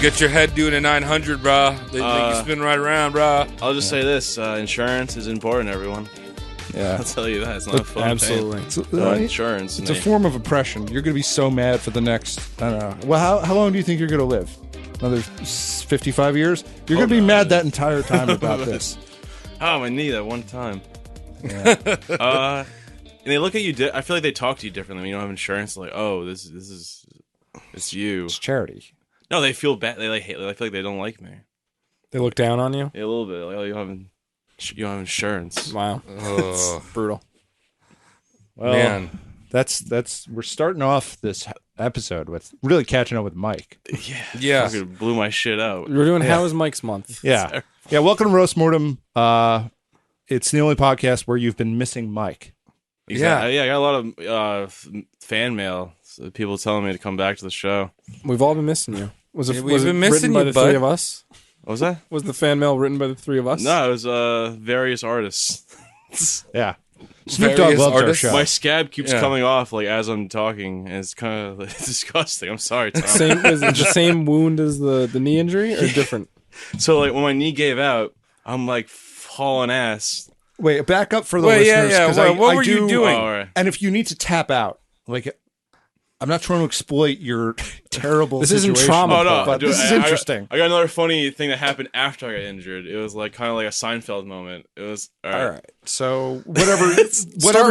Get your head doing a 900, bro. They make you spin right around, bro. I'll just say this: insurance is important, everyone. Yeah, I'll tell you that. It's not fun. absolutely. Insurance. It's a form of oppression. You're going to be so mad for the next, I don't know. Well, how long do you think you're going to live? Another 55 years? You're going to be mad that entire time about this. Oh, my knee that one time. Yeah. And they look at you. I feel like they talk to you differently when you don't have insurance. Like, oh, this is it's you. It's charity. No, they feel bad. They like hate. I feel like they don't like me. They look down on you? Yeah, a little bit. Like, oh, you don't have insurance. Wow. Oh, Brutal. Well, man. We're starting off this episode with really catching up with Mike. Yeah. Fucking blew my shit out. We're doing How is Mike's Month? Yeah. Yeah, welcome to Roast Mortem. It's the only podcast where you've been missing Mike. Exactly. Yeah, I got a lot of fan mail. So people telling me to come back to the show. We've all been missing you. Was it been missing written by you, the bud. three of us? What was that? Was the fan mail written by the three of us? No, it was various artists. Yeah. Snoop Dogg Various loves our artists. show. My scab keeps Yeah. coming off like as I'm talking, and it's kind of disgusting. I'm sorry, Tom. Is it the same wound as the knee injury or different? So like when my knee gave out, I'm like hauling ass. Wait, back up for the Wait, listeners. yeah. 'cause What I were you doing? Oh, all right. And if you need to tap out, like, I'm not trying to exploit your terrible This isn't situation, trauma, Oh no, but dude, this is I interesting. got another funny thing that happened after I got injured. It was like kind of like a Seinfeld moment. It was all right. So whatever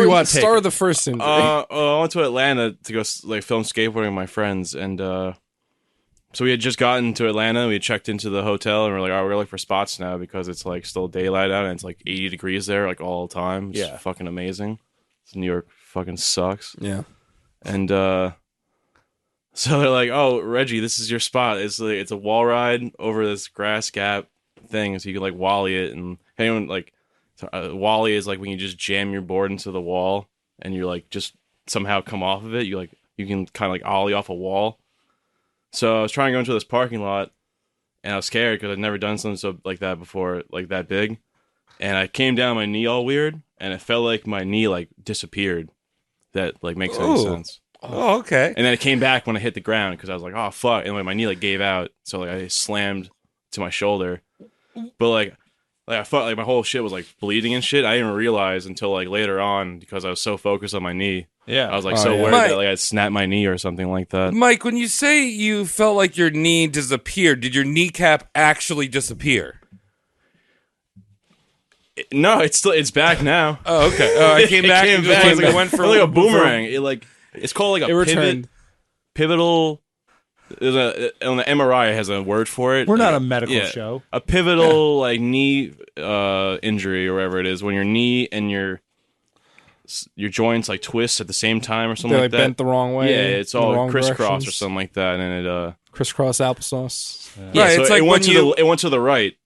you want to take. Start with the first injury. I went to Atlanta to go like film skateboarding with my friends, and so we had just gotten to Atlanta. We had checked into the hotel, and we're like, "Oh, we're looking for spots now because it's like still daylight out, and it's like 80 degrees there, like all the time. It's Yeah. fucking amazing. New York fucking sucks." Yeah. And so they're like, "Oh, Reggie, this is your spot. It's a wall ride over this grass gap thing, so you can like wally it." And anyone like wally is like when you just jam your board into the wall and you like just somehow come off of it. You can kind of like ollie off a wall. So I was trying to go into this parking lot, and I was scared because I'd never done something like that before, like that big. And I came down my knee all weird, and it felt like my knee like disappeared. That like makes any sense. Oh, okay. And then it came back when I hit the ground because I was like, "Oh fuck!" And like my knee like gave out, so like I slammed to my shoulder. But like I felt like my whole shit was like bleeding and shit. I didn't realize until like later on because I was so focused on my knee. Yeah. I was like Oh, so yeah. worried Mike. that like I'd snap my knee or something like that. Mike, when you say you felt like your knee disappeared, did your kneecap actually disappear? No, it's back now. Oh, okay. Oh, I came back. It and came back. just It's like went for like a boomerang. It's called like It a returned. pivotal. On the MRI, it has a word for it. We're not a medical Yeah. show. A pivotal like knee injury or whatever it is when your knee and your joints like twist at the same time or something They like that. bent the wrong way. Yeah, it's in the all wrong crisscross or directions. something like that, and it Crisscross applesauce. yeah, Right, so it's it like went when to you- it went to the right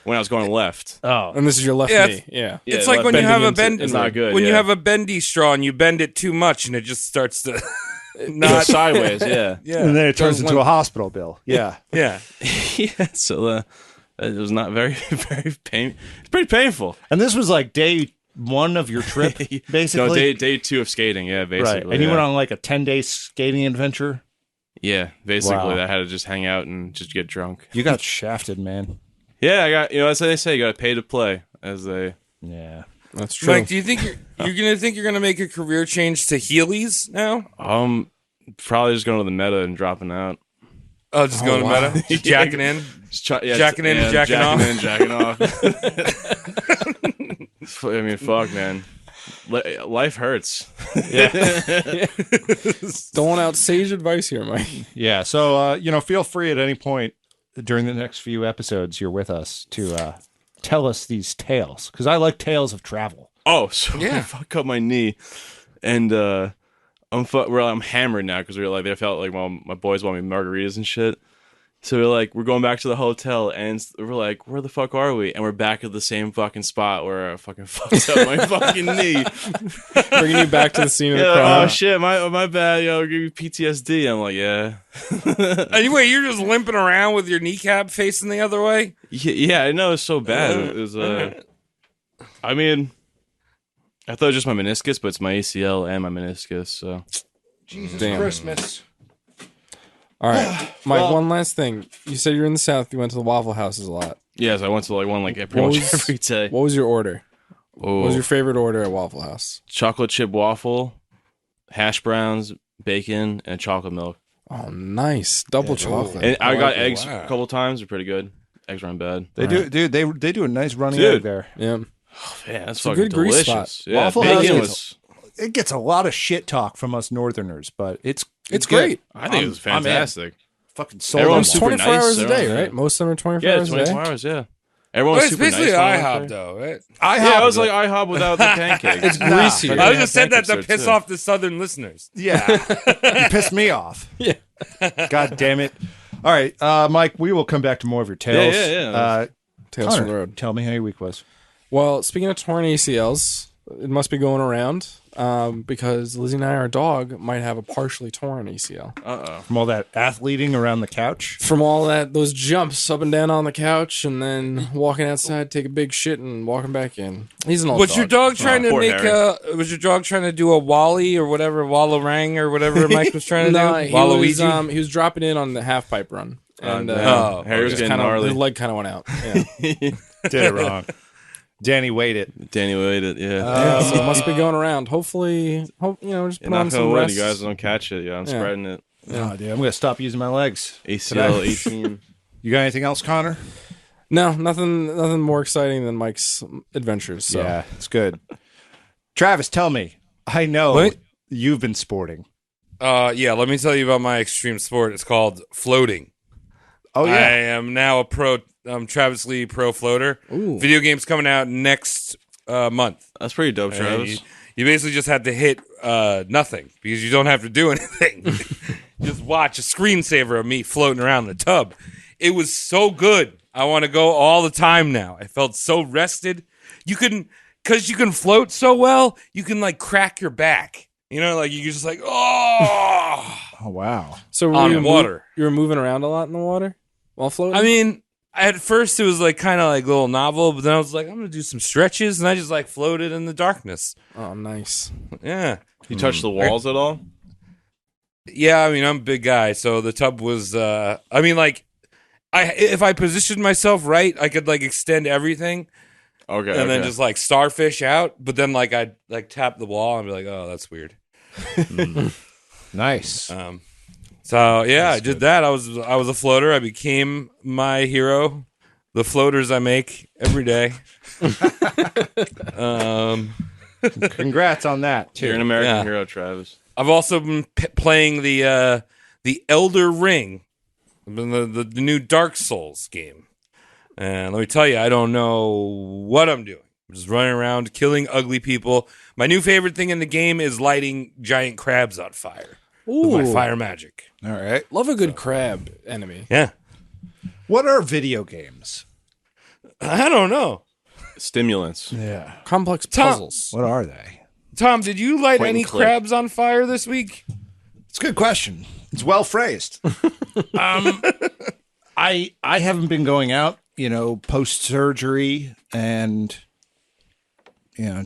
when I was going left. Oh. And this is your left Yeah, knee. Yeah. Yeah, It's like when you bending have a into- bend. It's not good. When you yeah. have a bendy straw and you bend it too much, and it just starts to Go not. sideways, yeah. Yeah. And then it turns Doesn't into limp. a hospital bill. Yeah. Yeah. Yeah, so it was not very very pain. It's pretty painful. And this was like day one of your trip, basically. No, day 2 of skating. Yeah, basically. right. And you yeah. went on like a 10-day skating adventure. Yeah, basically. Wow. I had to just hang out and just get drunk. You got shafted, man. Yeah, I got. That's what they say. You got to pay to play. As they. Yeah. That's true. Mike, do you think you're gonna make a career change to Heelys now? Probably just going to the meta and dropping out. Oh, just going wow. to meta, jacking in. Jacking in and jacking off. in and jacking off. I mean, fuck, man. Life hurts. Doling out sage advice here, Mike. Yeah. So, feel free at any point during the next few episodes you're with us to tell us these tales, because I like tales of travel. Oh, so Yeah. I fuck up my knee, and I'm hammered now because they felt like my boys want me margaritas and shit. So we're going back to the hotel, and we're like, where the fuck are we? And we're back at the same fucking spot where I fucking fucked up my fucking knee. Bringing you back to the scene of the Yeah, crime. oh shit, my bad. Give you PTSD. I'm like, yeah. Anyway, you're just limping around with your kneecap facing the other way. Yeah, I know it's so bad. It was. I mean, I thought it was just my meniscus, but it's my ACL and my meniscus. So Jesus Damn. Christmas. All right, Mike. One last thing. You said you're in the South. You went to the Waffle Houses a lot. Yes, I went to like one like pretty much every day. What was your order? Oh, What was your favorite order at Waffle House? chocolate chip waffle, hash browns, bacon, and chocolate milk. Oh, nice. Double chocolate. And I got eggs wow. a couple times. They're pretty good. Eggs aren't bad. They do, dude. They do a nice running Dude. egg there. Yeah. Man, that's a fucking good grease delicious. spot. Yeah, Waffle bacon House was. It gets a lot of shit talk from us Northerners, but it's It's good. great. I think it was I'm in. fantastic. Fucking sold on Everyone's that. super 24 nice. hours a day, Everyone- right? Most of them are 24 Yeah, hours a 24 day. hours. Yeah. Everyone's It's super basically nice. when I IHOP went there. though, right? Yeah, it was like IHOP without the pancakes. It's greasy. I They just have said that to pancakes there, piss too. off the Southern listeners. Yeah, you pissed me off. Yeah. God damn it. All right, Mike. We will come back to more of your tales. Yeah. Tales from Connor, the road. tell me how your week was. Well, speaking of torn ACLs, it must be going around because Lizzie and our dog might have a partially torn ACL From all that athleting around the couch. from all those jumps up and down on the couch, and then walking outside, take a big shit, and walking back in. He's an old Was dog. your dog trying to poor make Harry. was your dog trying to do a Wally or whatever, Wallarang or whatever Mike was trying to No, do? he Waluigi? was dropping in on the half pipe run, and damn. Harry was just getting kinda, gnarly. his leg kind of went out. Yeah. Did it wrong. Danny weighed it. Danny waited. Yeah. Yeah, so it must be going around. Hopefully, just put You're on not some gonna win. rest. You guys don't catch it. Yeah, I'm spreading it. Oh, dude, I'm gonna stop using my legs. ACL 18. You got anything else, Connor? No, nothing more exciting than Mike's adventures. So. Yeah, it's good. Travis, tell me. I know What? you've been sporting. Yeah, let me tell you about my extreme sport. It's called floating. Oh I yeah. am now a pro Travis Lee pro floater. Ooh. Video game's coming out next month. That's pretty dope, And Travis. you basically just have to hit nothing because you don't have to do anything. Just watch a screensaver of me floating around the tub. It was so good. I want to go all the time now. I felt so rested. Because you can float so well, you can like crack your back. You know, like you can just like, oh. Oh wow. So were On you water. You were moving around a lot in the water while floating. I mean, at first it was like kind of like a little novel, but then I was like, I'm gonna do some stretches, and I just like floated in the darkness. oh, nice. Yeah, You touched the walls at all? yeah. I mean, I'm a big guy, so the tub was. I mean, like, if I positioned myself right, I could like extend everything, Okay. and then just like starfish out. But then like I'd like tap the wall and be like, oh, that's weird. Nice. So yeah, I did that. I was a floater. I became my hero. The floaters I make every day. Congrats on that too. You're an American Yeah. hero, Travis. I've also been playing the Elder Ring, the new Dark Souls game. And let me tell you, I don't know what I'm doing. I'm just running around killing ugly people. My new favorite thing in the game is lighting giant crabs on fire with my fire magic. All right. Love a good crab enemy. Yeah, What are video games? I don't know. Stimulants. Yeah. Complex Tom- puzzles. What are they? Tom, did you light Point and any click. crabs on fire this week? It's a good question. It's well phrased. I haven't been going out, post surgery and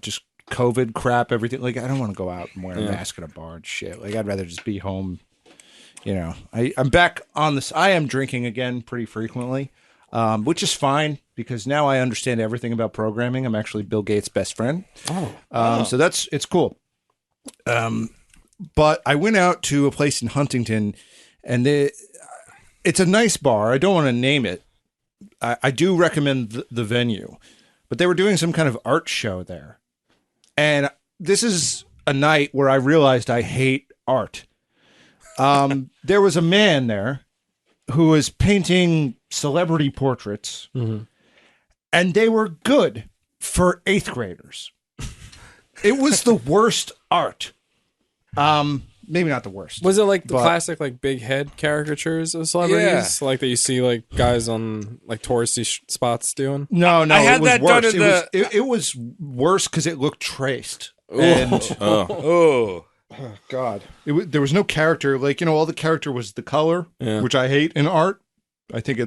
just COVID crap, everything. Like I don't want to go out and wear a mask at a bar and shit. Like I'd rather just be home. I'm back on this. I am drinking again pretty frequently, which is fine because now I understand everything about programming. I'm actually Bill Gates' best friend. So it's cool. But I went out to a place in Huntington, and it's a nice bar. I don't want to name it. I do recommend the venue, but they were doing some kind of art show there. And this is a night where I realized I hate art. There was a man there who was painting celebrity portraits, and they were good for 8th graders. It was the worst art. Maybe not the worst. Was it like the But- classic like big head caricatures of celebrities, like that you see like guys on like touristy spots doing? No, I had it was that done worse. in It was worse because it looked traced. And Oh, God, there was no character. Like all the character was the color, Yeah. which I hate in art. I think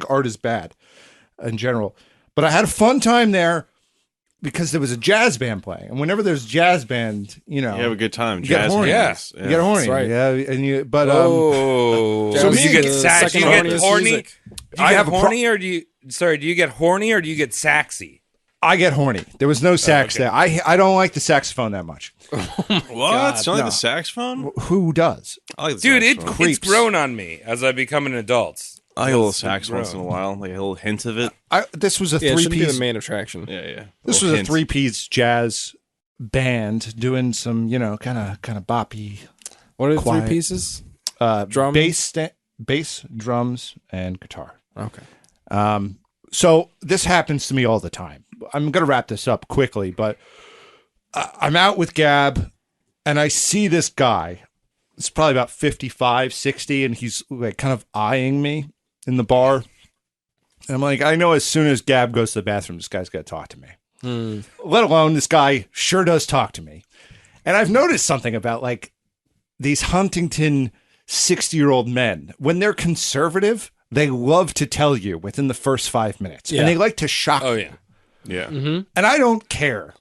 art is bad in general. But I had a fun time there. because there was a jazz band playing, and whenever there's jazz band, You have a good time. you get Jazz horny. hands. You get horny, That's right. yeah. And you, but Oh, Jazz so is you get the sax, second you get horniest horny. music. Do you I get have a pro- horny, or do you? Sorry, do you get horny or do you get saxy? I get horny. There was no sax there. I don't like the saxophone that much. What? You don't like no. the saxophone? Who does? I like the Dude, saxophone. it's grown on me as I become an adult. I like a little It's sax grown. once in a while, like a little hint of it. This was a Yeah, it should be the three-piece. main attraction. Yeah. This was Little a hint. three-piece jazz band doing some, kind of boppy. What are the Quiet. 3 pieces? Drum, bass, drums, and guitar. Okay. So this happens to me all the time. I'm going to wrap this up quickly, but I'm out with Gab, and I see this guy. It's probably about 55, 60, and he's like kind of eyeing me in the bar. And I'm like, I know as soon as Gab goes to the bathroom, this guy's got to talk to me. Let alone this guy sure does talk to me. And I've noticed something about like these Huntington 60-year-old men. When they're conservative, they love to tell you within the first 5 minutes. Yeah. And they like to shock Oh you. yeah. Yeah. And I don't care.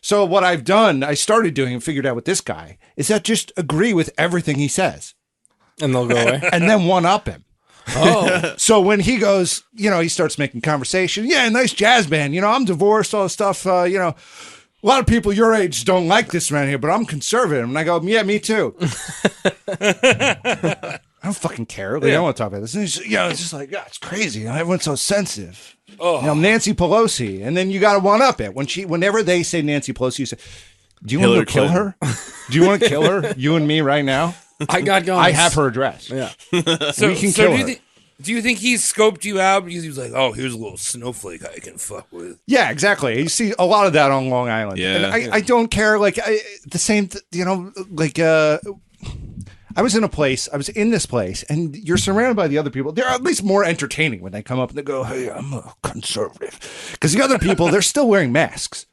So what I've done, I started doing and figured out with this guy, is that just agree with everything he says And they'll go away. and then one-up him. Oh. So when he goes, he starts making conversation. Yeah, nice jazz band. I'm divorced, all this stuff. A lot of people your age don't like this around here, but I'm conservative. And I go, yeah, me too. I don't fucking care. Like, I don't want to talk about this. And he's, it's just like, it's crazy. Everyone's so sensitive. Oh, Nancy Pelosi. And then you got to one-up it. Whenever they say Nancy Pelosi, you say, do you want Hillary to kill her? Do you want to kill her? You and me right now? I got guns. I have her address. Yeah. so, we can so kill do you her. do you think he scoped you out because he was like, oh, here's a little snowflake I can fuck with? Yeah, exactly. You see a lot of that on Long Island. Yeah. And I don't care. Like the same, I was in this place, and you're surrounded by the other people. They're at least more entertaining when they come up and they go, hey, I'm a conservative. Because the other people, they're still wearing masks.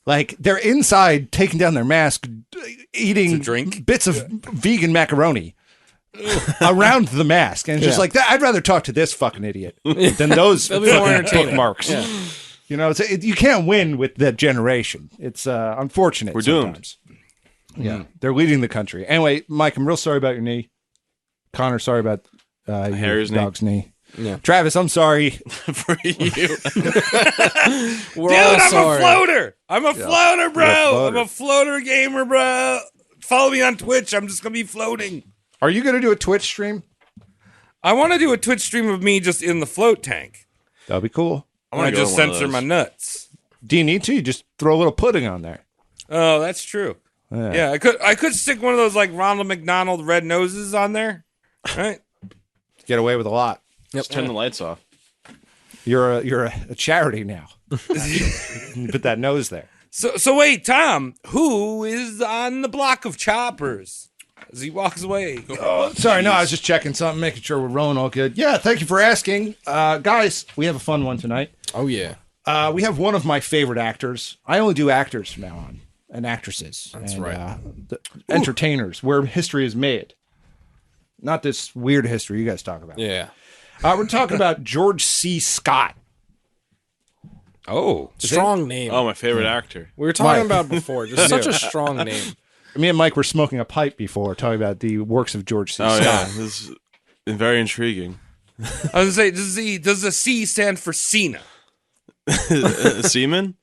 Like, they're inside taking down their mask, eating drink? bits of vegan macaroni around the mask. And it's just like, I'd rather talk to this fucking idiot than those They'll be more fucking entertaining. bookmarks. Yeah. You can't win with that generation. It's unfortunate. We're doomed. sometimes. Yeah, they're leading the country. Anyway, Mike, I'm real sorry about your knee. Connor, sorry about your Harry's knee. dog's knee. Yeah. Travis, I'm sorry. For you. We're Dude, all I'm sorry. a floater. I'm a floater, bro. You're a floater. I'm a floater gamer, bro. Follow me on Twitch. I'm just gonna be floating. Are you going to do a Twitch stream? I want to do a Twitch stream of me just in the float tank. That'll be cool. I I want to just censor my nuts. Do you need to? You just throw a little pudding on there. Oh, that's true. Yeah, I could stick one of those like Ronald McDonald red noses on there. Right? Get away with a lot. Just turn the lights off. You're a charity now. You put that nose there. So wait, Tom, who is on the block of choppers as he walks away? Oh, sorry, no, I was just checking something, making sure we're rolling all good. Yeah, thank you for asking. Guys, we have a fun one tonight. Oh, yeah. We have one of my favorite actors. I only do actors from now on, and actresses. That's and, right. Entertainers, where history is made. Not this weird history you guys talk about. Yeah. We're talking about George C. Scott. Oh, Strong name. Oh, my favorite actor. We were talking Mike. about before. Just such a strong name. Me and Mike were smoking a pipe before, talking about the works of George C. Oh, Scott. yeah. This is very intriguing. I was gonna say, does the C stand for Cena? Seaman?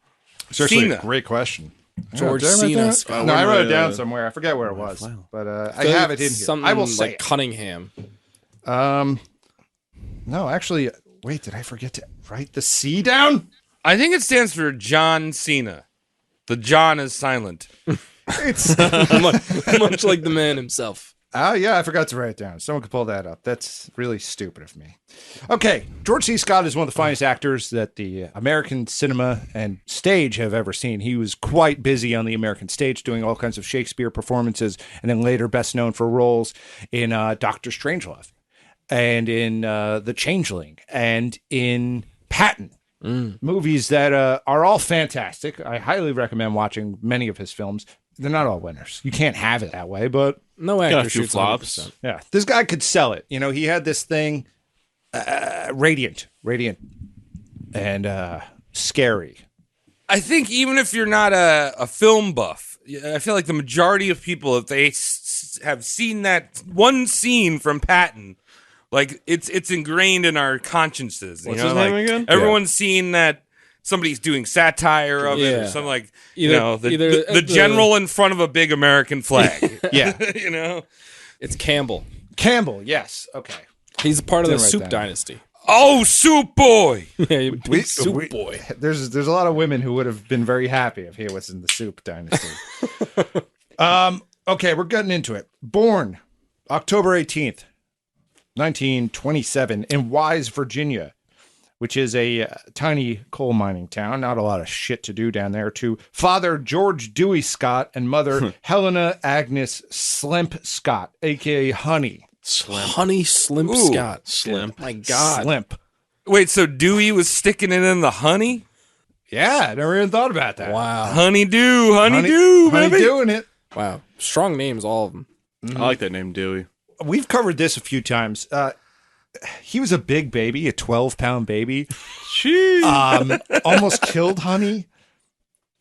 It's actually Cena. a great question. George Did I write Cena that? Scott. No, I wrote it Yeah. down somewhere. I forget where it was, but I have it in here. Something I will say like Cunningham. it. No, actually, wait, did I forget to write the C down? I think it stands for John Cena. The John is silent. It's much like the man himself. oh yeah, I forgot to write it down. Someone could pull that up. That's really stupid of me. Okay, George C. Scott is one of the finest actors that the American cinema and stage have ever seen. He was quite busy on the American stage doing all kinds of Shakespeare performances, and then later best known for roles in Doctor Strangelove, and in The Changeling, and in Patton. Movies that are all fantastic. I highly recommend watching many of his films. They're not all winners. You can't have it that way, but No Got actor a few shoots flops. 100%. yeah, this guy could sell it. You know, he had this thing, radiant, and scary. I think even if you're not a film buff, I feel like the majority of people, if they have seen that one scene from Patton, like it's ingrained in our consciences. What's his name again? Everyone's seen that somebody's doing satire of it or something like the general in front of a big American flag. Yeah. It's Campbell. Campbell, yes. Okay. He's a part of the Didn't write Soup that. Dynasty. Oh, Soup Boy! Yeah, big Soup Boy. There's a lot of women who would have been very happy if he was in the Soup Dynasty. Okay, we're getting into it. Born October 18th, 1927 in Wise, Virginia, which is a tiny coal mining town. Not a lot of shit to do down there. To father George Dewey Scott and mother Helena Agnes Slimp Scott, a.k.a. Honey. Honey Slimp Scott. Slimp. My God. Slimp. Wait, so Dewey was sticking it in the honey? Yeah, I never even thought about that. Wow. Honeydew, Honey baby. doing it. Wow. Strong names, all of them. I like that name, Dewey. We've covered this a few times. He was a big baby, a 12-pound baby. Almost killed Honey.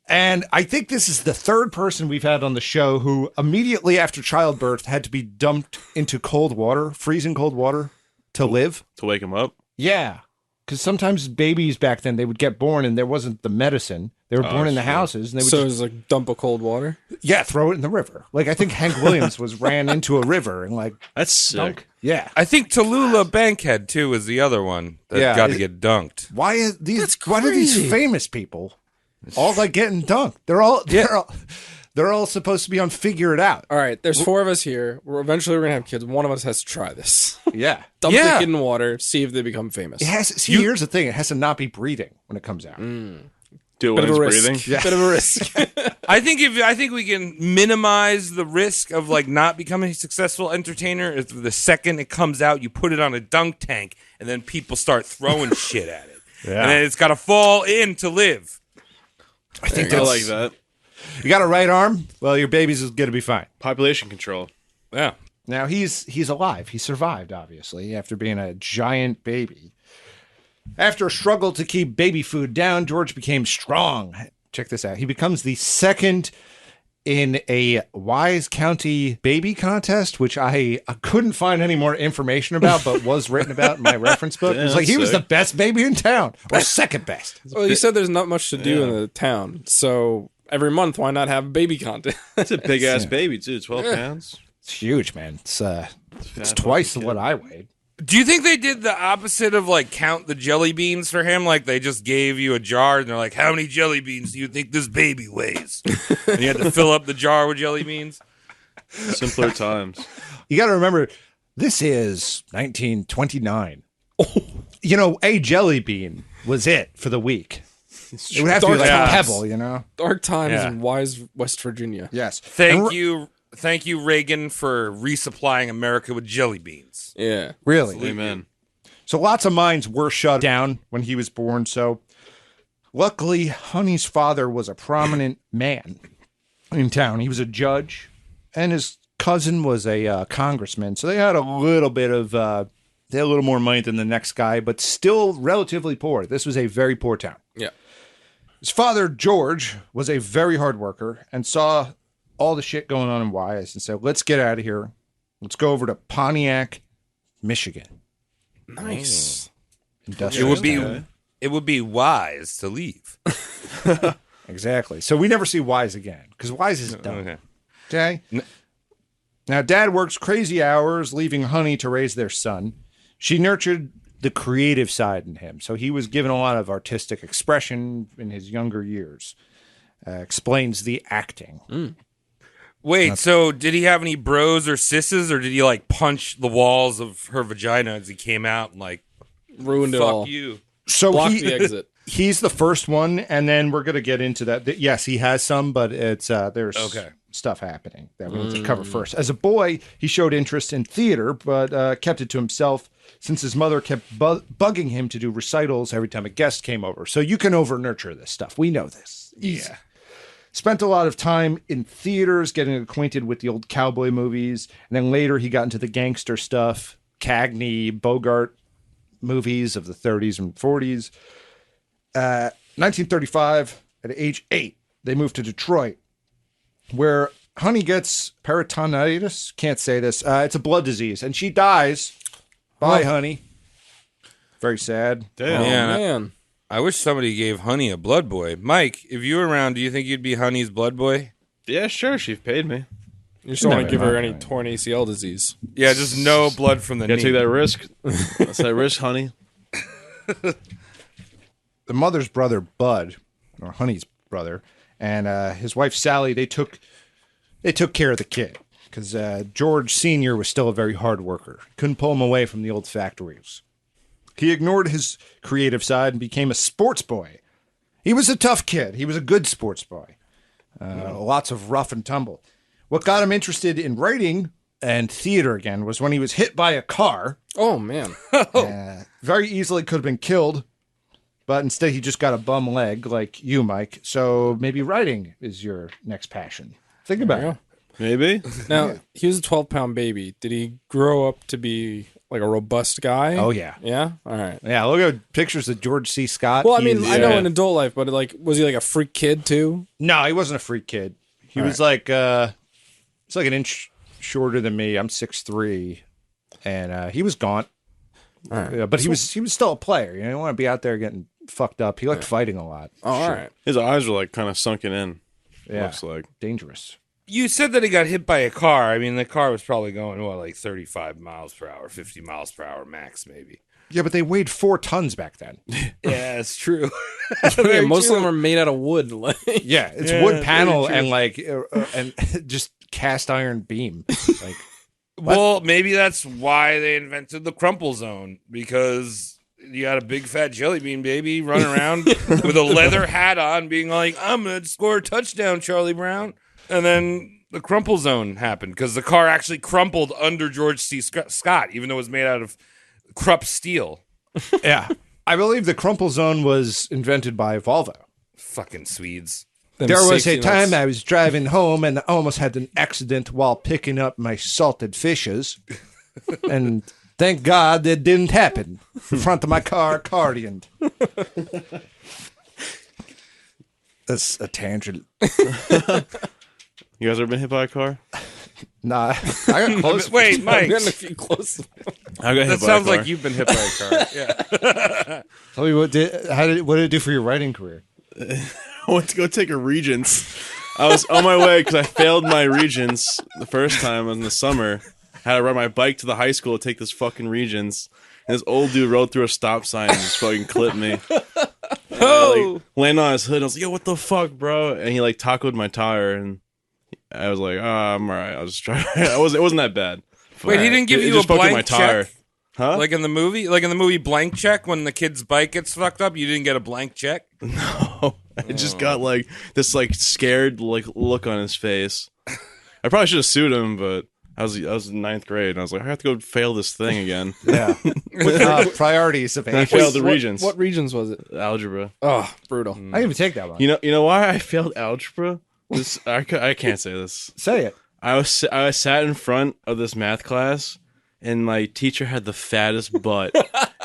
And I think this is the third person we've had on the show who immediately after childbirth had to be dumped into cold water, freezing cold water, to live. To wake him up? Yeah. Because sometimes babies back then, they would get born and there wasn't the medicine. They were born in the houses. And they would So it was like dump of cold water? yeah, throw it in the river. Like I think Hank Williams ran into a river and like That's sick. dunk. Yeah. I think Tallulah Bankhead, too, is the other one that got to get dunked. Why do these crazy. famous people all like getting dunked? They're all supposed to be on Figure It Out. All right, there's four of us here. Eventually we're going to have kids. One of us has to try this. Yeah. Dump the kid in water, see if they become famous. It has here's the thing, it has to not be breathing when it comes out. Do it when Bit of a it's risk. breathing. Yeah. Bit of a risk. I think we can minimize the risk of like not becoming a successful entertainer if the second it comes out, you put it on a dunk tank and then people start throwing shit at it. Yeah. And then it's got to fall in to live. I think I that's like that. You got a right arm? Well, your baby's going to be fine. Population control. Yeah. Now he's alive. He survived, obviously, after being a giant baby. After a struggle to keep baby food down, George became strong. Check this out. He becomes the second in a Wise County baby contest, which I couldn't find any more information about, but was written about in my reference book. It was like he was the best baby in town, or second best. Well, you said there's not much to do in the town, so every month, why not have a baby contest? That's a big ass baby, too. 12 pounds. It's huge, man. It's twice what I weighed. Do you think they did the opposite of like count the jelly beans for him? Like they just gave you a jar and they're like, how many jelly beans do you think this baby weighs? And you had to fill up the jar with jelly beans. Simpler times. You got to remember, this is 1929. You know, a jelly bean was it for the week. It would have to be like a pebble, you know? Dark times Yeah. in Wise, West Virginia. Yes. Thank you, Reagan, for resupplying America with jelly beans. Yeah. Really? Amen. So lots of mines were shut down when he was born. So luckily, Honey's father was a prominent man in town. He was a judge, and his cousin was a congressman. So they had a little bit of, they had a little more money than the next guy, but still relatively poor. This was a very poor town. Yeah. His father, George, was a very hard worker and saw all the shit going on in Wise and said, let's get out of here. Let's go over to Pontiac, Michigan. Nice. Industrial town. It would be wise to leave. Exactly. So we never see Wise again because Wise is done. Okay. Okay. Now, Dad works crazy hours, leaving Honey to raise their son. She nurtured the creative side in him, so he was given a lot of artistic expression in his younger years. Explains the acting. Wait, so did he have any bros or sisses, or did he like punch the walls of her vagina as he came out and like Ruined it fuck all. you? So Block the exit. He's the first one, and then we're going to get into that. Yes, he has some, but it's there's stuff happening that we need to cover first. As a boy, he showed interest in theater, but kept it to himself since his mother kept bugging him to do recitals every time a guest came over. So you can over-nurture this stuff. We know this. Easy. Yeah. Spent a lot of time in theaters, getting acquainted with the old cowboy movies, and then later he got into the gangster stuff, Cagney, Bogart movies of the 30s and 40s. 1935, At age 8, they moved to Detroit, where Honey gets peritonitis. Can't say this. It's a blood disease, and she dies. Bye, Honey. Very sad. Damn. Man. I wish somebody gave Honey a blood boy. Mike, if you were around, do you think you'd be Honey's blood boy? Yeah, sure. She paid me. You just don't want Never to give her mind. any torn ACL disease. Yeah, just no blood from the Gotta knee. take that risk. That's that risk, honey. The mother's brother, Bud, or Honey's brother, and his wife, Sally, they took care of the kid because George Sr. was still a very hard worker. Couldn't pull him away from the old factories. He ignored his creative side and became a sports boy. He was a tough kid. He was a good sports boy. Lots of rough and tumble. What got him interested in writing and theater again was when he was hit by a car. Oh, man. Very easily could have been killed, but instead he just got a bum leg like you, Mike. So maybe writing is your next passion. Think about it. Maybe. Now, he was a 12-pound baby. Did he grow up to be like a robust guy? Oh, yeah. Yeah? All right. Yeah, look at pictures of George C. Scott. Well, I mean, He's- I know in adult life, but like, was he like a freak kid too? No, he wasn't a freak kid. He was like he's like an inch shorter than me. I'm 6'3", and he was gaunt. All right. Yeah, but he was still a player. You know, he didn't want to be out there getting fucked up. He liked fighting a lot. Oh, all right. His eyes were like kind of sunken in. Yeah, Looks like. dangerous. You said that he got hit by a car. I mean, the car was probably going, like 35 miles per hour, 50 miles per hour max, maybe. Yeah, but they weighed 4 tons back then. Yeah, it's true. Yeah, most of them are made out of wood. Like, Yeah, it's Yeah, wood panel very and like and just cast iron beam. Like Well, maybe that's why they invented the crumple zone, because you got a big fat jelly bean baby running around with a leather hat on being like, I'm going to score a touchdown, Charlie Brown. And then the crumple zone happened because the car actually crumpled under George C. Scott, even though it was made out of Krupp steel. yeah, I believe the crumple zone was invented by Volvo. Fucking Swedes. them There was a safety time nets. I was driving home and I almost had an accident while picking up my salted fishes. And thank God that didn't happen. The front of my car cardioned. That's a tangent. You guys ever been hit by a car? Nah, I got close. Wait, Mike. I'm getting a few close. I got hit That by sounds a car. like you've been hit by a car. Yeah. Tell me what did it do for your writing career? I went to go take a Regents. I was on my way because I failed my Regents the first time in the summer. Had to ride my bike to the high school to take this fucking Regents. And this old dude rode through a stop sign and just fucking clipped me. Oh, Landed on his hood. And I was like, yo, what the fuck, bro? And he like tacoed my tire. And I was like, I'm all right. I'll just try. It wasn't that bad. wait, he didn't give It you a just fucked with blank my tire. check? Huh? Like in the movie Blank Check, when the kid's bike gets fucked up, you didn't get a blank check? No, I just got like this like scared like look on his face. I probably should have sued him, but I was in 9th grade and I was like, I have to go fail this thing again. Yeah. Priorities of I age. failed the Regents. What regions was it? Algebra. Oh, brutal. I didn't even take that one. You know why I failed algebra? This I can't say this. Say it. I sat in front of this math class, and my teacher had the fattest butt,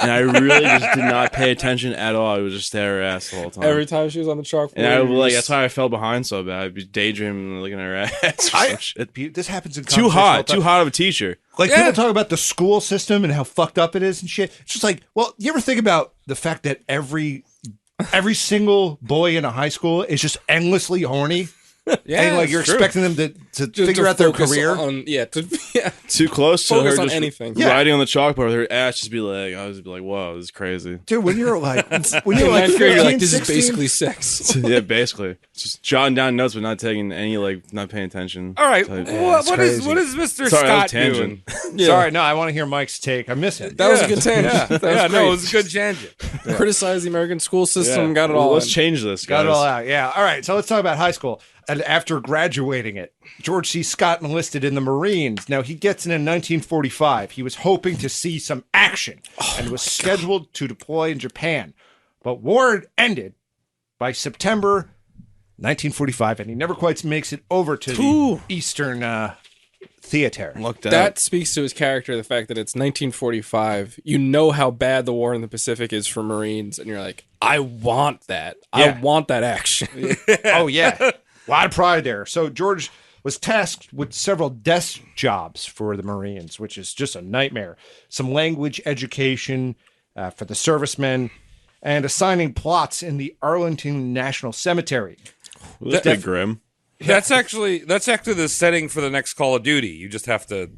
and I really just did not pay attention at all. I would just stare at her ass the whole time. Every time she was on the chalkboard. and I would you like just- that's why I fell behind so bad. I'd be daydreaming and looking at her ass. Or some shit. This happens in Too conversation all hot, the time. too hot of a teacher. Like people talk about the school system and how fucked up it is and shit. It's just like, well, you ever think about the fact that every single boy in a high school is just endlessly horny? Yeah, And like you're it's true. expecting them to just figure to out their focus career. on- yeah, Too close to Focus her on just anything. Yeah. riding on the chalkboard with her ass just be like, I was just be like, whoa, this is crazy. Dude, when you're like in 15, ninth grade, you're like, this 16, is basically sex. Yeah, basically. Just jotting down notes but not taking any like not paying attention. All right, Type- what is crazy. Mr. Sorry, that was Scott tangent. doing? Yeah. Sorry, no, I want to hear Mike's take. I miss it. That was a good tangent. That was Yeah, no, great. it was a good tangent. Criticize the American school system. Yeah. Got it Well, all. let's in. change this, guys. Got it all out. Yeah. All right. So let's talk about high school. And after graduating it, George C. Scott enlisted in the Marines. Now, he gets in 1945. He was hoping to see some action and was scheduled to deploy in Japan. But war ended by September 1945, and he never quite makes it over to the theater. Looked out. That speaks to his character, the fact that it's 1945. You know how bad the war in the Pacific is for Marines, and you're like, I want that. I Yeah. want that action. Oh, yeah. A lot of pride there. So George was tasked with several desk jobs for the Marines, which is just a nightmare. Some language education for the servicemen, and assigning plots in the Arlington National Cemetery. That's pretty grim. That's actually the setting for the next Call of Duty. You just have to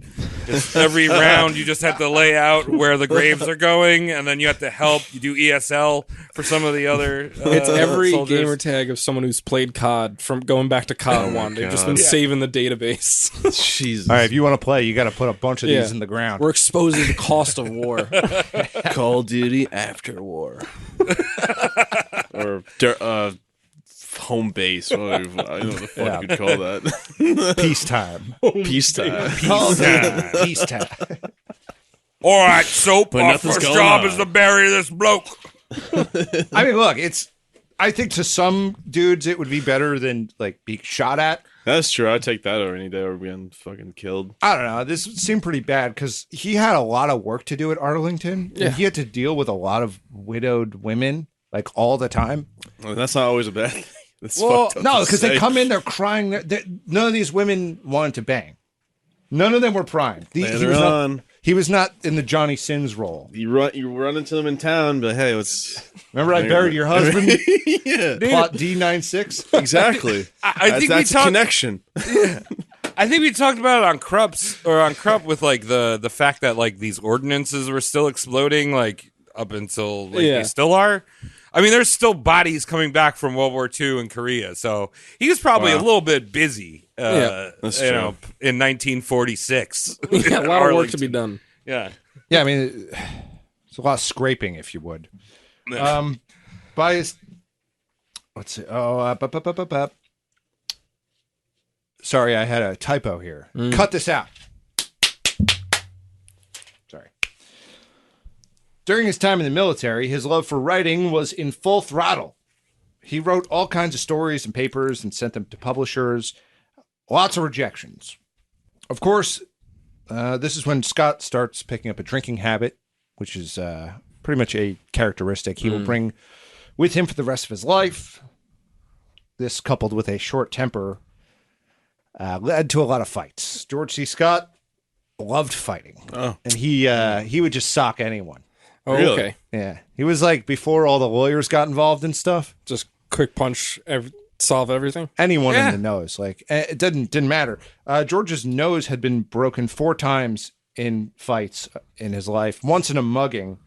every round you just have to lay out where the graves are going, and then you have to help. You do ESL for some of the other. It's every soldiers. gamer tag of someone who's played COD from going back to COD 1. They've just been saving the database. Jesus. All right, if you want to play, you got to put a bunch of Yeah. these in the ground. We're exposing the cost of war. Call of Duty after war. Or home base. I don't know what the fuck you could call that. Peacetime. Peacetime. Peacetime. All right, Soap. But Our nothing's first going job on. is to bury this bloke. I mean, look, I think to some dudes it would be better than like being shot at. That's true. I'd take that over any day over being fucking killed. I don't know. This seemed pretty bad because he had a lot of work to do at Arlington. Yeah. And he had to deal with a lot of widowed women like all the time. Well, that's not always a bad thing. That's Well, fucked up no, to because they say. come in, they're crying. None of these women wanted to bang. None of them were primed. Later He was not in the Johnny Sins role. You run into them in town, but hey, what's Remember, I buried your husband. yeah, Plot D96. exactly. I think that's we a talked. connection. I think we talked about it on Krupp with like the fact that like these ordinances were still exploding like up until like Yeah. they still are. I mean, there's still bodies coming back from World War II in Korea, so he was probably a little bit busy. Yeah, that's you true. know, in 1946. Yeah, a lot of work to be done. Yeah. Yeah, I mean, it's a lot of scraping, if you would. By his, let's see. Sorry, I had a typo here. Cut this out. Sorry. During his time in the military, his love for writing was in full throttle. He wrote all kinds of stories and papers and sent them to publishers. Lots of rejections. Of course, this is when Scott starts picking up a drinking habit, which is pretty much a characteristic he will bring with him for the rest of his life. This, coupled with a short temper, led to a lot of fights. George C. Scott loved fighting, and he would just sock anyone. Oh, Really? okay. Yeah, he was like before all the lawyers got involved and stuff. Just quick punch, solve everything. Anyone Yeah. in the nose, like it didn't matter. George's nose had been broken 4 times in fights in his life. Once in a mugging.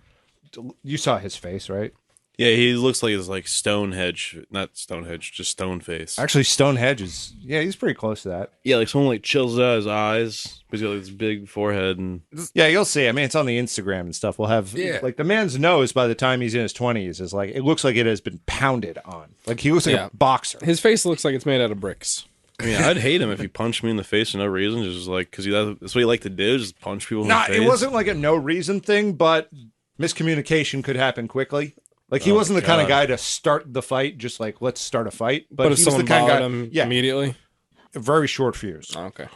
You saw his face, right? Yeah, he looks like he's like Stonehenge, not Stonehenge, just Stoneface. Actually, Stonehenge is he's pretty close to that. Yeah, like someone like chills out his eyes, but he's got like this big forehead and Yeah, you'll see. I mean, it's on the Instagram and stuff. We'll have like the man's nose by the time he's in his 20s is like it looks like it has been pounded on. Like he looks like Yeah. a boxer. His face looks like it's made out of bricks. I mean, I'd hate him if he punched me in the face for no reason, just like because that's what he liked to do, just punch people in Nah, the face. it wasn't like a no reason thing, but miscommunication could happen quickly. Like he wasn't the kind of God. guy to start the fight, just like let's start a fight. But, But if he was the someone kind of bothered guy, him yeah, immediately. very short fuse. Oh, okay.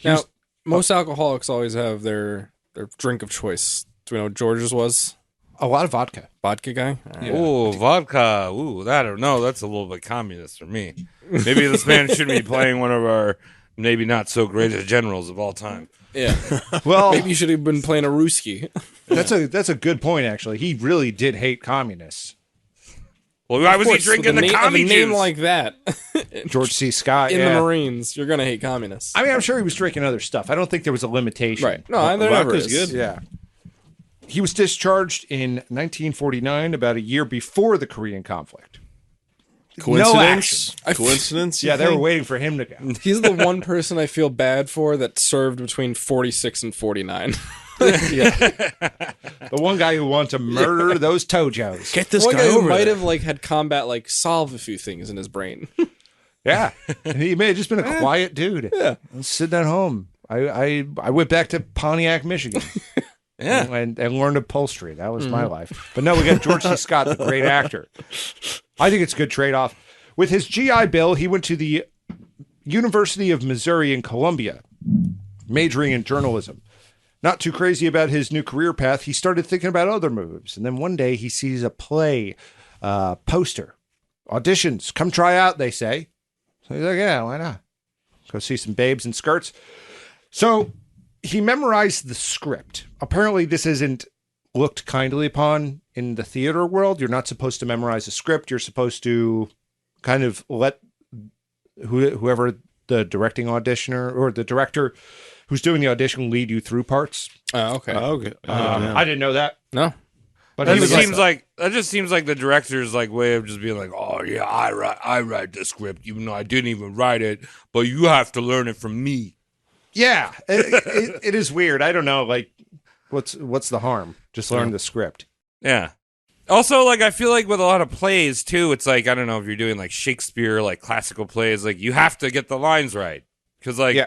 Now, most alcoholics always have their drink of choice. Do we know what George's was? A lot of vodka. Vodka guy? All right. Ooh, vodka. Ooh, I don't know. That's a little bit communist for me. Maybe this man shouldn't be playing one of our maybe not so greatest generals of all time. Yeah. Well, Maybe you should have been playing a Ruski. that's a good point. Actually, he really did hate communists. Well, why was he Of course, drinking with the a commie name juice? like that George C. Scott in yeah. the Marines, you're gonna hate communists. I mean, I'm sure he was drinking other stuff. I don't think there was a limitation. Right. No, there never vodka's is. good. Yeah. He was discharged in 1949, about a year before the Korean conflict. Coincidence? No Coincidence? Yeah, you they were think? waiting for him to go. He's the one person I feel bad for that served between 46 and 49. The one guy who wanted to murder those Tojos. Get this One guy guy who over might there. have like had combat like solve a few things in his brain. Yeah. He may have just been a quiet dude. Yeah. Sitting at home. I went back to Pontiac, Michigan. Yeah. And learned upholstery. That was my life. But no, we got George C. Scott, the great actor. I think it's a good trade-off. With his GI Bill, he went to the University of Missouri in Columbia. majoring in journalism. Not too crazy about his new career path, he started thinking about other moves. And then one day he sees a play poster. Auditions, come try out, they say. So he's like, yeah, why not? Go see some babes in skirts. So he memorized the script. Apparently this isn't looked kindly upon in the theater world. You're not supposed to memorize a script. You're supposed to kind of let whoever the directing auditioner or the director who's doing the audition lead you through parts. Oh, okay. Okay. I didn't know that. No. But That he just was seems like that just seems like the director's like way of just being like, oh yeah, I write the script, even though I didn't even write it, but you have to learn it from me. yeah, it is weird. I don't know. Like, what's the harm? Just learn the script. Yeah. Also, like, I feel like with a lot of plays too, it's like, I don't know if you're doing like Shakespeare, like classical plays, like you have to get the lines right because, like, Yeah.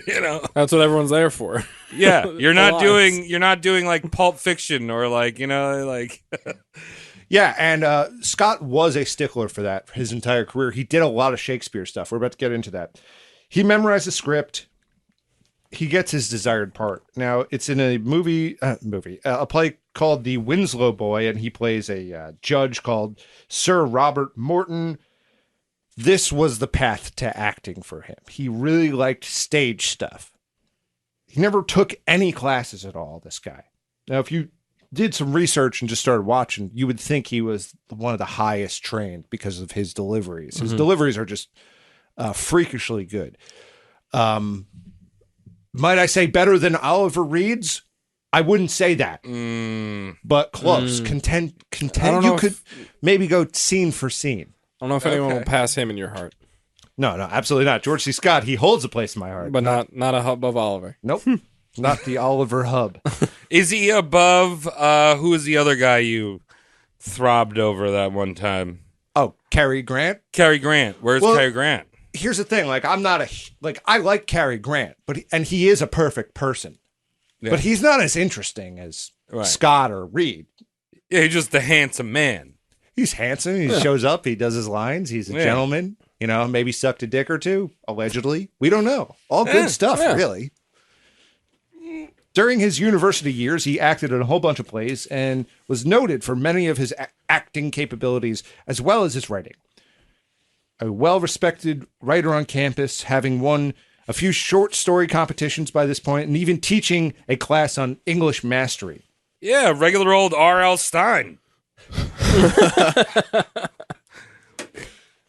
you know, That's what everyone's there for. yeah, you're The not lines. doing like Pulp Fiction or like, you know, like. Yeah, and Scott was a stickler for that his entire career. He did a lot of Shakespeare stuff. We're about to get into that. He memorized the script. He gets his desired part. Now, it's in a a play called The Winslow Boy, and he plays a judge called Sir Robert Morton. This was the path to acting for him. He really liked stage stuff. He never took any classes at all, this guy. Now, if you did some research and just started watching, you would think he was one of the highest trained because of his deliveries. His deliveries are just freakishly good. Might I say better than Oliver Reed's? I wouldn't say that, but close. Content. You could maybe go scene for scene. I don't know if anyone will pass him in your heart, No, absolutely not. George C. Scott, he holds a place in my heart. but not a hub of Oliver. Nope, not the Oliver Hub. Is he above? Who is the other guy you throbbed over that one time? Oh, Cary Grant. Cary Grant. Where's Well- Cary Grant? Here's the thing. Like, I'm not I like Cary Grant, but he is a perfect person. Yeah. But he's not as interesting as Right. Scott or Reed. Yeah, he's just the handsome man. He's handsome. He shows up. He does his lines. He's a gentleman. You know, maybe sucked a dick or two, allegedly. We don't know. All good stuff, really. During his university years, he acted in a whole bunch of plays and was noted for many of his acting capabilities as well as his writing. A well-respected writer on campus, having won a few short story competitions by this point, and even teaching a class on English mastery. Yeah, regular old R.L. Stein.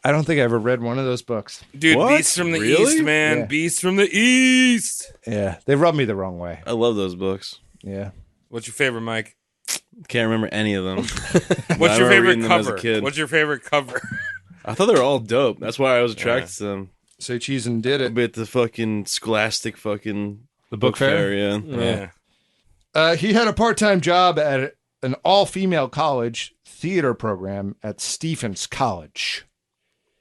I don't think I ever read one of those books. Dude, What? Beast from the Really? East, man. Yeah. Beast from the East. Yeah, they rubbed me the wrong way. I love those books. Yeah. What's your favorite, Mike? Can't remember any of them. What's I your remember favorite reading them as a cover? kid. What's your favorite cover? I thought they were all dope. That's why I was attracted to them. Say cheese and did it. But the fucking Scholastic fucking The book fair? yeah. Yeah. He had a part-time job at an all-female college theater program at Stephens College.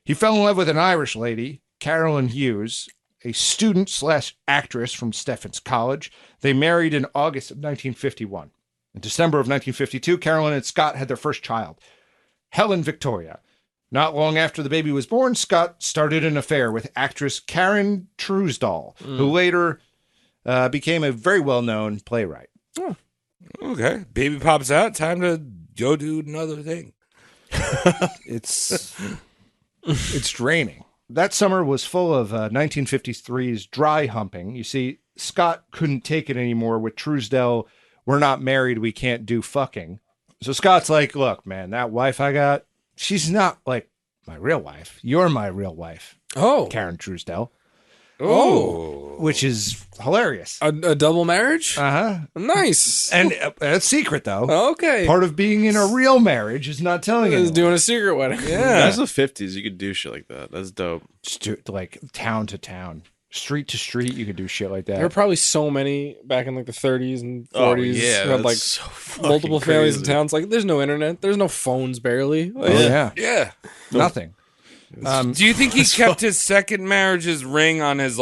He fell in love with an Irish lady, Carolyn Hughes, a student/actress from Stephens College. They married in August of 1951. In December of 1952, Carolyn and Scott had their first child, Helen Victoria. Not long after the baby was born, Scott started an affair with actress Karen Truesdell, who later became a very well-known playwright. Okay. Baby pops out. Time to go do another thing. It's draining. That summer was full of 1953's dry humping. You see, Scott couldn't take it anymore with Truesdell. We're not married. We can't do fucking. So Scott's like, look, man, that wife I got, she's not like my real wife. You're my real wife, Oh, Karen Truesdell, Oh. which is hilarious. a double marriage? Uh-huh. Nice. And it's secret, though. Okay. Part of being in a real marriage is not telling He's anyone. doing a secret wedding. Yeah. That's the 50s. You could do shit like that. That's dope. Like town to town, street to street, you could do shit like that. There were probably so many back in like the 30s and 40s who had like that's so fucking multiple families in crazy. towns. Like, there's no internet. There's no phones, barely. Like, Oh, yeah. Yeah. Nothing. Do you think he kept his second marriage's ring on his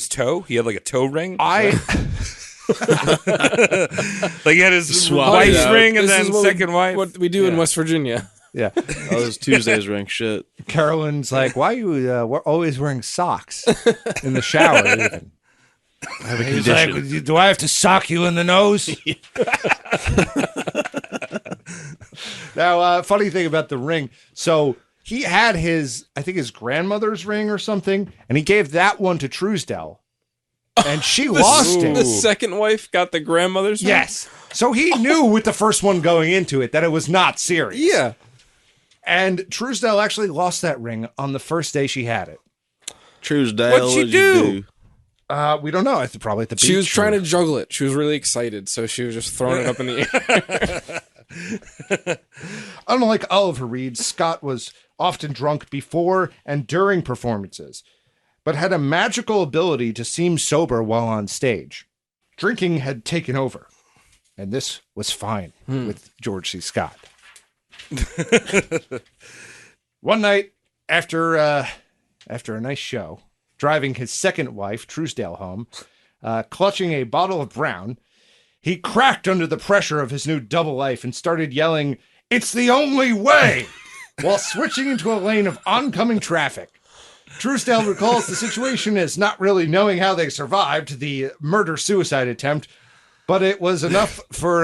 toe? He had like a toe ring. I Like he had his Swap wife's it out. ring and This then is what second wife. What we do in West Virginia. yeah. That was Tuesday's ring. Shit. Carolyn's like, why are you we're always wearing socks in the shower? Even. I have a He's condition. like, do I have to sock you in the nose? Now, funny thing about the ring. So he had I think his grandmother's ring or something, and he gave that one to Truesdell, and she lost The it. second wife got the grandmother's ring? Yes. So he knew with the first one going into it that it was not serious. Yeah. And Truesdell actually lost that ring on the first day she had it. Truesdale, What'd she what'd you do? We don't know. It's probably at the beach. She was trying to juggle it. She was really excited, so she was just throwing it up in the air. Unlike Oliver Reed, Scott was often drunk before and during performances, but had a magical ability to seem sober while on stage. Drinking had taken over, and this was fine with George C. Scott. One night, after a nice show, driving his second wife, Truesdale, home, clutching a bottle of brown, he cracked under the pressure of his new double life and started yelling, "It's the only way!" while switching into a lane of oncoming traffic. Truesdale recalls the situation as not really knowing how they survived the murder-suicide attempt, but it was enough for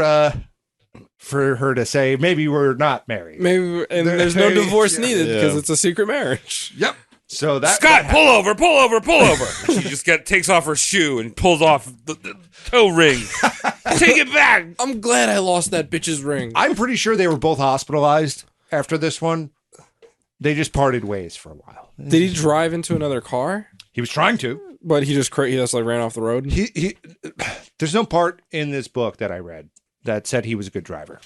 her to say, maybe we're not married. Maybe, and there's no divorce needed because Yeah. it's a secret marriage. Yep. So that Scott, pull over, pull over, pull over. She just takes off her shoe and pulls off the toe ring. Take it back. I'm glad I lost that bitch's ring. I'm pretty sure they were both hospitalized after this one. They just parted ways for a while. Did he drive into another car? He was trying to. But he just like ran off the road? He there's no part in this book that I read that said he was a good driver.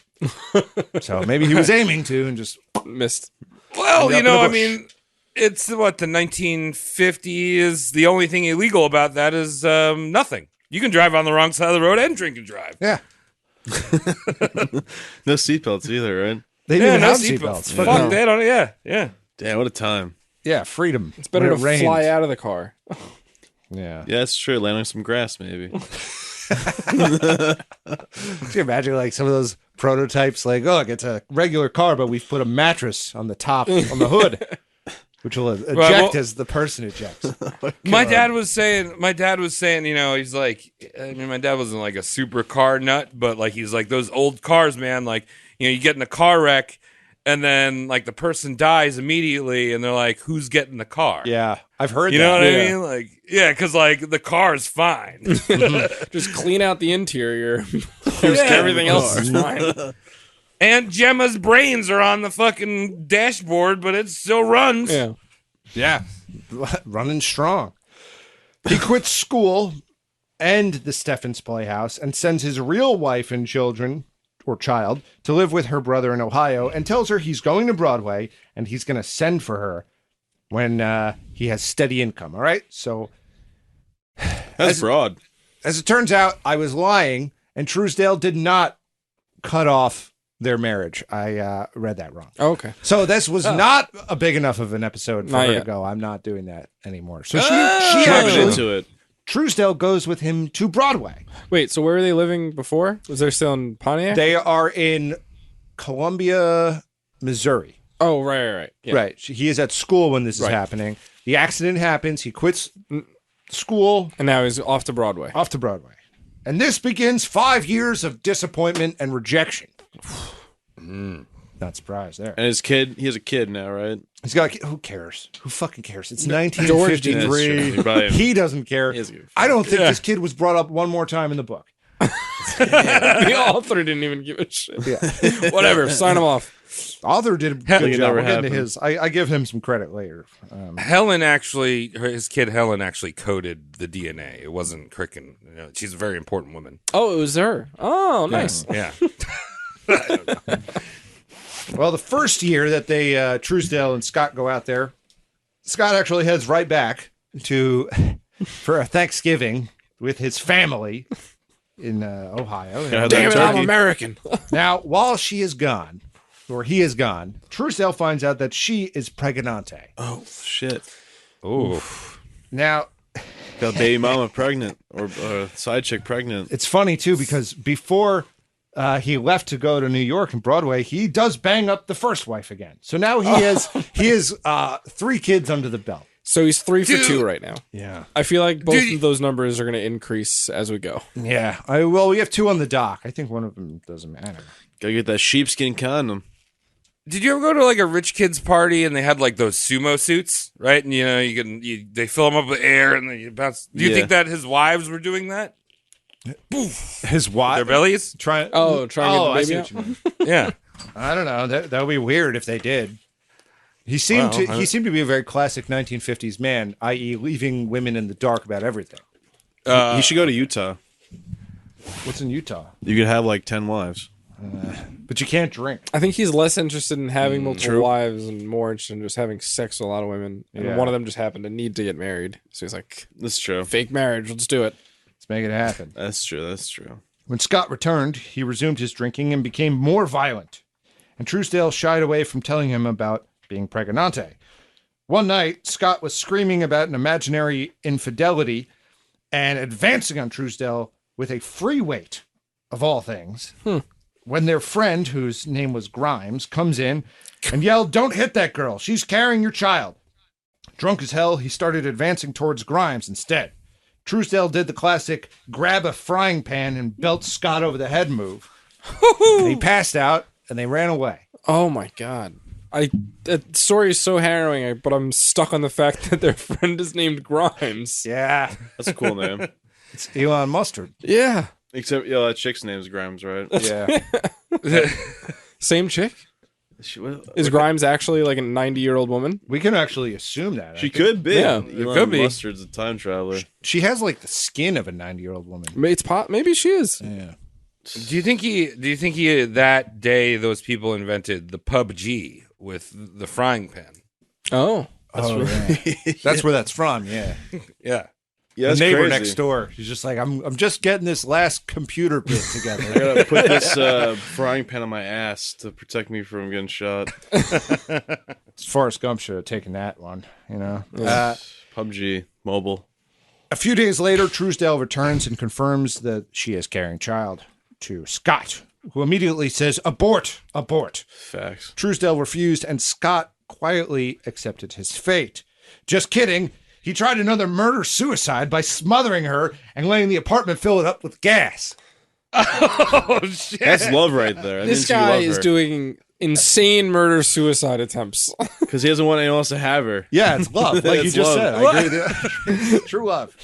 So maybe he was aiming to and just Missed. Well, Ended you up in know, a I bush. mean, it's what, the 1950s. The only thing illegal about that is nothing. You can drive on the wrong side of the road and drink and drive. yeah. No seatbelts either, right? They didn't no have seatbelts. seatbelts. Fuck But no. that on it. Yeah. Damn, what a time. Yeah, freedom. It's better When to it rains. fly out of the car. Yeah. Yeah, that's true. Land on some grass, maybe. Can you imagine like some of those prototypes? Like, look, it's a regular car, but we've put a mattress on the top, on the hood, which will eject well- as the person ejects. My dad was saying, you know, he's like, I mean, my dad wasn't like a super car nut, but like, he's like, those old cars, man, like, you know, you get in a car wreck and then like the person dies immediately and they're like, who's getting the car? Yeah, I've heard You that. know what I Yeah. mean? Like, yeah, because like the car's fine. Just clean out the interior. Everything else is fine. And Gemma's brains are on the fucking dashboard, but it still runs. Yeah. Yeah, running strong. He quits school and the Steffens Playhouse and sends his real wife and children, or child, to live with her brother in Ohio and tells her he's going to Broadway and he's going to send for her when he has steady income. All right. So That's broad. as it turns out, I was lying and Truesdale did not cut off their marriage. I read that wrong. Oh, okay. So this was not a big enough of an episode for Not her yet. to go, I'm not doing that anymore. So she Driving actually, into it. Truesdale goes with him to Broadway. Wait, so where were they living before? Was there still in Pontiac? They are in Columbia, Missouri. Oh, right. Yeah. Right. He is at school when this is happening. The accident happens. He quits school, And now he's off to Broadway. off to Broadway. And this begins 5 years of disappointment and rejection. Not surprised there. And his kid, he has a kid now, right? He's got. Who cares? Who fucking cares? It's That's true. 1953. He probably- He doesn't care. He doesn't give a fuck. I don't think this kid was brought up one more time in the book. The author didn't even give a shit. Yeah. Whatever, sign him off. Author did a good it job. never We'll get into happened. his. I give him some credit later. His kid Helen actually coded the DNA. It wasn't Cricken. You know, she's a very important woman. Oh, it was her. Oh, nice. Yeah. Well, the first year that they Truesdale and Scott go out there, Scott actually heads right back to for a Thanksgiving with his family in Ohio. Yeah, Damn it, I'm Turkey. American. Now, while she is gone, or he is gone, Truesdale finds out that she is pregnante. Oh, shit. Ooh. Now, Got baby mama pregnant, or side chick pregnant. it's funny too because before he left to go to New York and Broadway, he does bang up the first wife again. So now he has 3 kids under the belt. So he's 3 for Dude. 2 right now. Yeah. I feel like both Dude. of those numbers are going to increase as we go. Yeah. Well, we have 2 on the dock. I think one of them doesn't matter. Gotta get that sheepskin condom. Did you ever go to like a rich kid's party and they had like those sumo suits, right? And they fill them up with air and then you bounce. Do you Yeah. think that his wives were doing that? His wife. Their bellies? Try and I get the see baby what out. you mean. Yeah. I don't know. That would be weird if they did. He seemed to be a very classic 1950s man, i.e., leaving women in the dark about everything. You should go to Utah. What's in Utah? You could have like 10 wives. But you can't drink. I think he's less interested in having multiple True. wives and more interested in just having sex with a lot of women. And Yeah. one of them just happened to need to get married. So he's like, That's true. fake marriage, let's do it. Let's make it happen. That's true. That's true. When Scott returned, he resumed his drinking and became more violent. And Truesdale shied away from telling him about being pregnante. One night, Scott was screaming about an imaginary infidelity and advancing on Truesdale with a free weight, of all things. When their friend, whose name was Grimes, comes in and yelled, "Don't hit that girl. She's carrying your child." Drunk as hell, he started advancing towards Grimes instead. Truesdale did the classic grab a frying pan and belt Scott over the head move. And he passed out and they ran away. Oh my God. That story is so harrowing, but I'm stuck on the fact that their friend is named Grimes. Yeah. That's a cool name. It's Elon Mustard. Yeah. Except, that chick's name's Grimes, right? Yeah. Same chick? What- Is Grimes actually like a 90-year-old woman? We can actually assume that. She could be. Yeah, it Elon could be. Mustard's a time traveler. She has like the skin of a 90-year-old woman. Maybe she is. Yeah. Do you think he that day those people invented the PUBG with the frying pan? Oh. That's where that's from. Yeah. Yeah. Yeah, The that's neighbor crazy. next door. She's just like, I'm just getting this last computer bit I together. gotta put this frying pan on my ass to protect me from getting shot. Forrest Gump should have taken that one, you know. PUBG mobile. A few days later, Truesdale returns and confirms that she is carrying child to Scott, who immediately says, "Abort, abort." Facts. Truesdale refused, and Scott quietly accepted his fate. Just kidding. He tried another murder-suicide by smothering her and letting the apartment fill it up with gas. Oh shit! That's love right there. This guy is doing insane murder-suicide attempts. because he doesn't want anyone else to have her. Yeah, it's love, like you It's just love. said. I agree with you. True love.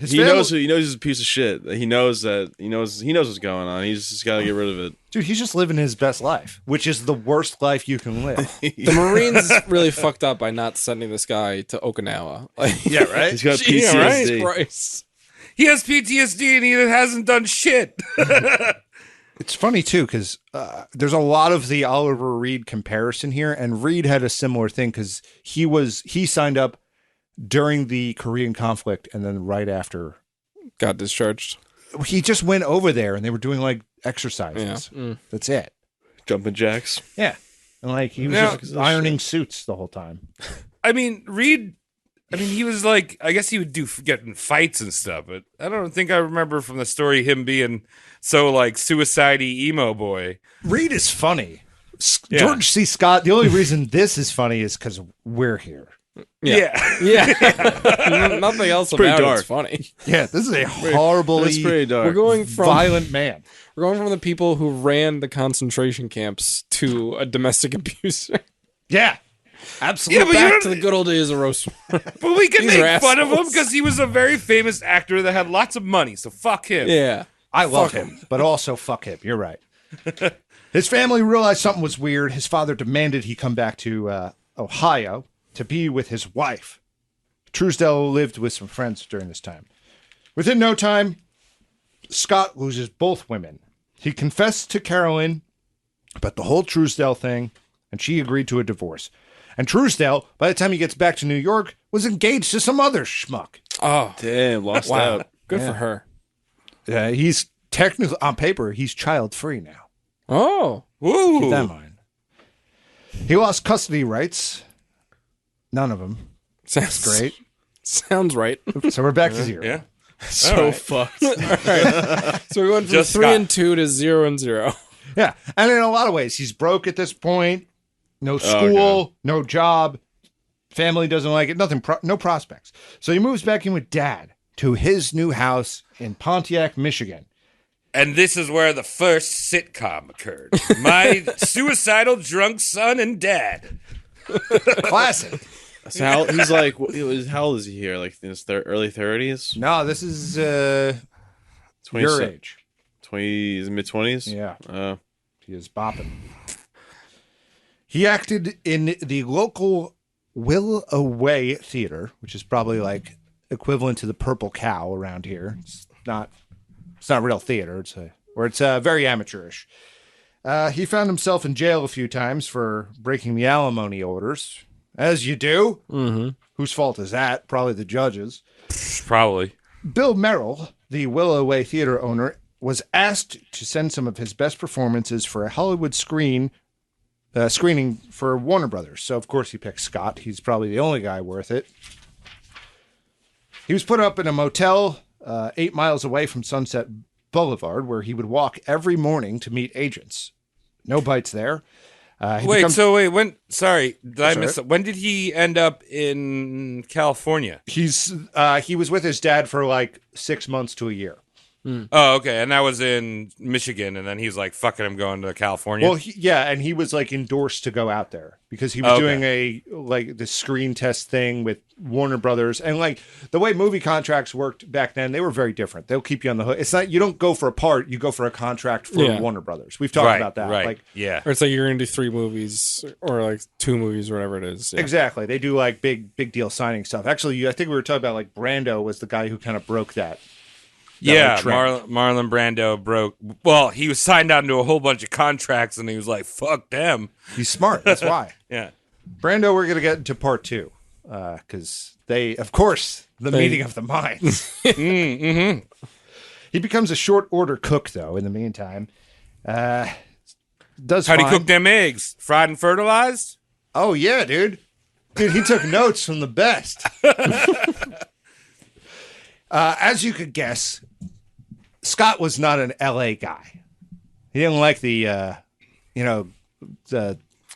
He knows he's a piece of shit. He knows what's going on. He's just got to get rid of it. Dude, he's just living his best life, which is the worst life you can live. The Marines really fucked up by not sending this guy to Okinawa. Like, Yeah, right? He's got Jesus PTSD. Christ. He has PTSD and he hasn't done shit. It's funny, too, because there's a lot of the Oliver Reed comparison here, and Reed had a similar thing because he signed up during the Korean conflict and then right after. Got discharged. He just went over there and they were doing like exercises. Yeah. That's it. Jumping jacks. Yeah. And like he was Now- just ironing suits the whole time. I mean, Reed. I mean, he was like, I guess he would get in fights and stuff, but I don't think I remember from the story him being so like suicide-y emo boy. Reed is funny. Yeah. George C. Scott, the only reason this is funny is because we're here. Yeah. Yeah. Nothing else pretty about dark. it's funny. Yeah, this is a horribly That's pretty dark. We're going from man. the people who ran the concentration camps to a domestic abuser. Yeah, absolutely. Yeah, but you Back don't- to the good old days of roast. But we can These make are fun of him assholes. because he was a very famous actor that had lots of money, so fuck him. Yeah. I love him, but also fuck him. You're right. His family realized something was weird. His father demanded he come back to Ohio to be with his wife. Truesdale lived with some friends during this time. Within no time, Scott loses both women. He confessed to Carolyn about the whole Truesdale thing, and she agreed to a divorce. And Truesdale, by the time he gets back to New York, was engaged to some other schmuck. Oh, Damn, lost wow. out. Good for her. He's technically, on paper, he's child-free now. Oh. Woo. Keep that in mind. He lost custody rights. None of them. Sounds Great. Sounds right. So we're back to zero. Yeah. So right. fucked. So we went from Just 3 Scott. and 2 to 0 and 0. Yeah. And in a lot of ways, he's broke at this point. No school, no job. Family doesn't like it. Nothing. No prospects. So he moves back in with Dad to his new house in Pontiac, Michigan. And this is where the first sitcom occurred. My suicidal drunk son and dad. Classic. So he's like, how old is he here? Like in his early 30s? No, this is 20, your age. 20s, mid-20s? Yeah. He is bopping. He acted in the local Will Away Theater, which is probably like equivalent to the Purple Cow around here. It's not real theater. It's very amateurish. He found himself in jail a few times for breaking the alimony orders, as you do. Mm-hmm. Whose fault is that? Probably the judge's. Probably. Bill Merrill, the Will Away Theater owner, was asked to send some of his best performances for a Hollywood screening for Warner Brothers. So, of course, he picked Scott. He's probably the only guy worth it. He was put up in a motel 8 miles away from Sunset Boulevard, where he would walk every morning to meet agents. No bites there. When? Sorry, did I miss it? When did he end up in California? He was with his dad for like 6 months to a year. Oh, okay. And that was in Michigan, and then he was like, fuck it, I'm going to California. Well, and he was like endorsed to go out there because he was doing the screen test thing with Warner Brothers. And like the way movie contracts worked back then, they were very different. They'll keep you on the hook. It's not, you don't go for a part, you go for a contract for Warner Brothers. We've talked about that. Right. Like, yeah. Or it's like you're going to do 3 movies or like 2 movies or whatever it is. Yeah. Exactly. They do like big deal signing stuff. Actually, I think we were talking about like Brando was the guy who kind of broke that. Yeah, Marlon Brando broke. Well, he was signed on to a whole bunch of contracts, and he was like, "Fuck them." He's smart. That's why. Yeah, Brando. We're gonna get into part 2 because the meeting of the minds. mm-hmm. He becomes a short order cook, though. In the meantime, how'd he cook them eggs? Fried and fertilized? Oh yeah, dude. He took notes from the best. As you could guess, Scott was not an LA guy. He didn't like the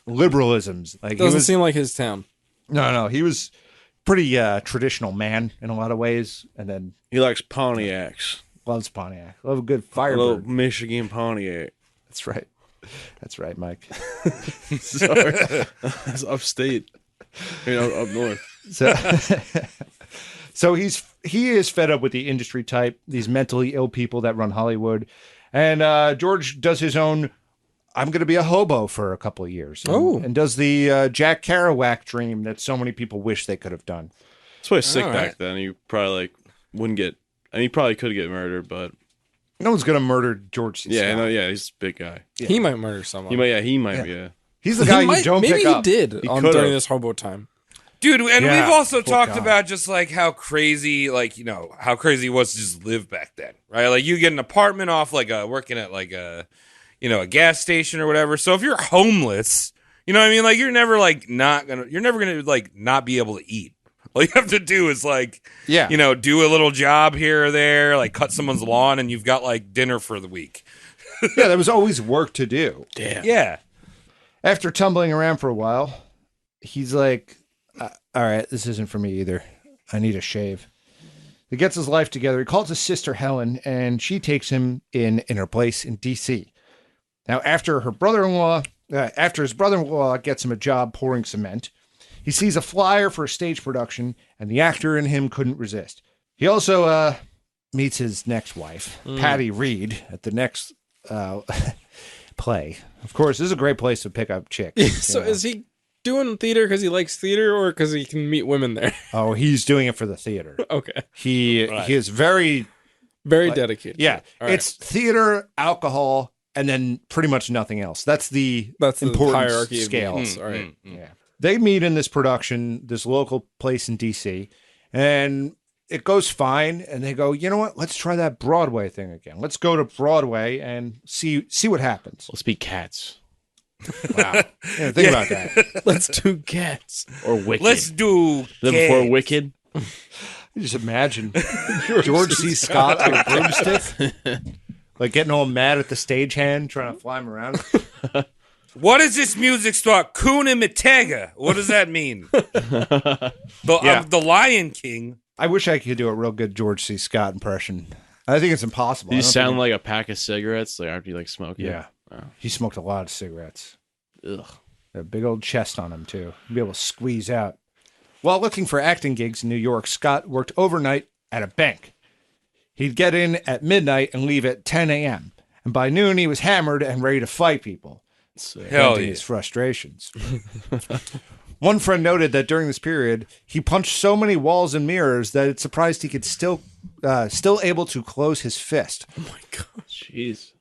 liberalisms. Like Doesn't seem like his town. No, he was pretty traditional man in a lot of ways, and then He likes Pontiacs. loves Pontiac. Love a good A Firebird. little Michigan Pontiac. That's right, Mike. Sorry. That's upstate. Up north. So he is fed up with the industry type, these mentally ill people that run Hollywood, and George does his own. I'm going to be a hobo for a couple of years. And does the Jack Kerouac dream that so many people wish they could have done. That's why sick back then. You probably wouldn't get. I mean, he probably could get murdered, but no one's going to murder George C. yeah, Scott. He's a big guy. Yeah. He might murder someone. He might. Yeah. He's the guy you don't maybe pick up. Maybe he did during this hobo time. Dude, and Yeah. we've also talked God. about just like how crazy, how crazy it was to just live back then, right? Like you get an apartment off working at a gas station or whatever. So if you're homeless, you know what I mean? Like you're never gonna not be able to eat. All you have to do is do a little job here or there, like cut someone's lawn, and you've got like dinner for the week. Yeah, there was always work to do. Damn. Yeah. After tumbling around for a while, he's like, all right, this isn't for me either. I need a shave. He gets his life together. He calls his sister Helen, and she takes him in her place in D.C. Now, after his brother-in-law gets him a job pouring cement, he sees a flyer for a stage production, and the actor in him couldn't resist. He also meets his next wife, Patty Reed, at the next play. Of course, this is a great place to pick up chicks. So is he doing theater because he likes theater or because he can meet women there? Oh, he's doing it for the theater. Okay. He is very dedicated. Yeah, All right. It's theater, alcohol, and then pretty much nothing else. That's the important hierarchy scale. of needs. All right. Yeah, they meet in this production, this local place in DC, and it goes fine. And they go, you know what? Let's try that Broadway thing again. Let's go to Broadway and see what happens. Let's be Cats. Wow, yeah, think about that. Let's do Cats. Or Wicked. Let's do Then before Wicked. You just imagine George C. Scott on a broomstick, like getting all mad at the stagehand trying to fly him around. What is this music store? Kuna Mitega. What does that mean? The Lion King. I wish I could do a real good George C. Scott impression. I think it's impossible. You sound like a pack of cigarettes like after you like smoke. Yeah. Oh. He smoked a lot of cigarettes. Ugh. A big old chest on him, too. He'd be able to squeeze out. While looking for acting gigs in New York, Scott worked overnight at a bank. He'd get in at midnight and leave at 10 a.m. And by noon, he was hammered and ready to fight people. Hell Venting yeah. his frustrations. One friend noted that during this period, he punched so many walls and mirrors that it surprised he could still able to close his fist. Oh my god, jeez.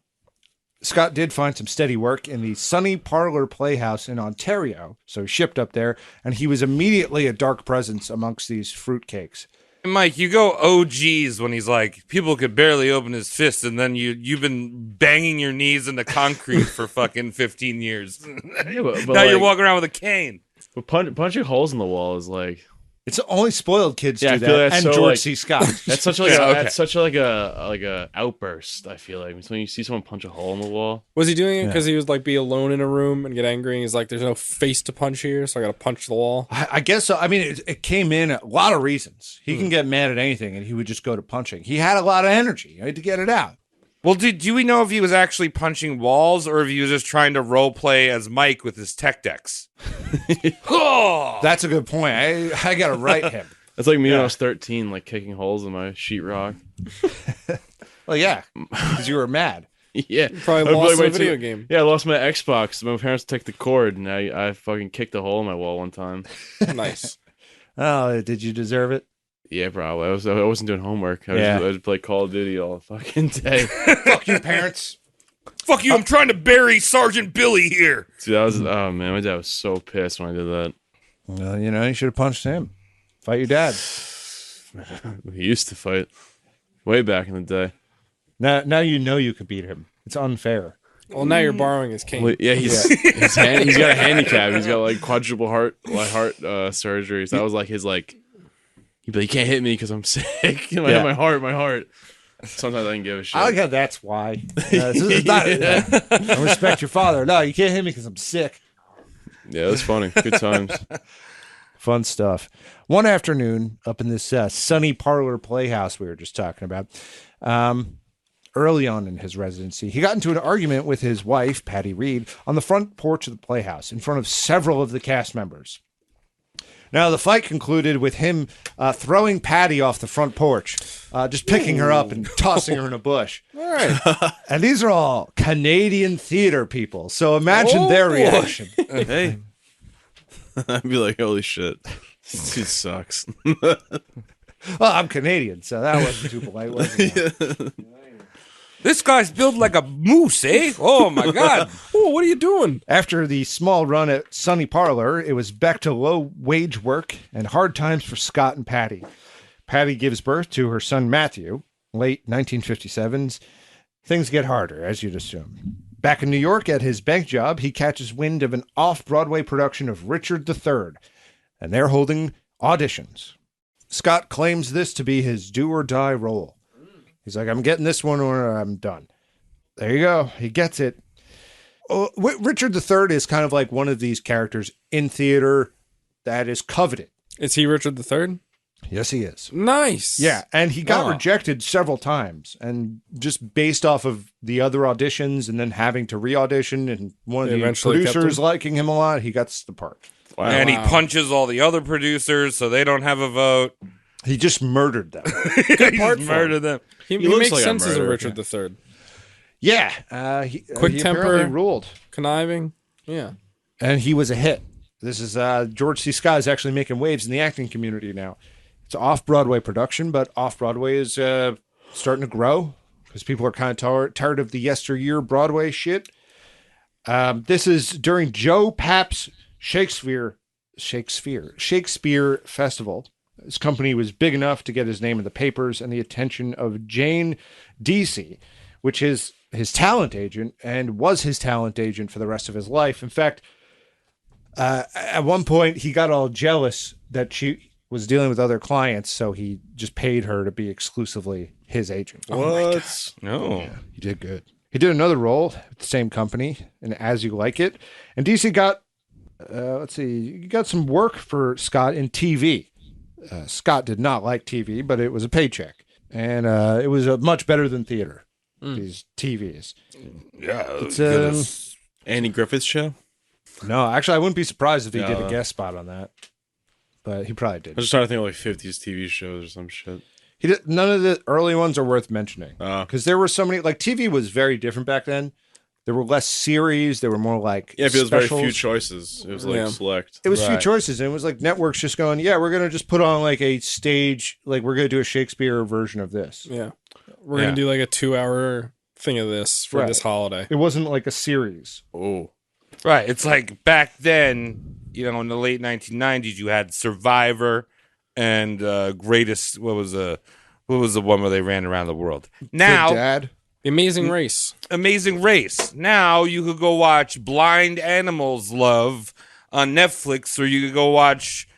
Scott did find some steady work in the Sunny Parlor Playhouse in Ontario, so he shipped up there, and he was immediately a dark presence amongst these fruitcakes. Mike, you go OGs when he's like, people could barely open his fist, and then you've been banging your knees into concrete for fucking 15 years. Yeah, but Now you're walking around with a cane. But punching holes in the wall is like It's only spoiled kids Yeah, I do feel that, that's and so, George like- C. Scott. that's such like Yeah, a okay. that's such like a outburst. I feel like it's when you see someone punch a hole in the wall. Was he doing it because he was like be alone in a room and get angry and he's like, there's no face to punch here, so I got to punch the wall? I guess so. I mean, it came in a lot of reasons. He can get mad at anything, and he would just go to punching. He had a lot of energy. He had to get it out. Well, do we know if he was actually punching walls or if he was just trying to role play as Mike with his tech decks? Oh! That's a good point. I got to write him. That's like me when I was 13, like kicking holes in my sheetrock. Well, yeah, because you were mad. Yeah, Probably I'd lost like a my video two- game. Yeah, I lost my Xbox. My parents took the cord, and I fucking kicked a hole in my wall one time. Nice. Oh, did you deserve it? Yeah, probably. I wasn't doing homework. I Yeah. was play Call of Duty all fucking day. Fuck you, parents. Fuck you, I'm trying to bury Sergeant Billy here. Dude, that was oh man, my dad was so pissed when I did that. Well, you should have punched him. Fight your dad. He used to fight way back in the day. Now you could beat him. It's unfair. Well, now you're borrowing his cane. Well, yeah, he's he's got a handicap. He's got like quadruple heart surgery. So that was like his like. He'd be like, you can't hit me because I'm sick. Yeah. my heart. Sometimes I can give a shit. I like how that's why. This is not, I respect your father. No, you can't hit me because I'm sick. Yeah, it was funny. Good times. Fun stuff. One afternoon up in this Sunny Parlor Playhouse we were just talking about, early on in his residency, he got into an argument with his wife, Patty Reed, on the front porch of the Playhouse in front of several of the cast members. Now, the fight concluded with him throwing Patty off the front porch, just picking her up and tossing her in a bush. All right. And these are all Canadian theater people, so imagine their reaction. Hey. I'd be like, holy shit. This dude sucks. Well, I'm Canadian, so that wasn't too polite, was it? This guy's built like a moose, eh? Oh my god. Oh, what are you doing? After the small run at Sunny Parlor, it was back to low-wage work and hard times for Scott and Patty. Patty gives birth to her son Matthew, late 1957s. Things get harder, as you'd assume. Back in New York at his bank job, he catches wind of an off-Broadway production of Richard III, and they're holding auditions. Scott claims this to be his do-or-die role. He's like, I'm getting this one or I'm done. There you go. He gets it. Oh, Richard III is kind of like one of these characters in theater that is coveted. Is he Richard III? Yes, he is. Nice. Yeah, and he got Oh. rejected several times, and just based off of the other auditions and then having to re-audition and one of They the eventually kept producers him? liking him a lot, he gets the part. Wow. And he punches all the other producers so they don't have a vote. He just murdered them. Good part murder them. He looks makes like a sense as a murderer. Richard III. Yeah, he Quick he temper. apparently ruled, Conniving. Yeah. and he was a hit. This is George C. Scott is actually making waves in the acting community now. It's an off-Broadway production, but off-Broadway is starting to grow because people are kind of tired of the yesteryear Broadway shit. This is during Joe Papp's Shakespeare Festival. His company was big enough to get his name in the papers and the attention of Jane Deasy, which is his talent agent and was his talent agent for the rest of his life. In fact, at one point, he got all jealous that she was dealing with other clients, so he just paid her to be exclusively his agent. What? No. He did good. He did another role with the same company in As You Like It. And DC got, he got some work for Scott in TV. Scott did not like TV, but it was a paycheck. And it was much better than theater, these TVs. Yeah. It's, Andy Griffith's show? no, actually, I wouldn't be surprised if he did a No. guest spot on that. But he probably I did. was just trying to think of like 50s TV shows or some shit. He did, none of the early ones are worth mentioning. Oh. Because there were so many, like TV was very different back then. There were less series. There were more like Yeah, if it was very specials. few choices. It was like Yeah. select. It was few Right. choices, and it was like networks just going, yeah, we're gonna just put on like a stage, like we're gonna do a Shakespeare version of this. Yeah. We're going to do like a 2-hour thing of this for Right. this holiday. It wasn't like a series. Oh. Right. It's like back then, in the late 1990s, you had Survivor and Greatest. What was the one where they ran around the world? Now, Good Dad. The Amazing Race. Amazing Race. Now you could go watch Blind Animals Love on Netflix, or you could go watch,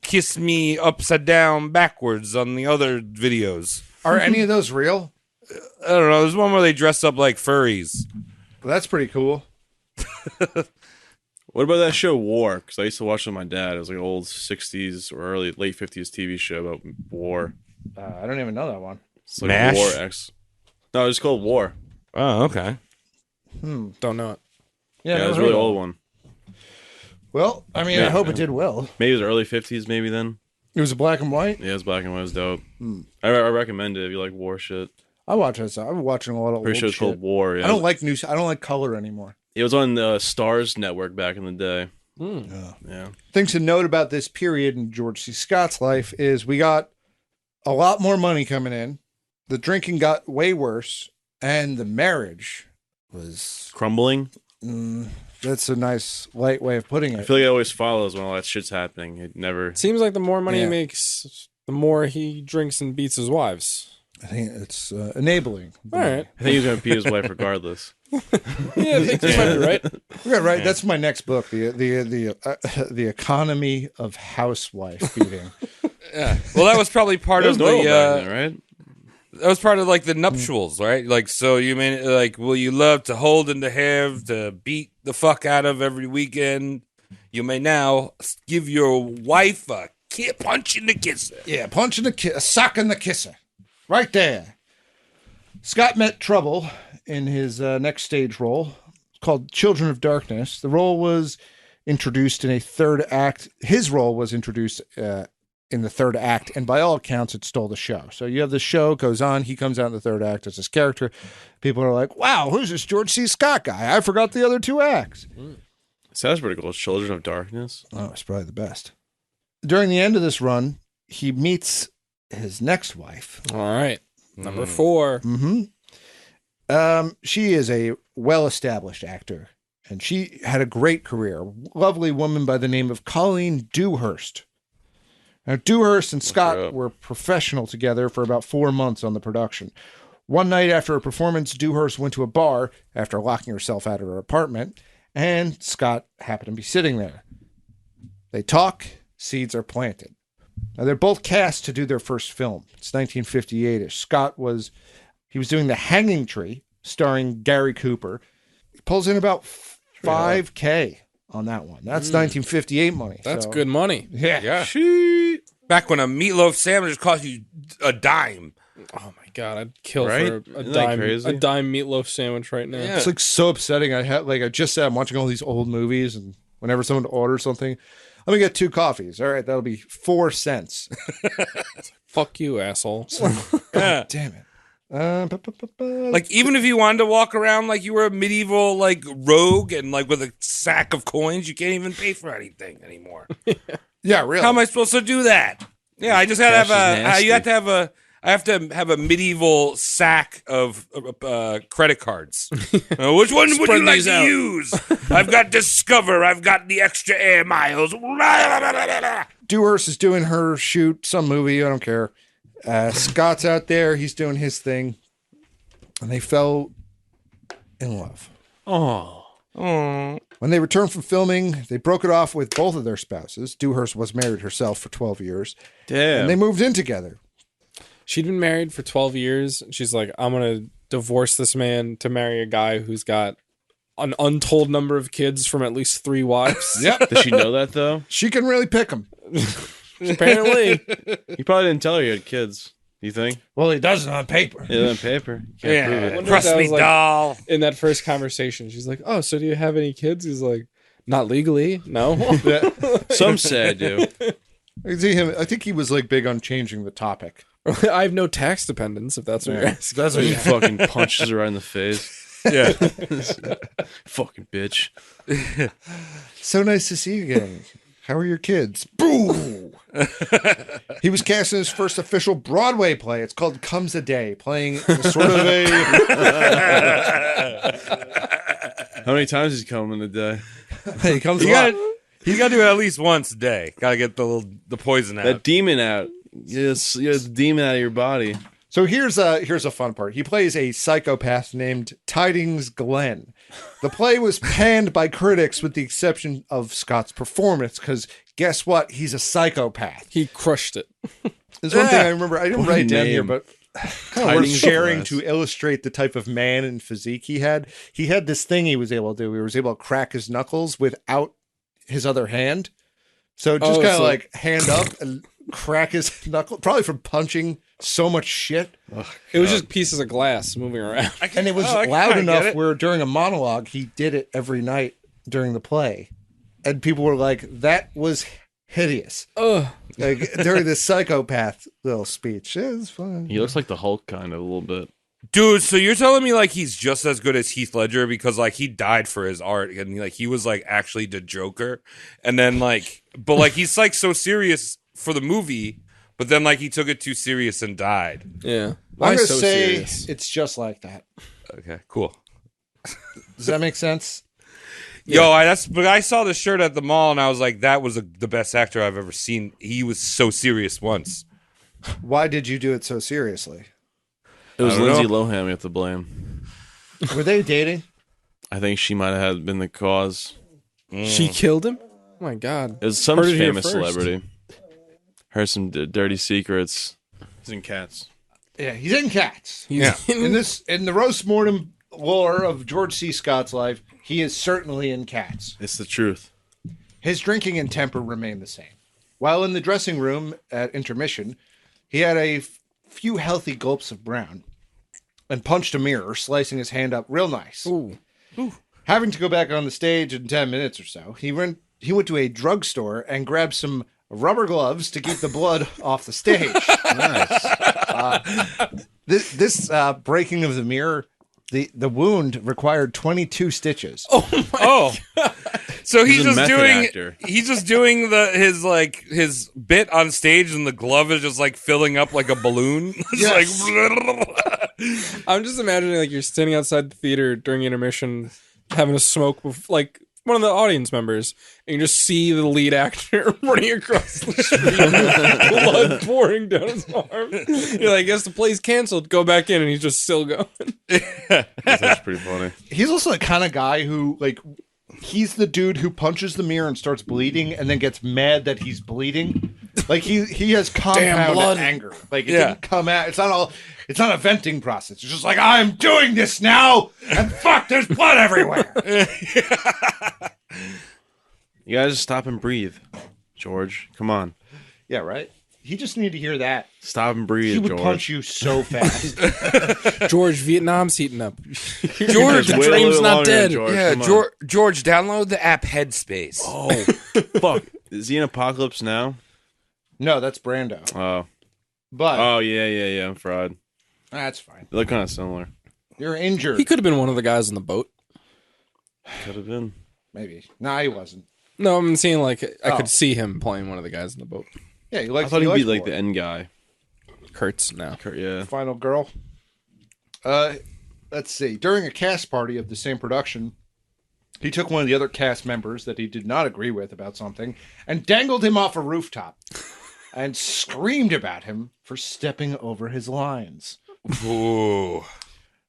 Kiss Me Upside Down Backwards on the other videos. Are any of those real? I don't know. There's one where they dress up like furries. Well, that's pretty cool. What about that show War? Because I used to watch it with my dad. It was like an old 60s or late 50s TV show about war. I don't even know that one. It's like MASH? War X. No, it's called War. Oh, okay. Don't know it. Yeah, never it was heard a really of old it. one. Well, I mean, I Yeah. hope it did well. Maybe it was early 50s, maybe then. It was a black and white. Yeah, it was black and white. It was dope. I recommend it if you like war shit. I watch this. I'm watching a lot of Pretty old sure it's shit. called War. Yeah. I don't like news. I don't like color anymore. It was on the Stars Network back in the day. Yeah. Things to note about this period in George C. Scott's life is we got a lot more money coming in. The drinking got way worse, and the marriage was. Crumbling. That's a nice light way of putting I it. feel like it always follows when all that shit's happening. It never. Seems like the more money Yeah. he makes, the more he drinks and beats his wives. I think it's enabling. All right. I think he's gonna beat his wife regardless. Yeah, I think you might be right. Yeah, right. That's my next book. The economy of housewife beating. Yeah. Well, that was probably part That was of normal the. back then, right? That was part of like the nuptials, right? Like, so you mean like, will you love to hold and to have, to beat the fuck out of every weekend? You may now give your wife a punch in the kisser. Yeah, punching the sock in the kisser, right there. Scott met trouble in his next stage role, called Children of Darkness. The role was introduced in a third act. His role was introduced in the third act, and by all accounts, it stole the show. So you have the show goes on. He comes out in the third act as his character. People are like, "Wow, who's this George C. Scott guy? I forgot the other two acts." Sounds pretty cool. Children of Darkness. Oh, it's probably the best. During the end of this run, he meets his next wife. All right. Number 4. She is a well-established actor, and she had a great career. Lovely woman by the name of Colleen Dewhurst. Now, Dewhurst and her Scott up. were professional together for about 4 months on the production. One night after a performance, Dewhurst went to a bar after locking herself out of her apartment, and Scott happened to be sitting there. They talk, seeds are planted. Now, they're both cast to do their first film. It's 1958-ish. Scott was doing The Hanging Tree, starring Gary Cooper. He pulls in about $5K on that one. That's 1958 money. That's so- good money. Yeah. Yeah. Back when a meatloaf sandwich cost you a dime. Oh my god, I'd kill Right? for a Isn't that crazy? dime meatloaf sandwich right now. Yeah. It's like so upsetting. I just said I'm watching all these old movies, and whenever someone orders something, let me get 2 coffees. All right, that'll be 4 cents. Fuck you, asshole. Yeah. Damn it. Like, even if you wanted to walk around like you were a medieval like rogue and like with a sack of coins, you can't even pay for anything anymore. Yeah, really. How am I supposed to do that? Yeah, I just had to Cash is have nasty. you have to have a. I have to have a medieval sack of credit cards. Which one would you Spread like these to out. use? I've got Discover. I've got the extra air miles. Dewhurst is doing her shoot, some movie, I don't care. Scott's out there, he's doing his thing. And they fell in love. Oh. When they returned from filming, they broke it off with both of their spouses. Dewhurst was married herself for 12 years. Damn. And they moved in together. She'd been married for 12 years. And she's like, I'm going to divorce this man to marry a guy who's got an untold number of kids from at least 3 wives. Yep. Does she know that though? She can really pick them. Apparently. He probably didn't tell her he had kids. You think? Well, he does it on paper. Yeah, on paper. You can't prove it. wonder if Trust that me, was, like, doll. In that first conversation, she's like, "Oh, so do you have any kids?" He's like, "Not legally, no." Some say I do. I see him. I think he was like big on changing the topic. I have no tax dependents, if that's what you're asking. That's what He fucking punches her right in the face. Yeah. Fucking bitch. So nice to see you again. How are your kids? Boo! He was cast in his first official Broadway play. It's called Comes a Day, playing sort of a... How many times he's come in a day? He comes a You lot. gotta do it at least once a day. Gotta get the poison out. That demon out. Yes, the demon out of your body. So here's a fun part. He plays a psychopath named Tidings Glenn. The play was panned by critics with the exception of Scott's performance because guess what? He's a psychopath. He crushed it. There's one thing I remember. I didn't What a write it down here, name. but kind of worth Tidings sharing Glenn. to illustrate the type of man and physique he had. He had this thing he was able to do. He was able to crack his knuckles without his other hand. So just kind of so- like hand up and crack his knuckle, probably from punching so much shit. It was just pieces of glass moving around. And it was I loud kinda get enough it. where during a monologue, he did it every night during the play. And people were like, that was hideous. Ugh. Like during this psychopath little speech. It was fun. He looks like the Hulk kind of a little bit. Dude, so you're telling me like he's just as good as Heath Ledger because like he died for his art and like he was like actually the Joker, and then like but like he's like so serious for the movie, but then like he took it too serious and died. Yeah. I'm Why going to so say serious? it's just like that. Okay, cool. Does that make sense? Yo, but I saw the shirt at the mall and I was like, that was the best actor I've ever seen. He was so serious once. Why did you do it so seriously? It was I don't Lindsay know. Lohan we have to blame. Were they dating? I think she might have been the cause. She killed him? Oh my god. It was some Heard it here famous first. celebrity. Heard some dirty secrets. He's in Cats. Yeah, he's in Cats. He's Yeah. In the roast mortem lore of George C. Scott's life, he is certainly in Cats. It's the truth. His drinking and temper remain the same. While in the dressing room at intermission, he had a few healthy gulps of brown and punched a mirror, slicing his hand up real nice. Ooh. Having to go back on the stage in 10 minutes or so, he went to a drugstore and grabbed some rubber gloves to keep the blood off the stage. Nice. This breaking of the mirror, the wound required 22 stitches. Oh. So he's He's a just method doing actor. he's just doing his bit on stage and the glove is just like filling up like a balloon. It's Yes. like I'm just imagining like you're standing outside the theater during intermission having a smoke with like one of the audience members and you just see the lead actor running across the street, blood pouring down his arm. You're like, I guess the play's canceled. Go back in and he's just still going. That's pretty funny. He's also the kind of guy who, like, he's the dude who punches the mirror and starts bleeding and then gets mad that he's bleeding. Like, he has compound blood. anger. Like, it Yeah. didn't come out. It's not a venting process. It's just like, I'm doing this now, and fuck, there's blood everywhere. You guys stop and breathe, George. Come on. Yeah, right? He just needed to hear that. Stop and breathe, He would George. punch you so fast. George, Vietnam's heating up. George, the Wait a dream's little not longer, dead. George. yeah, Come on. George, download the app Headspace. Oh, fuck. Is he in Apocalypse Now? No, that's Brando. Oh. But Oh, yeah. I'm fraud. that's fine. They look kind of similar. You're injured. He could have been one of the guys on the boat. Could have been. Maybe. Nah, he wasn't. No, I'm saying like I Oh. could see him playing one of the guys on the boat. Yeah, he likes. I thought he'd be likes like blood. the end guy. Kurtz now. Yeah. Final girl. Let's see. During a cast party of the same production, he took one of the other cast members that he did not agree with about something and dangled him off a rooftop and screamed about him for stepping over his lines. Ooh.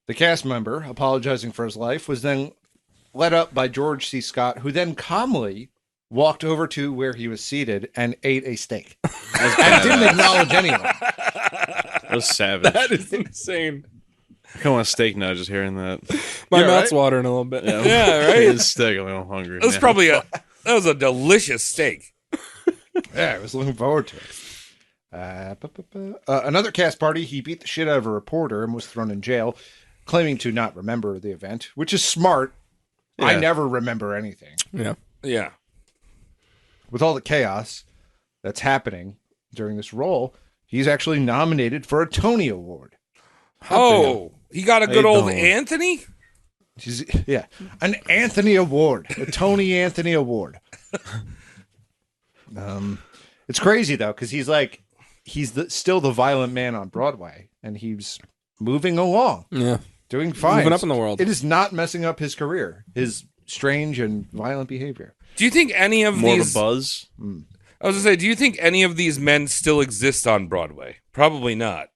The cast member, apologizing for his life, was then led up by George C. Scott, who then calmly walked over to where he was seated and ate a steak and didn't acknowledge anyone. That was savage. That is insane. I kind of want a steak now just hearing that. My Yeah, mouth's right? watering a little bit. Yeah, right? It's steak. I'm hungry. That was man. probably that was a delicious steak. Yeah, I was looking forward to it. Another cast party, he beat the shit out of a reporter and was thrown in jail, claiming to not remember the event, which is smart. I Yeah. never remember anything. Yeah. Yeah. With all the chaos that's happening during this role, he's actually nominated for a Tony Award. Oh, he got a good How you old doing? Anthony? Yeah, an Anthony Award, a Tony Anthony Award. It's crazy though, because he's still the violent man on Broadway, and he's moving along, Yeah. doing fine, Moving up in the world. It is not messing up his career, his strange and violent behavior. Do you think any of More these of a buzz. I was gonna say, do you think any of these men still exist on Broadway? Probably not.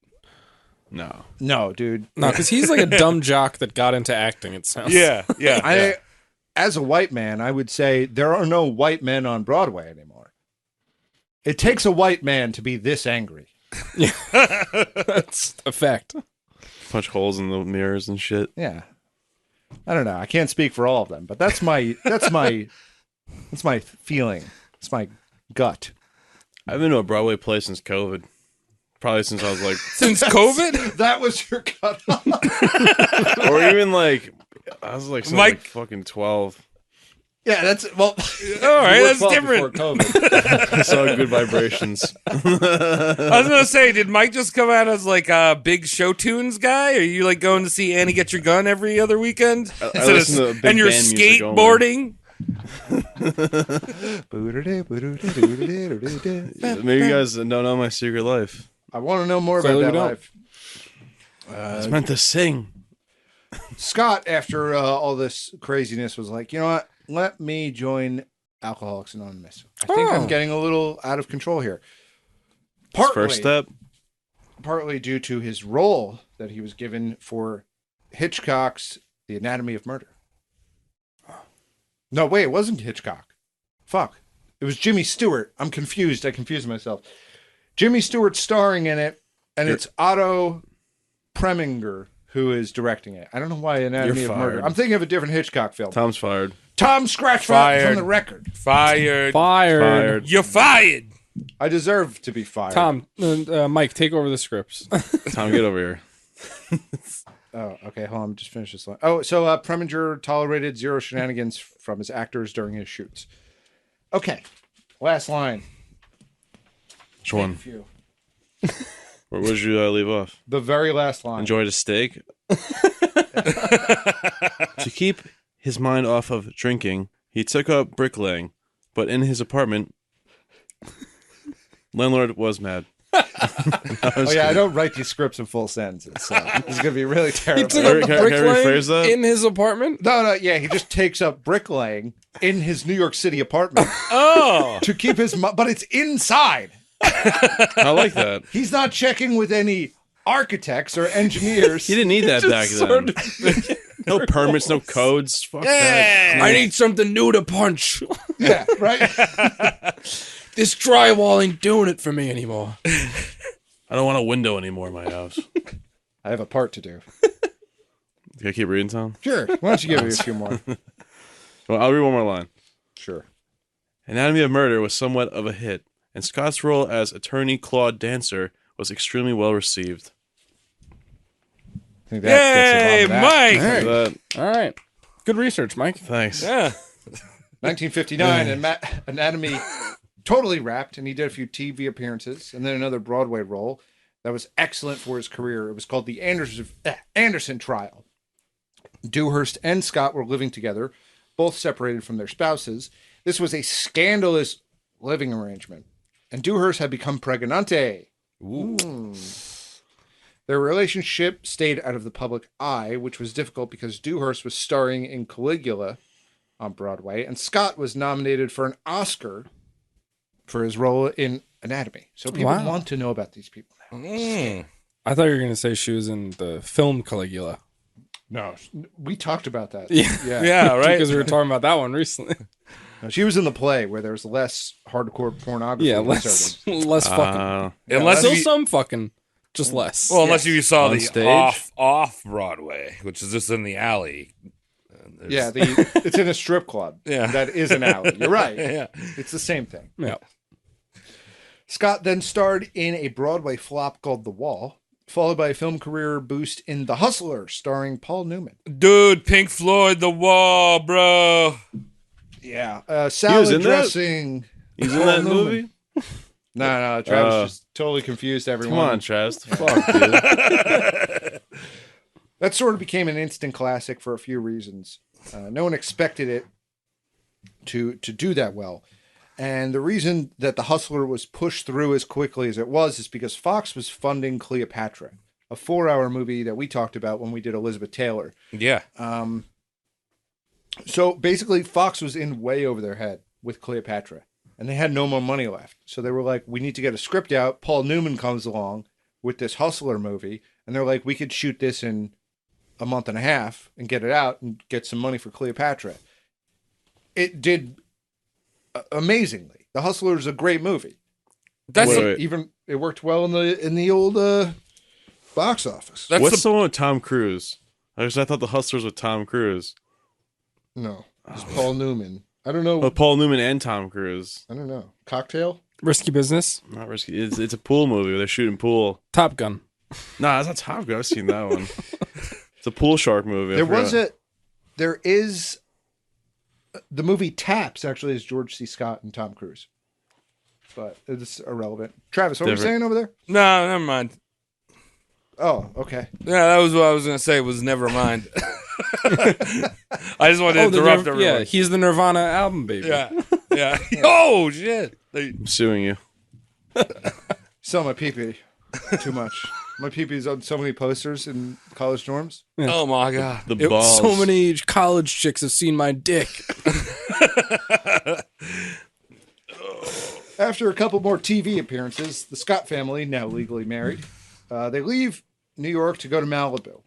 No. No, dude. No, because he's like a dumb jock that got into acting, it sounds. Yeah, yeah. As a white man, I would say there are no white men on Broadway anymore. It takes a white man to be this angry. That's a fact. Punch holes in the mirrors and shit. Yeah. I don't know. I can't speak for all of them, but that's my feeling. It's my gut. I've been to a Broadway play since COVID. Probably since I was like, Since COVID? That was your gut. or even like, I was like, Mike- fucking 12. Yeah, that's well. All right, you were that's 12 different. before COVID. I saw good vibrations. I was gonna say, did Mike just come out as like a big show tunes guy? Are you like going to see Annie Get Your Gun every other weekend? I Instead of- listen to big and you're band music only. skateboarding? Maybe you guys don't know my secret life. I want to know more Clearly about we that don't. life. I was meant to sing. Scott, after all this craziness, was like, you know what? Let me join Alcoholics Anonymous. I think I'm Oh. getting a little out of control here. His first step. Partly due to his role that he was given for Hitchcock's The Anatomy of Murder. No, wait, it wasn't Hitchcock. Fuck. It was Jimmy Stewart. I'm confused. I confused myself. Jimmy Stewart's starring in it, and it's Otto Preminger who is directing it. I don't know why Anatomy You're of Murder. fired. I'm thinking of a different Hitchcock film. Tom's fired. Tom Scratchford Fired. from the record. Fired. Fired. You're fired. I deserve to be fired. Tom, Mike, take over the scripts. Tom, get over here. Oh, okay. Hold on. Just finish this line. Oh, so Preminger tolerated zero shenanigans from his actors during his shoots. Okay. Last line. Which one? Phew. Where would you leave off? The very last line. Enjoyed a steak. To keep his mind off of drinking, he took up bricklaying, but in his apartment, landlord was mad. Oh yeah, I don't write these scripts in full sentences, so this is gonna be really He terrible. took Can I- up can I rephrase bricklaying that? in his apartment. No, yeah, he just takes up bricklaying in his New York City apartment Oh. to keep his, but it's inside. I like that. He's not checking with any architects or engineers. He didn't need that back then. No permits, no codes. Fuck that. I need something new to punch. Yeah, right. This drywall ain't doing it for me anymore. I don't want a window anymore in my house. I have a part to do. Can I keep reading, Tom? Sure. Why don't you give me a few more? Well, I'll read one more line. Sure. Anatomy of Murder was somewhat of a hit, and Scott's role as attorney Claude Dancer was extremely well received. I think that gets Yay, it on that. Mike. Hey. That, All right. Good research, Mike. thanks. Yeah. 1959, and Anatomy totally wrapped, and he did a few TV appearances and then another Broadway role that was excellent for his career. It was called The Anderson Trial. Dewhurst and Scott were living together, both separated from their spouses. This was a scandalous living arrangement, and Dewhurst had become pregnante. Ooh. Their relationship stayed out of the public eye, which was difficult because Dewhurst was starring in Caligula on Broadway, and Scott was nominated for an Oscar for his role in Anatomy. So people Wow. want to know about these people now. Mm. I thought you were going to say she was in the film Caligula. No, we talked about that. Yeah. Yeah, right. Because we were talking about that one recently. No, she was in the play where there was less hardcore pornography. Yeah, inserted. less fucking. Unless Still you, some fucking. just less. Well, unless you saw On the stage? off Broadway, which is just in the alley. Yeah, it's in a strip club. Yeah. That is an alley. You're right. Yeah. It's the same thing. yeah. Scott then starred in a Broadway flop called The Wall, followed by a film career boost in The Hustler, starring Paul Newman. Dude, Pink Floyd, The Wall, bro. Yeah. Salad in that? dressing. He's in Paul that Newman. movie? No, Travis just totally confused everyone. Come on, Travis. The fuck, dude. That sort of became an instant classic for a few reasons. No one expected it to do that well. And the reason that The Hustler was pushed through as quickly as it was is because Fox was funding Cleopatra, a 4-hour movie that we talked about when we did Elizabeth Taylor. Yeah. So basically, Fox was in way over their head with Cleopatra, and they had no more money left. So they were like, we need to get a script out. Paul Newman comes along with this Hustler movie, and they're like, we could shoot this in a month and a half and get it out and get some money for Cleopatra. It did amazingly. The Hustler is a great movie. That's Wait. Even it worked well in the old box office. That's What's the one with Tom Cruise? I thought The Hustlers with Tom Cruise. No, it's Paul Newman. I don't know. Oh, Paul Newman and Tom Cruise. I don't know. Cocktail? Risky Business. Not risky. It's a pool movie where they're shooting pool. Top Gun. Nah, that's not Top Gun. I've seen that one. It's a pool shark movie. There is the movie Taps actually is George C. Scott and Tom Cruise, but it's irrelevant. Travis, what were you Different. saying over there? No, never mind. Oh, okay. Yeah, that was what I was going to say was never mind. I just wanted to interrupt everyone. Yeah, he's the Nirvana album baby. Yeah. Yeah. Oh, shit. I'm suing you. Sell my pee-pee too much. My pee-pee's on so many posters in college dorms. Oh, my God. The balls. So many college chicks have seen my dick. After a couple more TV appearances, the Scott family, now legally married, they leave New York to go to Malibu.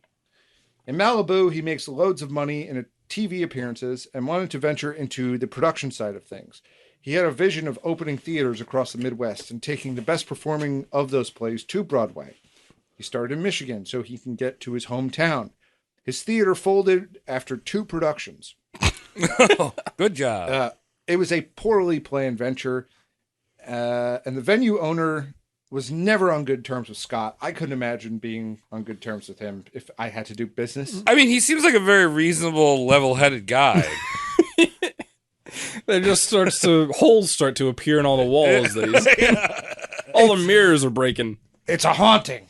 In Malibu, he makes loads of money in TV appearances and wanted to venture into the production side of things. He had a vision of opening theaters across the Midwest and taking the best performing of those plays to Broadway. He started in Michigan so he can get to his hometown. His theater folded after 2 productions. Good job. It was a poorly planned venture, and the venue owner was never on good terms with Scott. I couldn't imagine being on good terms with him if I had to do business. I mean, he seems like a very reasonable, level-headed guy. There just holes start to appear in all the walls. All the mirrors are breaking. It's a haunting.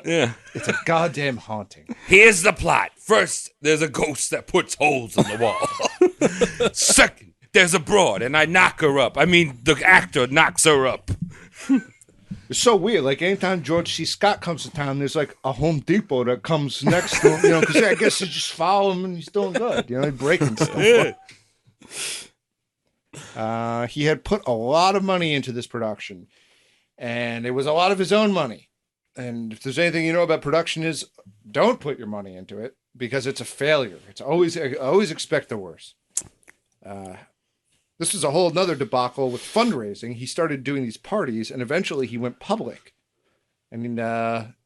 Yeah. It's a goddamn haunting. Here's the plot. First, there's a ghost that puts holes in the wall. Second, there's a broad, and I knock her up. I mean, the actor knocks her up. It's so weird. Like, anytime George C. Scott comes to town, there's like a Home Depot that comes next to him, because I guess you just follow him and he's doing good. He's breaking stuff. Yeah. He had put a lot of money into this production, and it was a lot of his own money. And if there's anything you know about production is don't put your money into it because it's a failure. It's always expect the worst. This was a whole nother debacle with fundraising. He started doing these parties, and eventually he went public. And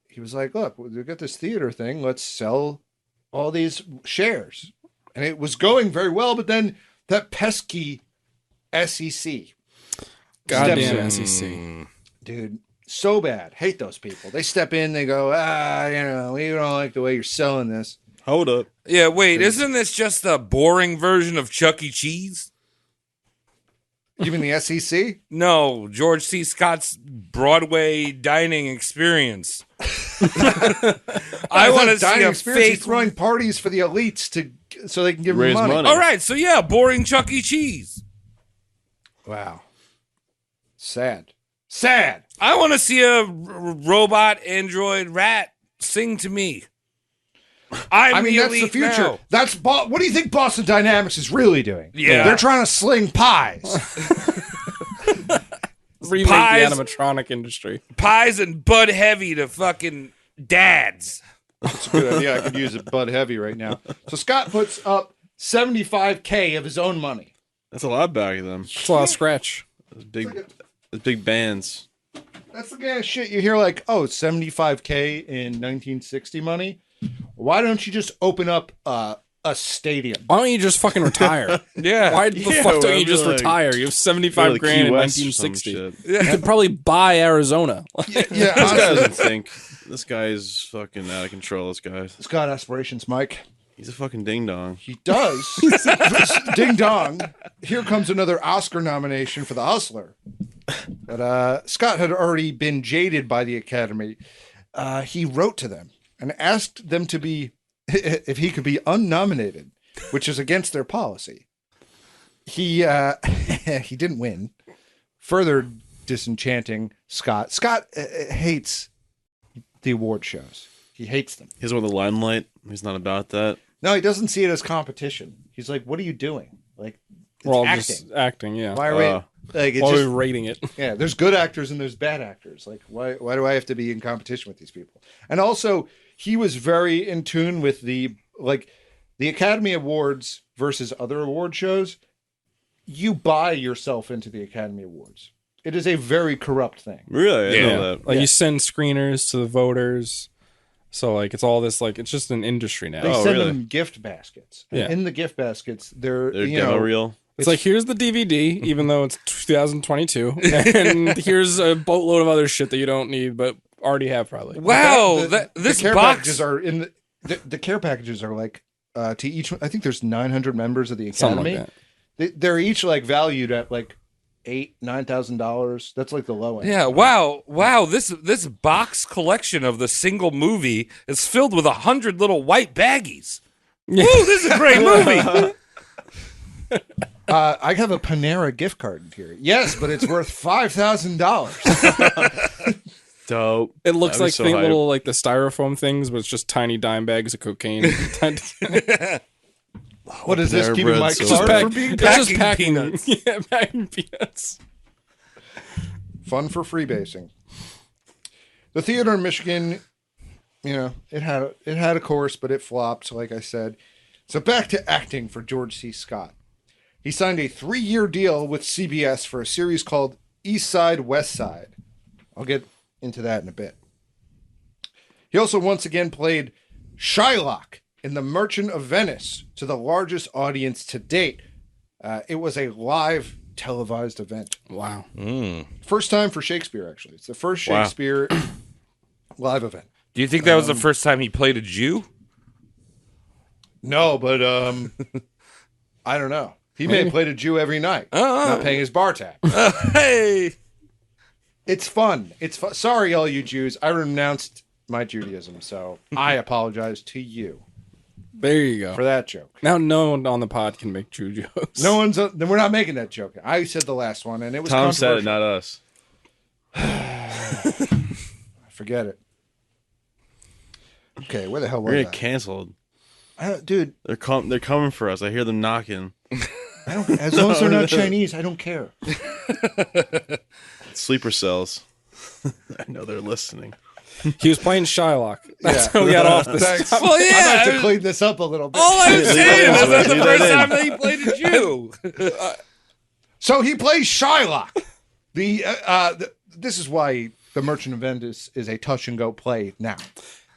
he was like, look, we've got this theater thing. Let's sell all these shares. And it was going very well, but then that pesky SEC. Goddamn SEC. Dude, so bad. Hate those people. They step in, they go, we don't like the way you're selling this. Hold up. Yeah, wait, isn't this just a boring version of Chuck E. Cheese? You mean the SEC? No, George C. Scott's Broadway dining experience. I want to see a He's fake. throwing parties for the elites so they can give him Raise money. money. All right, so yeah, boring Chuck E. Cheese. Wow. Sad. Sad. I want to see a robot android rat sing to me. I mean, that's the elite future. now. What do you think Boston Dynamics is really doing? Yeah. They're trying to sling pies. Remake Pies. the animatronic industry. Pies and Bud Heavy to fucking dads. That's a good idea. I could use a Bud Heavy right now. So Scott puts up $75K of his own money. That's a lot back of them. It's a lot of scratch. Those big bands. That's the kind of shit you hear like, oh, 75K in 1960 money. Why don't you just open up a stadium? Why don't you just fucking retire? Yeah. Why the fuck don't you just like, retire? You have 75 grand in 1960. You Yeah. could probably buy Arizona. Yeah, This guy honestly, doesn't think. This guy is fucking out of control. This guy. he's got aspirations, Mike. He's a fucking ding dong. He does. Ding dong. Here comes another Oscar nomination for The Hustler. But Scott had already been jaded by the Academy. He wrote to them and asked them to be, if he could be unnominated, which is against their policy. He didn't win. Further disenchanting Scott. Scott hates the award shows. He hates them. He's one of the limelight. He's not about that. No, he doesn't see it as competition. He's like, what are you doing? Like, it's We're all acting. just acting, yeah. Why are we? Like, it's Why are we just, rating it? yeah, there's good actors and there's bad actors. Like, why do I have to be in competition with these people? And also, he was very in tune with the Academy Awards versus other award shows. You buy yourself into the Academy Awards. It is a very corrupt thing. Really? I Yeah. know that. Like you send screeners to the voters. So like it's all this like it's just an industry now. They Oh, send really? them gift baskets. And Yeah. in the gift baskets, they're They're you demo know, reel. It's like here's the DVD, even though it's 2022, and here's a boatload of other shit that you don't need but already have probably. Wow, the this care box packages are in the care packages are like to each. I think there's 900 members of the Something Academy. like that. They're each like valued at like $8,000-$9,000. That's like the low end. Yeah, wow. This box collection of the single movie is filled with 100 little white baggies. Woo, this is a great movie. I have a Panera gift card here. Yes, but it's worth $5,000. Dope. It looks That'd be like so the hype. little like the styrofoam things, but it's just tiny dime bags of cocaine. What is this? Panera Give me my bread's so card good. for being It's just Packing packing peanuts. Yeah, packing peanuts. fun for freebasing. The theater in Michigan, it had a course, but it flopped. Like I said, so back to acting for George C. Scott. He signed a 3-year deal with CBS for a series called East Side, West Side. I'll get into that in a bit. He also once again played Shylock in The Merchant of Venice to the largest audience to date. It was a live televised event. Wow. First time for Shakespeare, actually. It's the first Wow. Shakespeare live event. Do you think that was the first time he played a Jew? No, but I don't know. He may have played a Jew every night, not paying his bar tab. Hey. It's fun. It's fun. Sorry, all you Jews. I renounced my Judaism, so I apologize to you There you go. for that joke. Now no one on the pod can make Jew jokes. No one's. We're not making that joke. I said the last one, and it was Tom said it, controversial. not us. Forget it. Okay, where the hell We're was gonna get canceled. dude? They're coming for us. I hear them knocking. I don't. As long as they're not Chinese, I don't care. Sleeper cells. I know they're listening. He was playing Shylock. That's Yeah. how we got off this. Thanks. Well, I have yeah. to clean this up a little bit. All I'm saying is Leave that's the that first in. time that he played a Jew. So he plays Shylock. This is why The Merchant of Venice is a touch and go play now.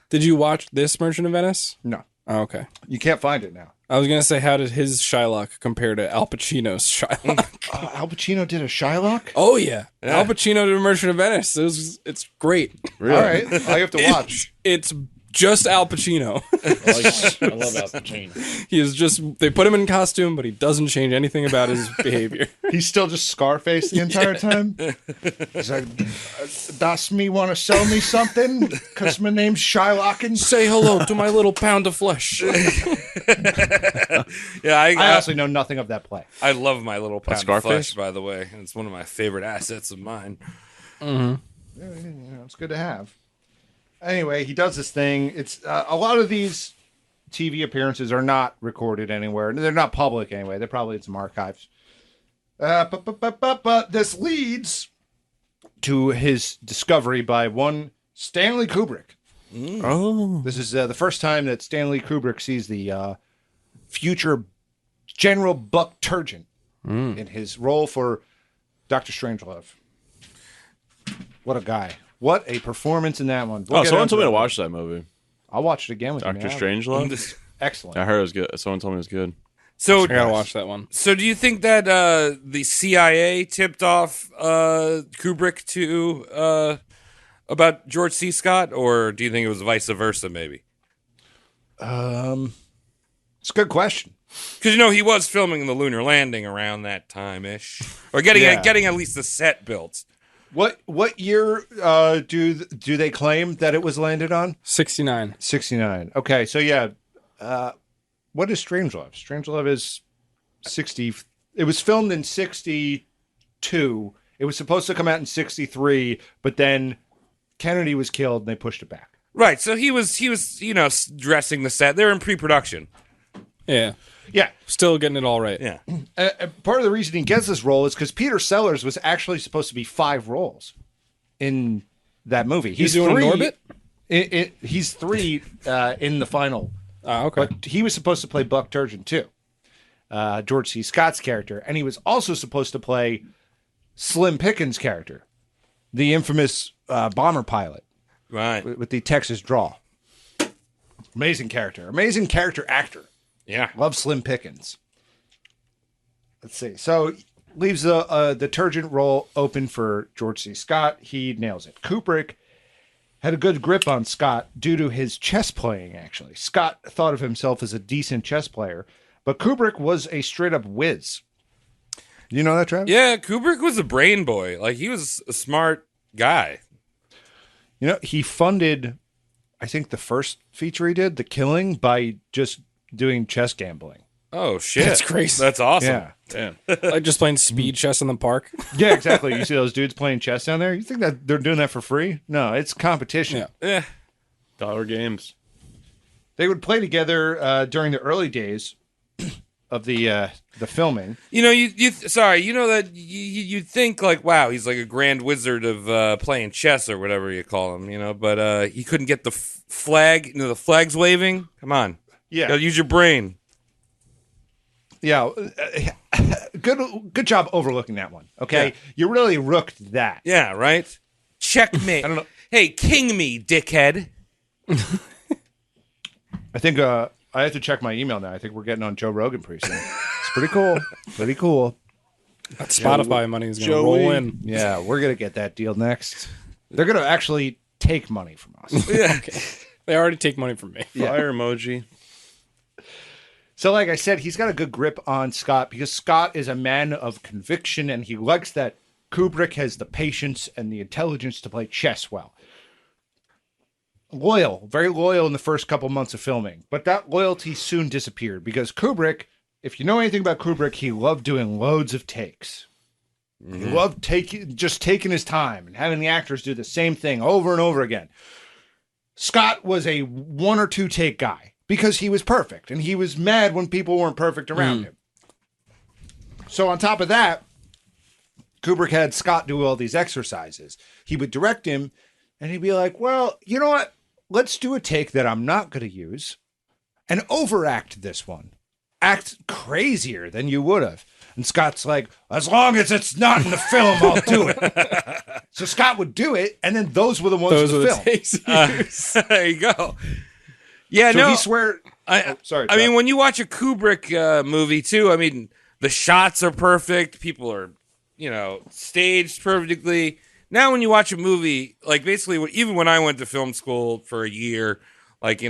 Did you watch this Merchant of Venice? No, Oh, okay. you can't find it now. I was gonna say, how did his Shylock compare to Al Pacino's Shylock? Al Pacino did a Shylock? Oh yeah. Al Pacino did Merchant of Venice. It's great. Really? All right, I have to watch. It's just Al Pacino. I love Al Pacino. He is just they put him in costume, but he doesn't change anything about his behavior. He's still just Scarface the entire time. He's like, does me want to sell me something? Because my name's Shylock. Say hello to my little pound of flesh. Yeah, I honestly know nothing of that play. I love my little pound of Scarface? flesh, by the way. It's one of my favorite assets of mine. It's good to have. Anyway, he does this thing. It's a lot of these TV appearances are not recorded anywhere. They're not public anyway. They're probably in some archives. But this leads to his discovery by one Stanley Kubrick. Oh. This is the first time that Stanley Kubrick sees the future General Buck Turgent in his role for Dr. Strangelove. What a guy. What a performance in that one. Oh, someone told me to watch that movie. I'll watch it again with Doctor you. Strangelove. Excellent. I heard it was good. Someone told me it was good. So I gotta watch that one. So do you think that the CIA tipped off Kubrick to about George C. Scott, or do you think it was vice versa? Maybe. It's a good question. Because he was filming the lunar landing around that time ish, or getting at least the set built. What year do they claim that it was landed on? 69. 69. Okay, so yeah. What is Strangelove? Strangelove is 60. It was filmed in 62. It was supposed to come out in 63, but then Kennedy was killed and they pushed it back. Right. So he was dressing the set. They're in pre-production. Yeah. Yeah. Still getting it all right. Yeah. Part of the reason he gets this role is because Peter Sellers was actually supposed to be 5 roles in that movie. He's doing 3, an Orbit? He's 3 in the final. Okay. But he was supposed to play Buck Turgeon too, George C. Scott's character, and he was also supposed to play Slim Pickens' character, the infamous bomber pilot, Right. with the Texas drawl. Amazing character actor. Yeah. Love Slim Pickens. Let's see. So leaves the Turgeon role open for George C. Scott. He nails it. Kubrick had a good grip on Scott due to his chess playing, actually. Scott thought of himself as a decent chess player, but Kubrick was a straight-up whiz. You know that, Travis? Yeah, Kubrick was a brain boy. Like, he was a smart guy. He funded, I think, the first feature he did, The Killing, by just doing chess gambling. Oh, shit. That's crazy. That's awesome. Yeah. Damn. Like just playing speed chess in the park. Yeah, exactly. You see those dudes playing chess down there? You think that they're doing that for free? No, it's competition. Yeah. Yeah. Dollar games. They would play together during the early days of the filming. You'd think like, wow, he's like a grand wizard of playing chess or whatever you call him, but he couldn't get the flag, the flag's waving. Come on. Yeah. You gotta use your brain. Yeah. Good job overlooking that one. Okay. Yeah. You really rooked that. Yeah, right? Checkmate. I don't know. Hey, king me, dickhead. I think I have to check my email now. I think we're getting on Joe Rogan pretty soon. It's pretty cool. Pretty cool. That Spotify money is going to Joey. roll in. Yeah, we're going to get that deal next. They're going to actually take money from us. Yeah. They already take money from me. Fire emoji. So like I said, he's got a good grip on Scott because Scott is a man of conviction and he likes that Kubrick has the patience and the intelligence to play chess well. Loyal, very loyal in the first couple months of filming. But that loyalty soon disappeared because Kubrick, if you know anything about Kubrick, he loved doing loads of takes. He loved taking his time and having the actors do the same thing over and over again. Scott was a 1 or 2 take guy because he was perfect and he was mad when people weren't perfect around him. So on top of that, Kubrick had Scott do all these exercises. He would direct him and he'd be like, well, you know what? Let's do a take that I'm not going to use and overact this one. Act crazier than you would have. And Scott's like, as long as it's not in the film, I'll do it. So Scott would do it, and then those were the ones Those in are the the film. takes he used. There you go. Yeah, So no. he swear. Sorry. I mean, when you watch a Kubrick movie too, I mean, the shots are perfect. People are, staged perfectly. Now, when you watch a movie, like basically, even when I went to film school for a year, like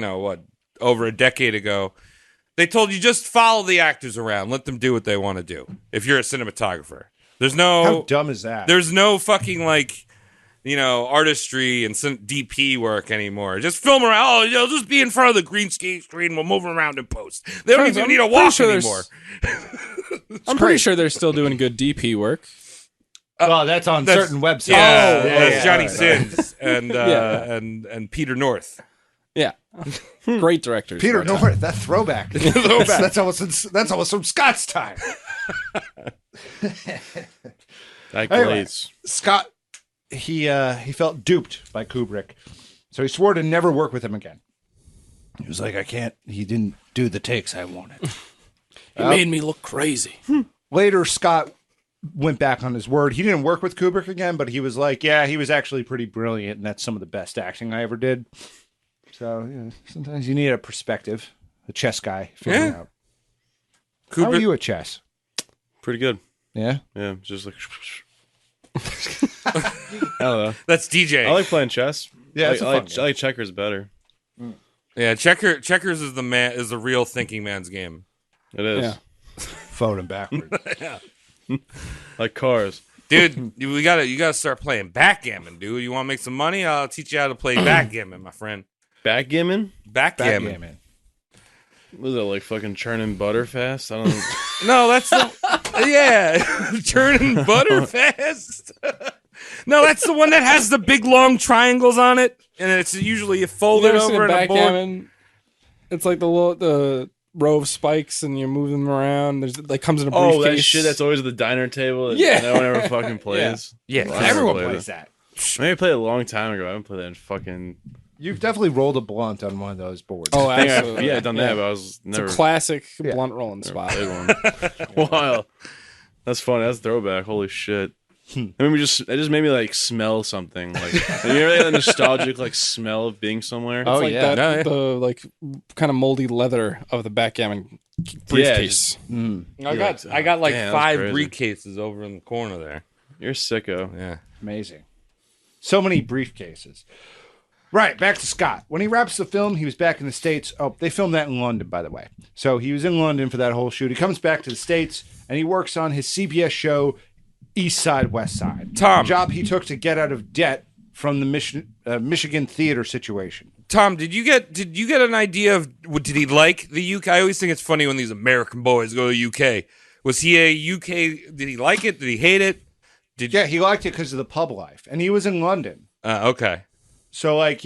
over a decade ago, they told you just follow the actors around, let them do what they want to do. If you're a cinematographer, there's no how dumb is that? There's no fucking artistry and some DP work anymore. Just film around. Oh, just be in front of the green screen. We'll move around in post. They don't even need to walk anymore. I'm pretty sure they're still doing good DP work. Well, that's on certain websites. Yeah, yeah, it's Johnny right. Sins and Peter North. Yeah. Great directors. Peter right now. North, that throwback. That's almost from Scott's time. That Anyway. glaze. Scott, he felt duped by Kubrick, so he swore to never work with him again. He was like, I can't. He didn't do the takes I wanted. It made me look crazy. Later, Scott went back on his word. He didn't work with Kubrick again, but he was like, yeah, he was actually pretty brilliant, and that's some of the best acting I ever did. So sometimes you need a perspective, a chess guy figuring out. How are Kubrick. you at chess? Pretty good. Yeah? Yeah, just like. I don't know. That's DJ. I like playing chess. Yeah, it's a fun I game. like checkers better. Yeah, checkers is the real thinking man's game. It is. Yeah. Forward and backward. Like cars. Dude, you gotta start playing backgammon, dude. You want to make some money? I'll teach you how to play backgammon, my friend. Backgammon? Backgammon. Backgammon. Was it like fucking churning butter fast? I don't know. No, that's the churning butter fast. No, that's the one that has the big long triangles on it, and it's usually you fold You it ever seen over a in a board. backgammon? It's like the row of spikes, and you move them around. There's like comes in a briefcase. Oh, that shit that's always at the diner table that Yeah. no one ever fucking plays. Yeah, Well, I never Everyone played plays it. that. Maybe I played it a long time ago. I haven't played that in fucking. You've definitely rolled a blunt on one of those boards. Oh, I think absolutely. I've done that, but I was It's never. a classic Yeah. blunt rolling never spot. played one. Wow, that's funny. That's throwback. Holy shit. I mean, it just made me like smell something. Like you ever that nostalgic like smell of being somewhere? Oh, It's like yeah. that, No, yeah. the like kind of moldy leather of the backgammon briefcase. I got like Damn, that's 5 crazy. briefcases over in the corner there. You're a sicko. Yeah. Amazing. So many briefcases. Right, back to Scott. When he wraps the film, he was back in the States. Oh, they filmed that in London, by the way. So he was in London for that whole shoot. He comes back to the States, and he works on his CBS show, East Side, West Side. Tom. A job he took to get out of debt from the Michigan theater situation. Tom, did you get an idea of did he like the UK? I always think it's funny when these American boys go to UK. Was he a UK? Did he like it? Did he hate it? Yeah, he liked it because of the pub life. And he was in London. Okay. So like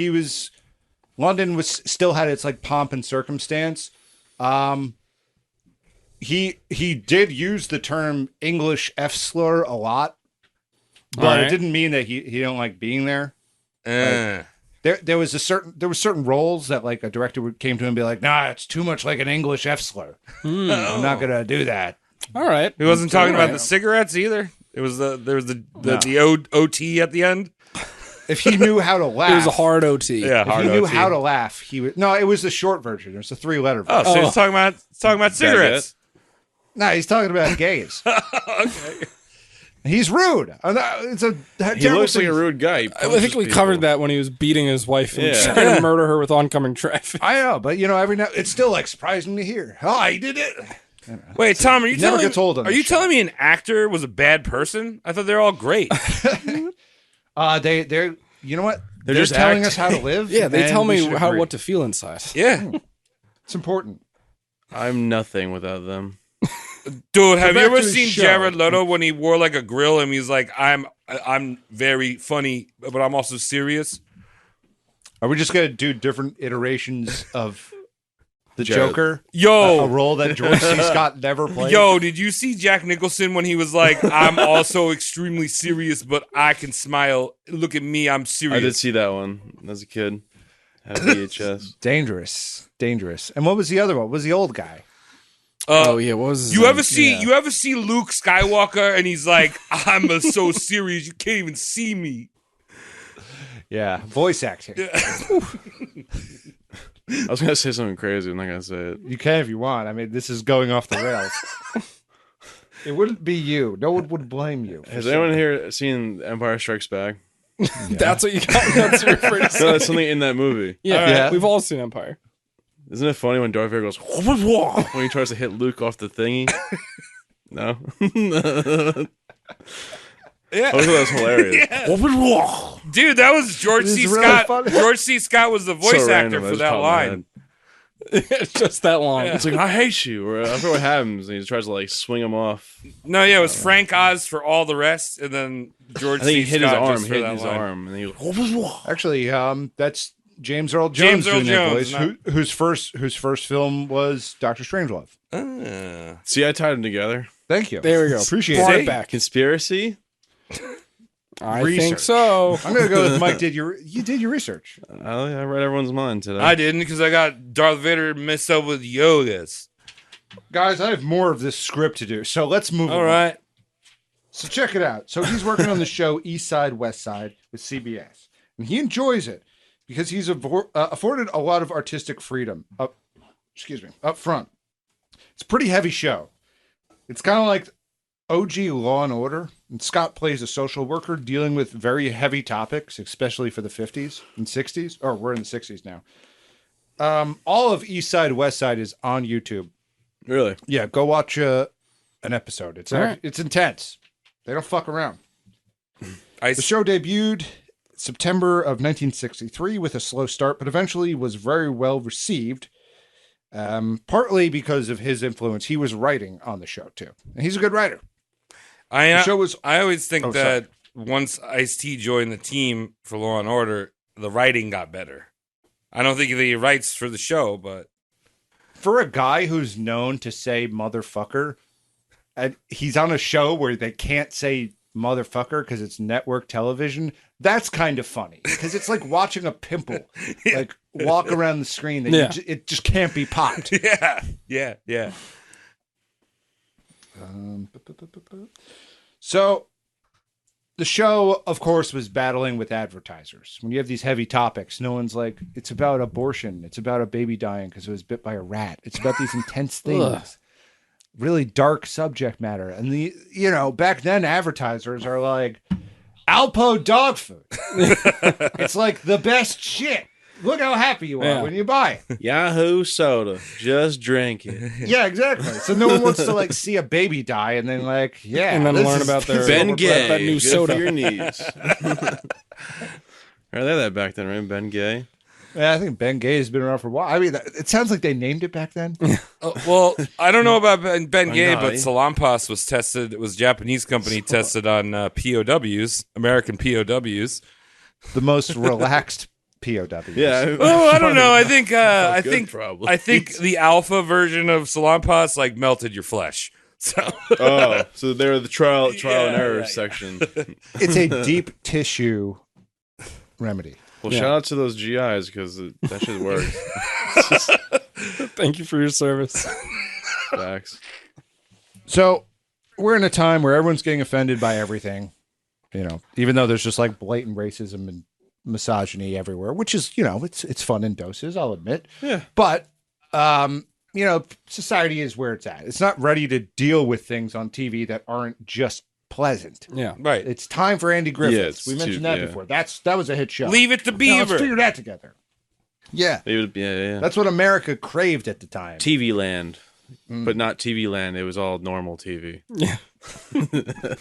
London was still had its like pomp and circumstance. He did use the term English F slur a lot, but Alright. it didn't mean that he don't like being there. Uh, There were certain roles that like a director came to him and be like, nah, it's too much like an English F slur. I'm not gonna do that. All right. he wasn't talking about Alright. the cigarettes either. It was there was the OT at the end. If he knew how to laugh, It was a hard OT. Yeah, If hard he knew OT. how to laugh, he would. No, it was the short version. There's a 3-letter version. Oh, so he's talking about cigarettes. No, he's talking about gays. Okay. He's rude. It's a He looks like a rude guy. He I think punches we people. covered that when he was beating his wife and Yeah. trying to murder her with oncoming traffic. I know, but every now it's still like surprising to hear. Oh, he did it. Wait, Tom, are you never telling gets old on Are this you show. telling me an actor was a bad person? I thought they're all great. They're you know what? They're just telling acting. us how to live. Yeah, they and tell we me should how agree. what to feel inside. Yeah. It's important. I'm nothing without them. Dude, have you back ever to his seen show. Jared Leto when he wore like a grill and he's like, I'm very funny, but I'm also serious? Are we just gonna do different iterations of the Jared. Joker? A Yo, role that George C. Scott never played. yo, did you see Jack Nicholson when he was like, I'm also extremely serious, but I can smile. Look at me, I'm serious. I did see that one as a kid. Had a VHS. dangerous. And what was the other one? What was the old guy? Oh yeah, what was his You name? ever see Luke Skywalker and he's like, I'm so serious, you can't even see me. Yeah, voice acting. I was gonna say something crazy. I'm not gonna say it. You can if you want. I mean, this is going off the rails. It wouldn't be you. No one would blame you. Has anyone here seen Empire Strikes Back? That's what you got. That's your first. No, that's something in that movie. Yeah, Yeah. we've all seen Empire. Isn't it funny when Darth Vader goes when he tries to hit Luke off the thingy? No. Yeah. I thought that was hilarious. Dude, that was George This C. is really Scott. funny. George C. Scott was the voice So actor random, I for just that popped my line. head. It's just that long. Yeah. It's like, I hate you. Or I forget what happens. And he tries to like swing him off. No, yeah, it was Frank Oz for all the rest, and then George I think he C. hit his Scott arm, just for hit that his line. arm. And he goes, Actually, that's James Earl Jones James Earl doing that Jones, voice, whose first film was Doctor Strangelove. See, I tied them together. Thank you. There we go. Appreciate Brought it. it back. Conspiracy? I Research. think so. I'm gonna go with Mike. You did your research? I read everyone's mind today. I didn't because I got Darth Vader messed up with yogas. Guys, I have more of this script to do, so let's move All on. right. So check it out. So he's working on the show East Side, West Side with CBS. And he enjoys it because he's afforded a lot of artistic freedom up front. It's a pretty heavy show. It's kind of like OG Law and Order. And Scott plays a social worker dealing with very heavy topics, especially for the 50s and 60s. Or we're in the 60s now. All of East Side, West Side is on YouTube. Really? Yeah, go watch an episode. It's intense. They don't fuck around. The show debuted September of 1963 with a slow start, but eventually was very well received. Partly because of his influence. He was writing on the show too, and he's a good writer. I always think that once Ice-T joined the team for Law and Order, the writing got better. I don't think that he writes for the show, but for a guy who's known to say motherfucker, and he's on a show where they can't say motherfucker because it's network television. That's kind of funny because it's like watching a pimple like walk around the screen that it just can't be popped. Yeah. So the show, of course, was battling with advertisers. When you have these heavy topics, no one's like, it's about abortion. It's about a baby dying because it was bit by a rat. It's about these intense things. Really dark subject matter. And back then advertisers are like, Alpo dog food. It's like the best shit. Look how happy you are when you buy it. Yahoo soda. Just drink it. Yeah, exactly. So no one wants to like see a baby die and then and then learn about their Ben Gay. that new soda for your knees. Are they that back then, right? Ben Gay. Yeah, I think Ben Gay has been around for a while. I mean, it sounds like they named it back then. Well, I don't know about Ben Gay, but Salonpas was tested. It was a Japanese company tested on POWs, American POWs. The most relaxed POWs. Yeah. Oh, I don't know. I think I probably. think the alpha version of Salonpas like melted your flesh. So so they're the trial and error section. It's a deep tissue remedy. Well, shout out to those GIs because that shit works. Thank you for your service. Facts. So we're in a time where everyone's getting offended by everything, even though there's just like blatant racism and misogyny everywhere, which is, it's fun in doses, I'll admit. Yeah. But, society is where it's at. It's not ready to deal with things on TV that aren't just pleasant. Yeah. right. It's time for Andy Griffith. Yeah, we mentioned that before. That was a hit show. Leave it to Now, Beaver. let's figure that together. Yeah. Yeah. That's what America craved at the time. TV land. But not TV land. It was all normal TV. Yeah.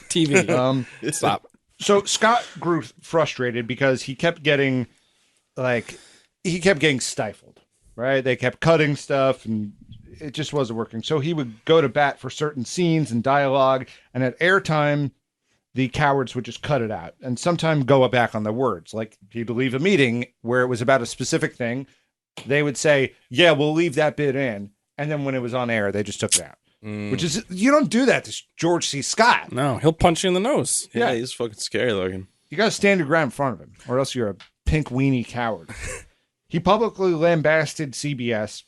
TV. Stop. So Scott grew frustrated because he kept getting stifled, right? They kept cutting stuff and it just wasn't working. So he would go to bat for certain scenes and dialogue, and at airtime, the cowards would just cut it out and sometimes go back on the words. Like he'd leave a meeting where it was about a specific thing. They would say, yeah, we'll leave that bit in. And then when it was on air, they just took it out. Which is, you don't do that to George C. Scott. No, he'll punch you in the nose. Yeah, he's fucking scary looking. You got to stand your ground in front of him, or else you're a pink weenie coward. He publicly lambasted CBS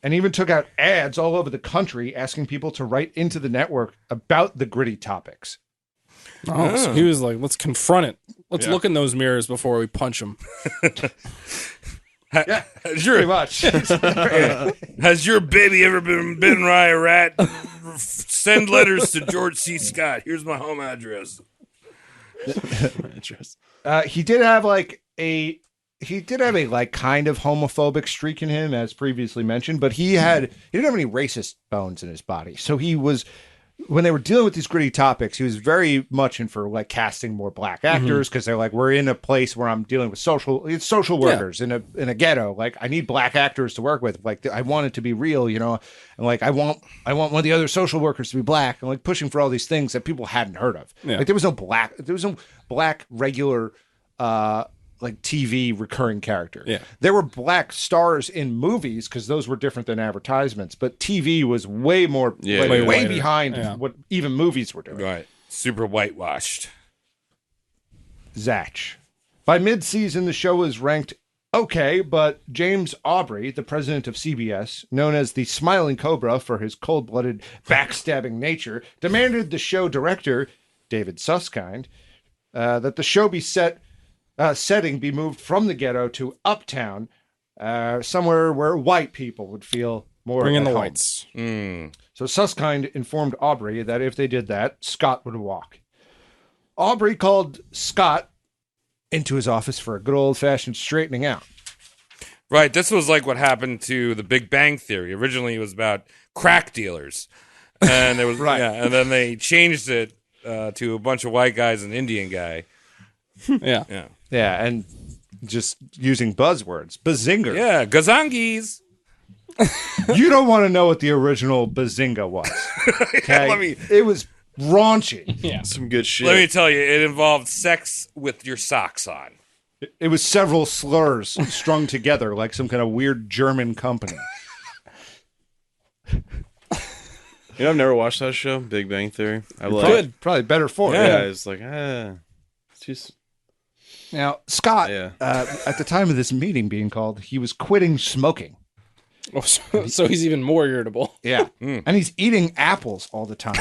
and even took out ads all over the country asking people to write into the network about the gritty topics. Oh, so he was like, let's confront it. Let's look in those mirrors before we punch him. Yeah, pretty much. Has your baby ever been bitten by a rat? Send letters to George C. Scott. Here's my home address. He did have a kind of homophobic streak in him, as previously mentioned, but he didn't have any racist bones in his body. So he was, when they were dealing with these gritty topics, he was very much in for casting more black actors because they're like, we're in a place where I'm dealing with social workers in a ghetto. I need black actors to work with. I want it to be real, and I want one of the other social workers to be black, and pushing for all these things that people hadn't heard of. Yeah. There was no black regular TV recurring character. Yeah. There were black stars in movies because those were different than advertisements, but TV was way more, way behind what even movies were doing. Right. Super whitewashed. Zach. By mid-season, the show was ranked okay, but James Aubrey, the president of CBS, known as the Smiling Cobra for his cold-blooded, backstabbing nature, demanded the show director David Susskind, that the show be setting be moved from the ghetto to uptown, somewhere where white people would feel more Bring in at the home. whites. So Susskind informed Aubrey that if they did that, Scott would walk. Aubrey called Scott into his office for a good old-fashioned straightening out. Right. This was like what happened to The Big Bang Theory. Originally, it was about crack dealers, and there was Right. yeah, and then they changed it to a bunch of white guys and an Indian guy. Yeah. Yeah. Yeah, and just using buzzwords. Bazinga. Yeah. Gazangis. You don't want to know what the original Bazinga was. Okay? It was raunchy. Yeah. Some good shit. Let me tell you, it involved sex with your socks on. It was several slurs strung together like some kind of weird German company. You know, I've never watched that show, Big Bang Theory. I like. Good. Probably better for it. Yeah, it's like it's just Now, Scott, Yeah. at the time of this meeting being called, he was quitting smoking. Oh, so he's even more irritable. Yeah. And he's eating apples all the time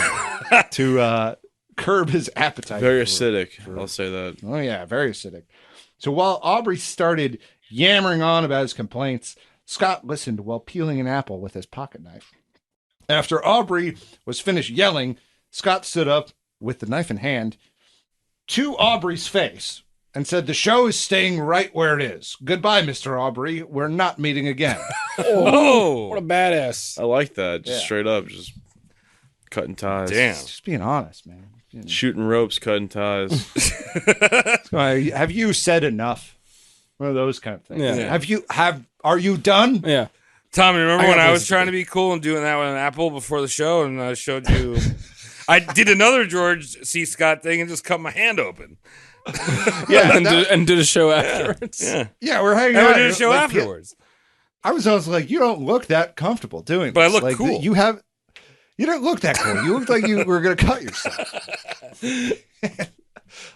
to curb his appetite. very for- acidic. I'll say that. Oh, yeah, very acidic. So while Aubrey started yammering on about his complaints, Scott listened while peeling an apple with his pocket knife. After Aubrey was finished yelling, Scott stood up with the knife in hand to Aubrey's face and said, "The show is staying right where it is. Goodbye, Mr. Aubrey. We're not meeting again." Oh, What a badass. I like that. Just Yeah. straight up, just cutting ties. damn. Just being honest, man. Shooting ropes, cutting ties. Have you said enough? One of those kind of things. Yeah. Are you done? Yeah. Tommy, remember I when got I was places to trying be. to be cool and doing that with an apple before the show, and I showed you? I did another George C. Scott thing and just cut my hand open. Yeah. and did a show afterwards. Yeah, we're hanging And out. we did a show Like, afterwards. I was always like, you don't look that comfortable doing this. But I look like, cool. You don't look that cool. You looked like you were going to cut yourself.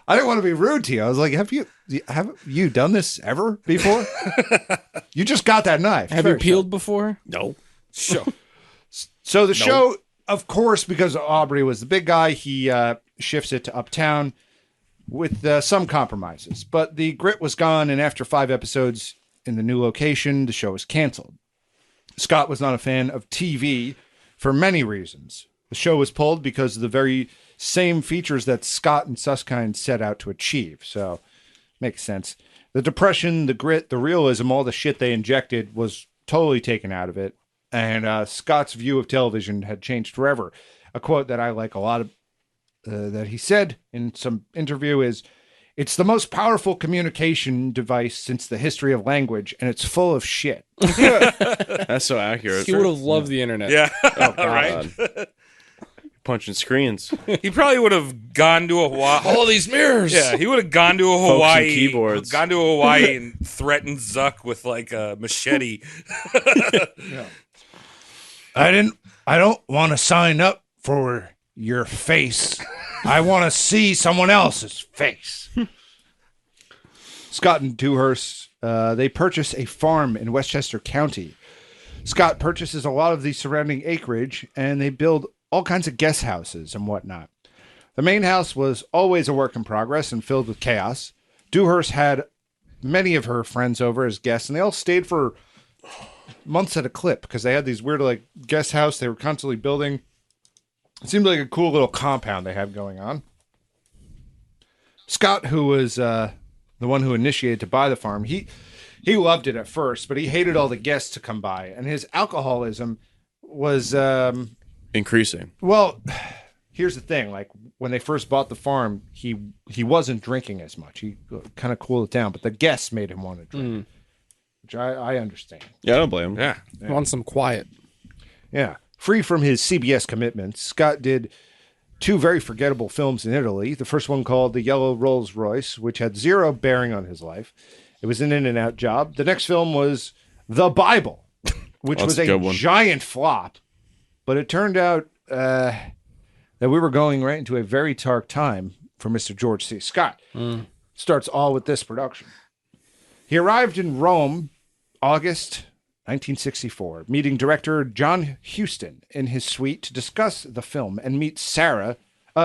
I didn't want to be rude to you. I was like, have you done this ever before? You just got that knife. Have you peeled before? No. Show. So the show, of course, because Aubrey was the big guy, he shifts it to uptown with some compromises. But the grit was gone, and after 5 episodes in the new location, the show was canceled. Scott was not a fan of TV for many reasons. The show was pulled because of the very same features that Scott and Susskind set out to achieve. So, makes sense. The depression, the grit, the realism, all the shit they injected was totally taken out of it. And Scott's view of television had changed forever. A quote that I like a lot of, that he said in some interview is, "It's the most powerful communication device since the history of language, and it's full of shit." That's so accurate. He would have loved the internet. Yeah. Oh, Right. God. Punching screens. He probably would have gone to Hawaii. All these mirrors. Yeah, he would have gone to and Hawaii. keyboards. Gone to Hawaii and threatened Zuck with like a machete. I don't want to sign up for your face. I want to see someone else's face. Scott and Dewhurst, they purchase a farm in Westchester County. Scott purchases a lot of the surrounding acreage, and they build all kinds of guest houses and whatnot. The main house was always a work in progress and filled with chaos. Dewhurst had many of her friends over as guests, and they all stayed for months at a clip because they had these weird like guest house they were constantly building. It seemed like a cool little compound they had going on. Scott, who was the one who initiated to buy the farm, he loved it at first, but he hated all the guests to come by, and his alcoholism was Increasing. well, here's the thing, like when they first bought the farm, he wasn't drinking as much. He kind of cooled it down, but the guests made him want to drink, which I understand. Yeah, I don't blame him. Yeah. Want some quiet. Yeah. Free from his CBS commitments, Scott did 2 very forgettable films in Italy. The first one called The Yellow Rolls Royce, which had 0 bearing on his life. It was an in-and-out job. The next film was The Bible, which That's was a a good one. giant flop. But it turned out that we were going right into a very dark time for Mr. George C. Scott. Starts all with this production. He arrived in Rome, August 1964, meeting director John Huston in his suite to discuss the film and meet Sarah,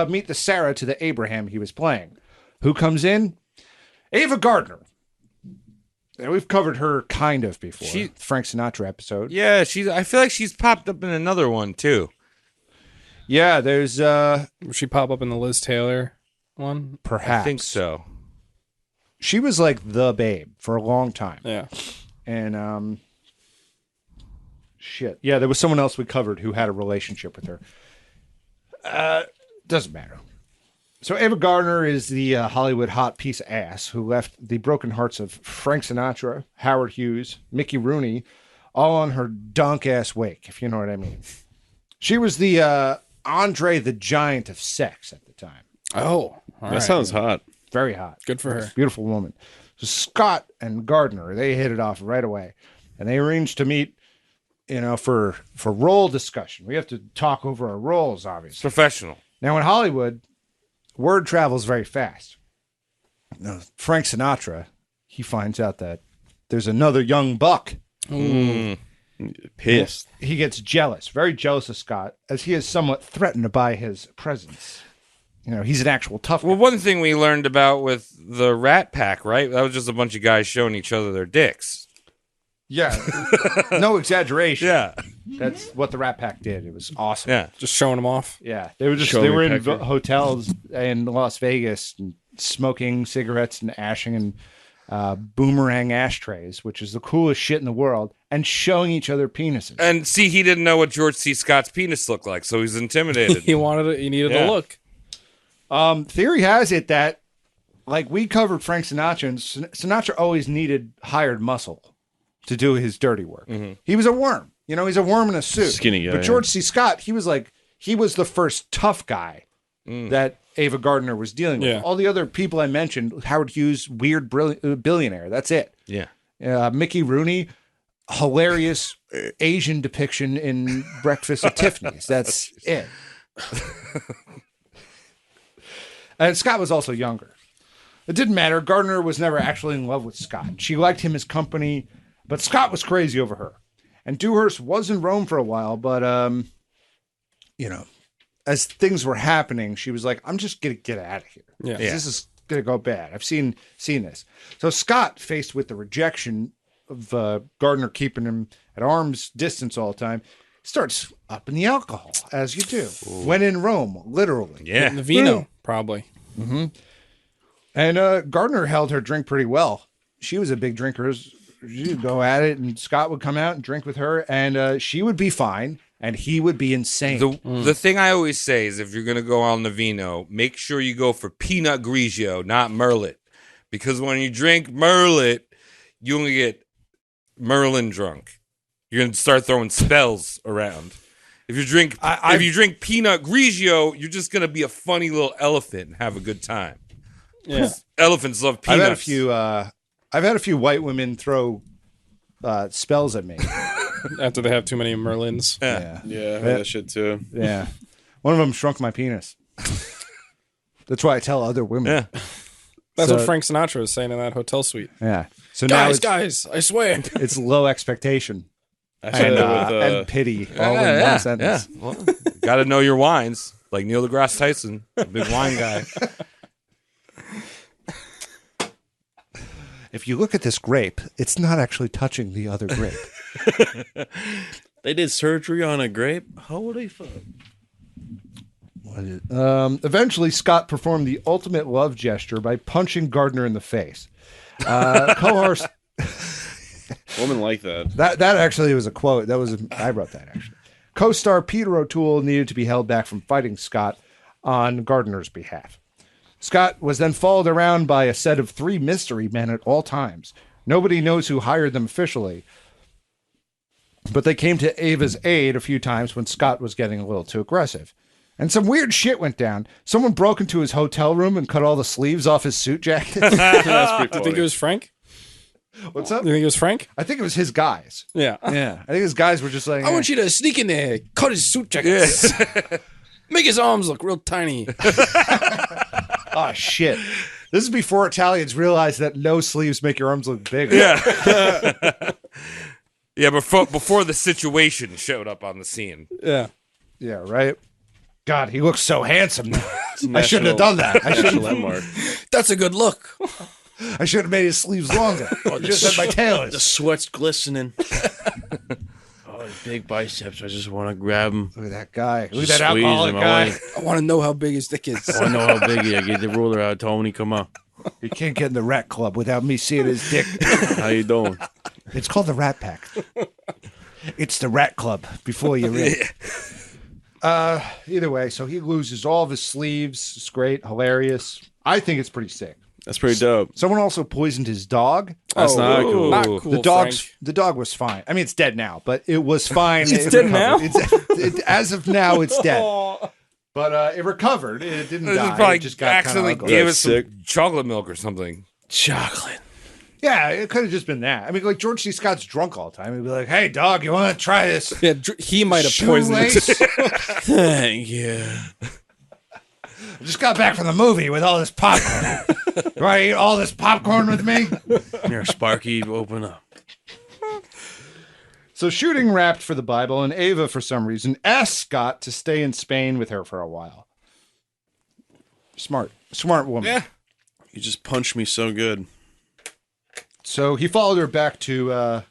meet the Sarah to the Abraham he was playing. Who comes in? Ava Gardner. And we've covered her kind of before. Frank Sinatra episode. Yeah, I feel like she's popped up in another one too. Yeah, there's Would she pop up in the Liz Taylor one? perhaps. I think so. She was like the babe for a long time. Yeah. And shit. Yeah, there was someone else we covered who had a relationship with her. Doesn't matter. So Ava Gardner is the Hollywood hot piece of ass who left the broken hearts of Frank Sinatra, Howard Hughes, Mickey Rooney, all on her donk-ass wake, if you know what I mean. She was the Andre the Giant of sex at the time. Oh, all right. sounds hot. Very hot. Good for her. Beautiful woman. So Scott and Gardner, they hit it off right away. And they arranged to meet, for role discussion. We have to talk over our roles, obviously. Professional. Now, in Hollywood, word travels very fast. Now, Frank Sinatra, he finds out that there's another young buck. Pissed. He gets jealous, very jealous of Scott, as he is somewhat threatened by his presence. He's an actual tough guy. Well, one thing we learned about with the Rat Pack, right? That was just a bunch of guys showing each other their dicks. Yeah. No exaggeration. Yeah. That's what the Rat Pack did. It was awesome. Yeah. Just showing them off. Yeah. They were in hotels in Las Vegas and smoking cigarettes and ashing and boomerang ashtrays, which is the coolest shit in the world, and showing each other penises. And see, he didn't know what George C. Scott's penis looked like, so he's intimidated. He wanted it. He needed the look. Theory has it that, like, we covered Frank Sinatra, and Sinatra always needed hired muscle to do his dirty work. Mm-hmm. He was a worm. He's a worm in a suit. Skinny guy. But George C. Scott, he was the first tough guy that Ava Gardner was dealing with. Yeah. All the other people I mentioned, Howard Hughes, weird billionaire. That's it. Yeah. Mickey Rooney, hilarious Asian depiction in Breakfast at Tiffany's. That's it. And Scott was also younger. It didn't matter. Gardner was never actually in love with Scott. She liked him as company, but Scott was crazy over her. And Dewhurst was in Rome for a while, but, as things were happening, she was like, I'm just going to get out of here. Yeah. This is going to go bad. I've seen this. So Scott, faced with the rejection of Gardner keeping him at arm's distance all the time, starts upping the alcohol, as you do. Ooh. When in Rome, literally. Yeah. The vino, probably. Mm-hmm. And Gardner held her drink pretty well. She was a big drinker. She'd go at it, and Scott would come out and drink with her, and she would be fine, and he would be insane. The thing I always say is, if you're going to go on the vino, make sure you go for Pinot Grigio, not Merlot. Because when you drink Merlot, you only get Merlin drunk. You're going to start throwing spells around. If you drink Pinot Grigio, you're just going to be a funny little elephant and have a good time. Yeah. Elephants love peanuts. I've had a few white women throw spells at me. After they have too many Merlins. Yeah. Yeah, I heard that shit too. Yeah. One of them shrunk my penis. That's why I tell other women. Yeah. That's what Frank Sinatra was saying in that hotel suite. Yeah. So Guys, I swear. It's low expectation I said that with, and pity all in one sentence. Yeah. Well, got to know your wines, like Neil deGrasse Tyson, a big wine guy. If you look at this grape, it's not actually touching the other grape. They did surgery on a grape. Holy fuck. Eventually, Scott performed the ultimate love gesture by punching Gardner in the face. Co-host... Women like that. That actually was a quote. I wrote that, actually. Co-star Peter O'Toole needed to be held back from fighting Scott on Gardner's behalf. Scott was then followed around by a set of 3 mystery men at all times. Nobody knows who hired them officially, but they came to Ava's aid a few times when Scott was getting a little too aggressive. And some weird shit went down. Someone broke into his hotel room and cut all the sleeves off his suit jacket. That's pretty I funny. think it was Frank. What's up? You think it was Frank? I think it was his guys. Yeah. Yeah. I think his guys were just like, I want you to sneak in there, cut his suit jackets, make his arms look real tiny. oh, shit. This is before Italians realized that no sleeves make your arms look bigger. Yeah. Yeah, before the situation showed up on the scene. Yeah. Yeah, right? God, he looks so handsome now. It's I shouldn't have done that. I National should landmark. That's a good look. I should have made his sleeves longer. Just had my tailors. The sweat's glistening. Oh, his big biceps. I just want to grab him. Look at that guy. Look at Just that squeeze alcoholic him. guy. I want to know how big his dick is. I know how big he is. Get the ruler out, Tony. Come on. You can't get in the rat club without me seeing his dick. How you doing? It's called the Rat Pack. It's the Rat Club before you're in. Either way, so he loses all of his sleeves. It's great, hilarious. I think it's pretty sick. That's pretty dope. Someone also poisoned his dog. That's not cool. Not cool. The dog was fine. I mean, it's dead now, but it was fine. It's It dead recovered. As of now, it's dead. But it recovered. It didn't This is die. probably It just got kind of accidentally ugly. gave That's us some sick. chocolate milk or something. Chocolate. Yeah, it could have just been that. I mean, like George C. Scott's drunk all the time. He'd be like, "Hey, dog, you want to try this?" Yeah, he might have poisoned it. Shoelace? Thank you. I just got back from the movie with all this popcorn. You want to eat all this popcorn with me? Here, Sparky, open up. So shooting wrapped for the Bible, and Ava, for some reason, asked Scott to stay in Spain with her for a while. Smart woman. Yeah. You just punched me so good. So he followed her back to,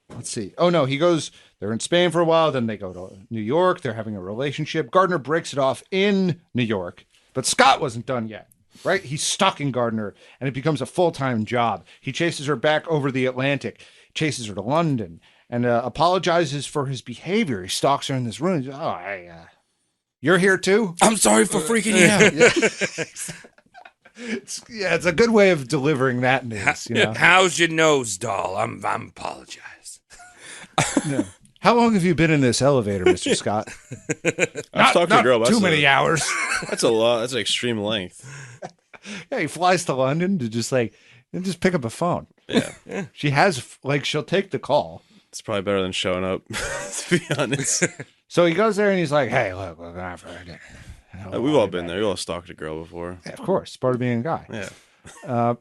let's see. Oh, no, they're in Spain for a while. Then they go to New York. They're having a relationship. Gardner breaks it off in New York, but Scott wasn't done yet, right? He's stalking Gardner, and it becomes a full-time job. He chases her back over the Atlantic, chases her to London, and apologizes for his behavior. He stalks her in this room. He's, oh, hey, you're here too? I'm sorry for freaking you out. It's a good way of delivering that news. You know? How's your nose, doll? I'm apologize. How long have you been in this elevator, Mr. Scott? I was talking to a girl. Too many hours. That's a lot. That's an extreme length. Yeah, he flies to London to just pick up a phone. Yeah. She has she'll take the call. It's probably better than showing up, to be honest. So he goes there and he's like, "Hey, look, we're going for dinner." We've all been there. We've all stalked a girl before. Yeah, of course, part of being a guy. Yeah.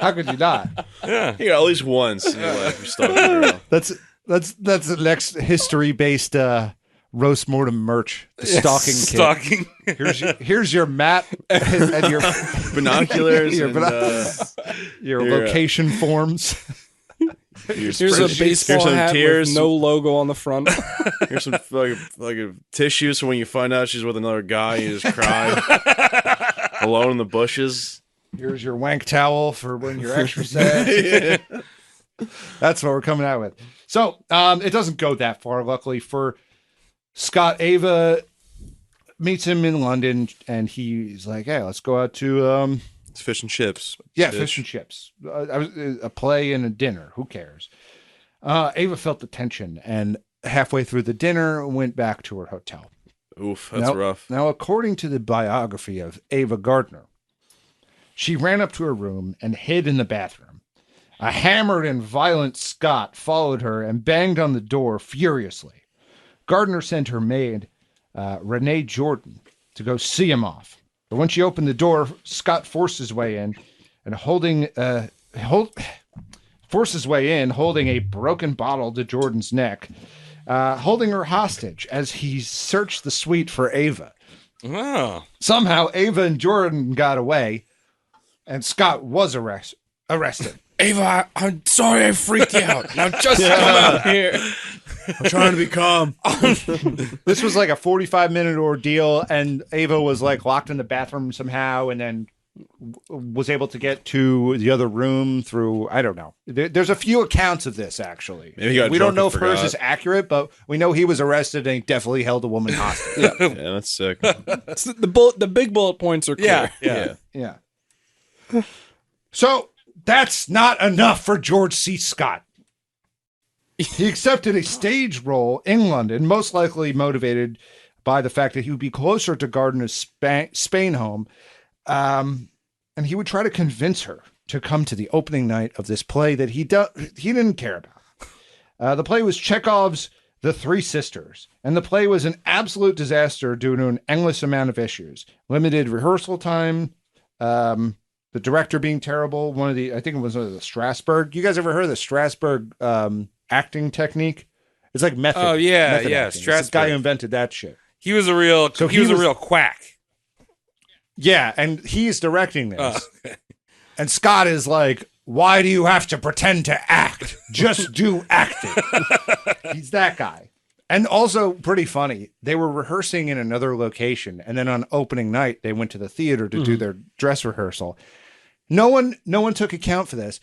How could you not? You got at least once in your life you stalked a girl. That's the next history-based roast mortem merch. The stalking kit. Stalking. Here's your map and your Binoculars Your and your location forms. here's Here's a baseball some hat tears. with no logo on the front. Here's some like a tissue, so when you find out she's with another guy, you just cry. Alone in the bushes. Here's your wank towel for when you're extra sad. That's what we're coming out with. So it doesn't go that far, luckily for Scott. Ava meets him in London, and he's like, "Hey, let's go out to It's fish and chips. fish and chips. A play and a dinner. Who cares?" Ava felt the tension, and halfway through the dinner, went back to her hotel. Oof, that's rough. Now, according to the biography of Ava Gardner, she ran up to her room and hid in the bathroom. A hammered and violent Scott followed her and banged on the door furiously. Gardner sent her maid, Renee Jordan, to go see him off. But when she opened the door, Scott forced his way in and holding a broken bottle to Jordan's neck, holding her hostage as he searched the suite for Ava. Oh. Somehow, Ava and Jordan got away, and Scott was arrested. Ava, I'm sorry I freaked you out. Now just come out here. I'm trying to be calm. This was like a 45-minute ordeal, and Ava was like locked in the bathroom somehow, and then was able to get to the other room through, I don't know. There's a few accounts of this, actually. Maybe he got we don't drunk know and if hers forgot. is accurate, but we know he was arrested and he definitely held a woman hostage. Yeah, that's sick. It's the big bullet points are clear. Yeah. Yeah. So that's not enough for George C. Scott. He accepted a stage role in London, most likely motivated by the fact that he would be closer to Gardner's Spain home. And he would try to convince her to come to the opening night of this play that he didn't care about. The play was Chekhov's The Three Sisters, and the play was an absolute disaster due to an endless amount of issues. Limited rehearsal time, the director being terrible, I think it was the Strasberg. You guys ever heard of the Strasberg acting technique? It's like method. Oh, yeah, method yeah, acting. It's the guy Strasberg. who invented that shit. He was a real. So he was he a was- real quack. Yeah, and he's directing this. Okay. And Scott is like, why do you have to pretend to act? Just do acting. He's that guy. And also pretty funny. They were rehearsing in another location, and then on opening night, they went to the theater to do their dress rehearsal. No one took account for this.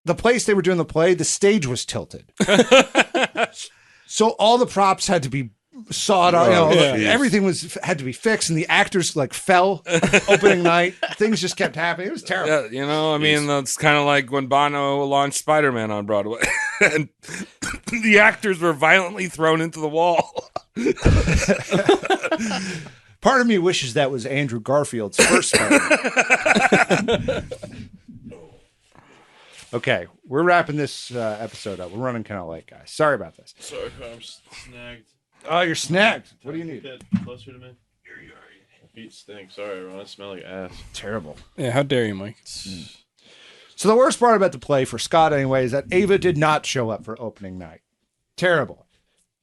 The place they were doing the play, the stage was tilted. So all the props had to be sawed off. Everything had to be fixed, and the actors like fell opening night. Things just kept happening. It was terrible. Yeah, I mean, that's kind of like when Bono launched Spider-Man on Broadway, and the actors were violently thrown into the wall. Part of me wishes that was Andrew Garfield's first Spider-Man. Okay, we're wrapping this episode up. We're running kind of late, guys. Sorry about this. Sorry, I'm snagged. Oh, you're snagged. What do you need? Get closer to me. Here you are. My feet stink. Sorry, everyone. I smell like ass. Terrible. Yeah, how dare you, Mike? So the worst part about the play, for Scott anyway, is that Ava did not show up for opening night. Terrible.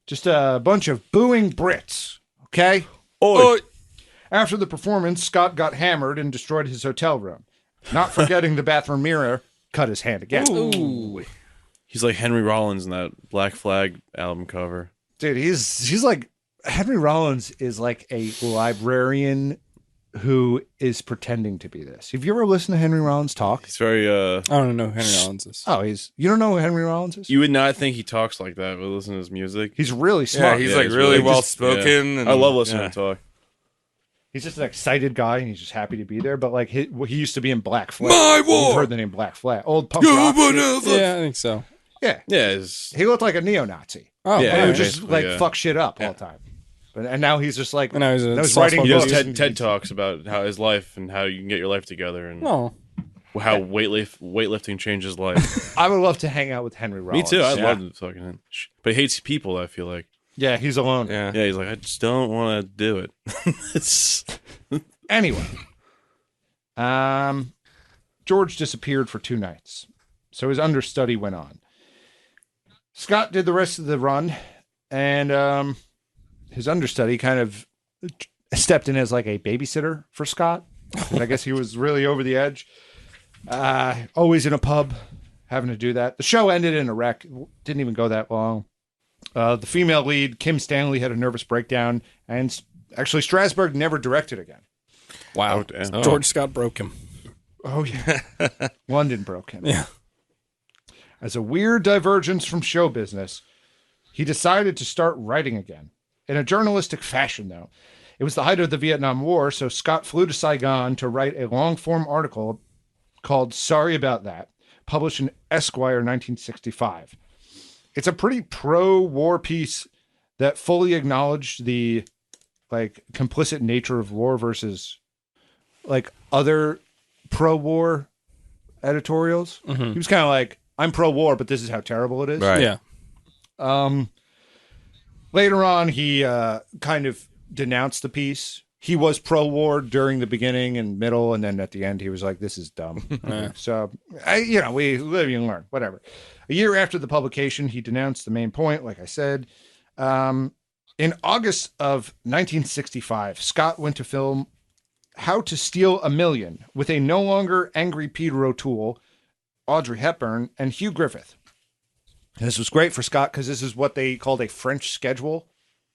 Just a bunch of booing Brits. Okay? Oh, After the performance, Scott got hammered and destroyed his hotel room. Not forgetting the bathroom mirror, cut his hand again. ooh. He's like Henry Rollins in that Black Flag album cover. Dude, he's like, Henry Rollins is like a librarian who is pretending to be this. Have you ever listened to Henry Rollins talk? He's very I don't know who Henry Rollins is. Oh, you don't know who Henry Rollins is? You would not think he talks like that, but listen to his music. He's really Yeah, smart. he's Yeah, like he's really really well just- spoken. I love listening to him talk. He's just an excited guy, and he's just happy to be there. But like he used to be in Black Flag. My You've war. heard the name Black Flag? Old punk rock. shit. Yeah, I think so. Yeah, Yeah, it's, he looked like a neo-Nazi. Oh, Yeah, He yeah. would just basically, like yeah. fuck shit up all the time. And now he's just like, And now he's a writing soft-spoken he does books. TED Talks about how his life and how you can get your life together and Oh, how weightlifting changes life. I would love to hang out with Henry Me Rollins. too. I yeah. love him fucking. But he hates people. I feel like. Yeah, he's alone. Yeah. Yeah, he's like, I just don't want to do it. It's Anyway, George disappeared for 2 nights, so his understudy went on. Scott did the rest of the run, and his understudy kind of stepped in as like a babysitter for Scott. 'Cause I guess he was really over the edge. Always in a pub, having to do that. The show ended in a wreck. Didn't even go that long. The female lead, Kim Stanley, had a nervous breakdown, and actually Strasberg never directed again. wow. Oh, damn. George Scott broke him. Oh, yeah. London broke him. Yeah. As a weird divergence from show business, he decided to start writing again. In a journalistic fashion, though. It was the height of the Vietnam War, so Scott flew to Saigon to write a long-form article called Sorry About That, published in Esquire 1965. It's a pretty pro-war piece that fully acknowledged the like complicit nature of war versus like other pro-war editorials. He was kind of like, I'm pro-war, but this is how terrible it is. Right. Yeah. Later on, he kind of denounced the piece. He was pro-war during the beginning and middle, and then at the end, he was like, this is dumb. So, we live and learn, whatever. A year after the publication, he denounced the main point, like I said. In August of 1965, Scott went to film How to Steal a Million with a no longer angry Peter O'Toole, Audrey Hepburn, and Hugh Griffith. And this was great for Scott because this is what they called a French schedule,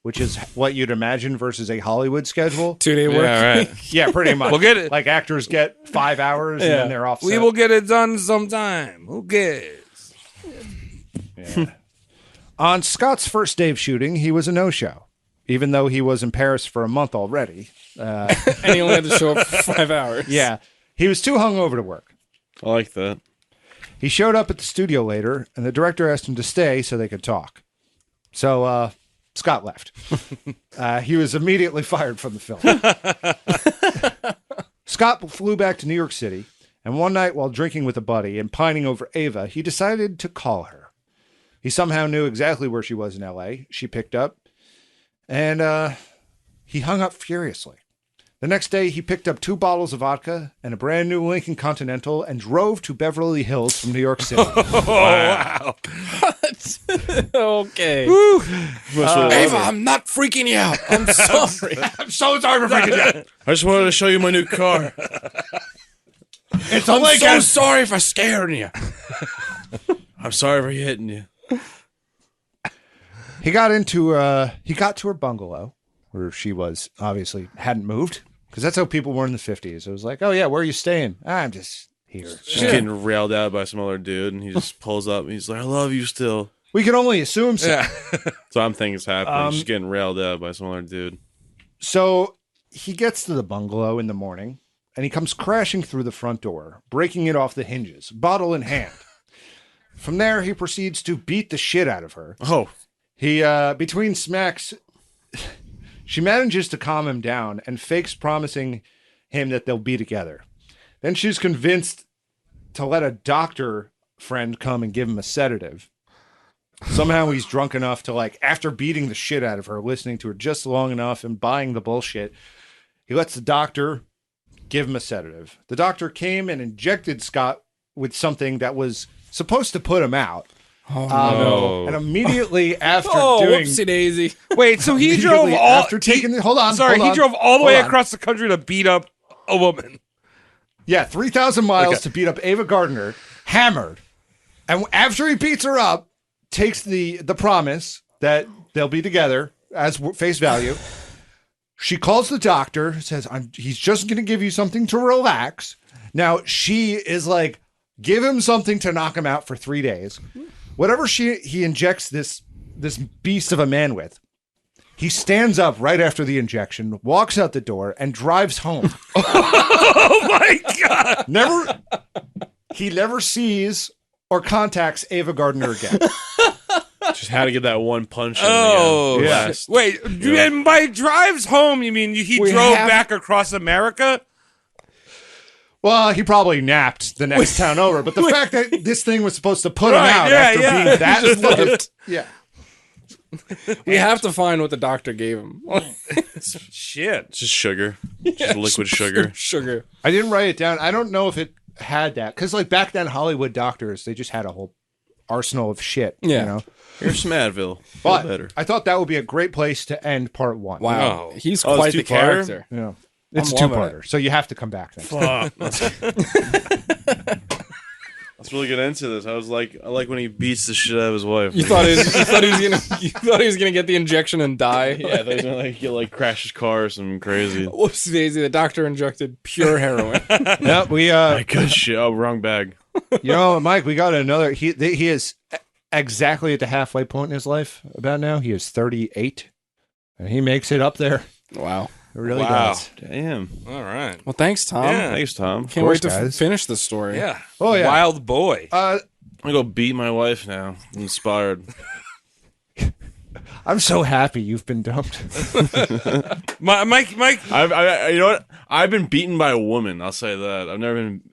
which is what you'd imagine versus a Hollywood schedule. 2-day work. Yeah, right. Yeah, pretty much. We'll get it. Like actors get 5 hours and Yeah. then they're off. We set. will get it done sometime. Who cares? On Scott's first day of shooting, he was a no-show, even though he was in Paris for a month already. And he only had to show up for 5 hours. Yeah, he was too hungover to work. I like that. He showed up at the studio later, and the director asked him to stay so they could talk. So Scott left. He was immediately fired from the film. Scott flew back to New York City, and one night while drinking with a buddy and pining over Ava, he decided to call her. He somehow knew exactly where she was in L.A. She picked up, and he hung up furiously. The next day, he picked up 2 bottles of vodka and a brand new Lincoln Continental and drove to Beverly Hills from New York City. Oh, wow. Okay. Ava, I'm not freaking you out. I'm sorry. I'm so sorry for freaking you out. I just wanted to show you my new car. It's only so sorry for scaring you. I'm sorry for hitting you. He got to her bungalow where she was obviously hadn't moved because that's how people were in the 50s. It was like, oh yeah, where are you staying? I'm just here. She's getting railed out by some other dude, and he just pulls up and he's like, I love you still. We can only assume so. Yeah. So I'm thinking it's happening. She's getting railed out by some other dude. So he gets to the bungalow in the morning and he comes crashing through the front door, breaking it off the hinges, bottle in hand. From there, he proceeds to beat the shit out of her. Oh. He, between smacks, she manages to calm him down and fakes promising him that they'll be together. Then she's convinced to let a doctor friend come and give him a sedative. Somehow he's drunk enough to, like, after beating the shit out of her, listening to her just long enough and buying the bullshit, he lets the doctor give him a sedative. The doctor came and injected Scott with something that was supposed to put him out. Oh, no. And immediately after doing... whoopsie daisy. Wait, so he drove immediately all... after taking the... Hold on. He drove all the way Hold on. across the country to beat up a woman. Yeah, 3,000 miles to beat up Ava Gardner, hammered. And after he beats her up, takes the promise that they'll be together as face value. She calls the doctor, says, he's just going to give you something to relax. Now, she is like, give him something to knock him out for 3 days. Whatever he injects this beast of a man with, he stands up right after the injection, walks out the door, and drives home. Oh my God! He never sees or contacts Ava Gardner again. Just had to get that one punch in Oh, again. yeah. Last. Wait, and by drives home, you mean he drove back across America? Well, he probably napped the next town over, but the fact that this thing was supposed to put him Right, out yeah, after yeah. being that Just left. yeah. We have to find what the doctor gave him. Shit. It's just sugar. Just liquid sugar. Sugar. I didn't write it down. I don't know if it had that because, like, back then, Hollywood doctors they just had a whole arsenal of shit. Yeah. You know? Here's some Advil. Feel But better. I thought that would be a great place to end part one. Wow. Oh. He's Oh, quite the it's two-parter? character. Yeah. It's a I'm loving two-parter, so you have to come back next time. Let's really get into this. I like when he beats the shit out of his wife. You thought he was gonna get the injection and die? Yeah, they're gonna like crash his car or something crazy. Whoops, Daisy. The doctor injected pure heroin. Yep, we Good shit. Oh, wrong bag. you know, Mike, we got another. He is exactly at the halfway point in his life. About now, he is 38, and he makes it up there. Wow. It really Wow. does. Damn. All right. Well, thanks, Tom. Yeah. Thanks, Tom. Can't wait to guys. finish the story. Yeah. Oh, yeah. Wild boy. I'm gonna go beat my wife now. I'm inspired. I'm so happy you've been dumped. Mike. I you know what? I've been beaten by a woman. I'll say that. I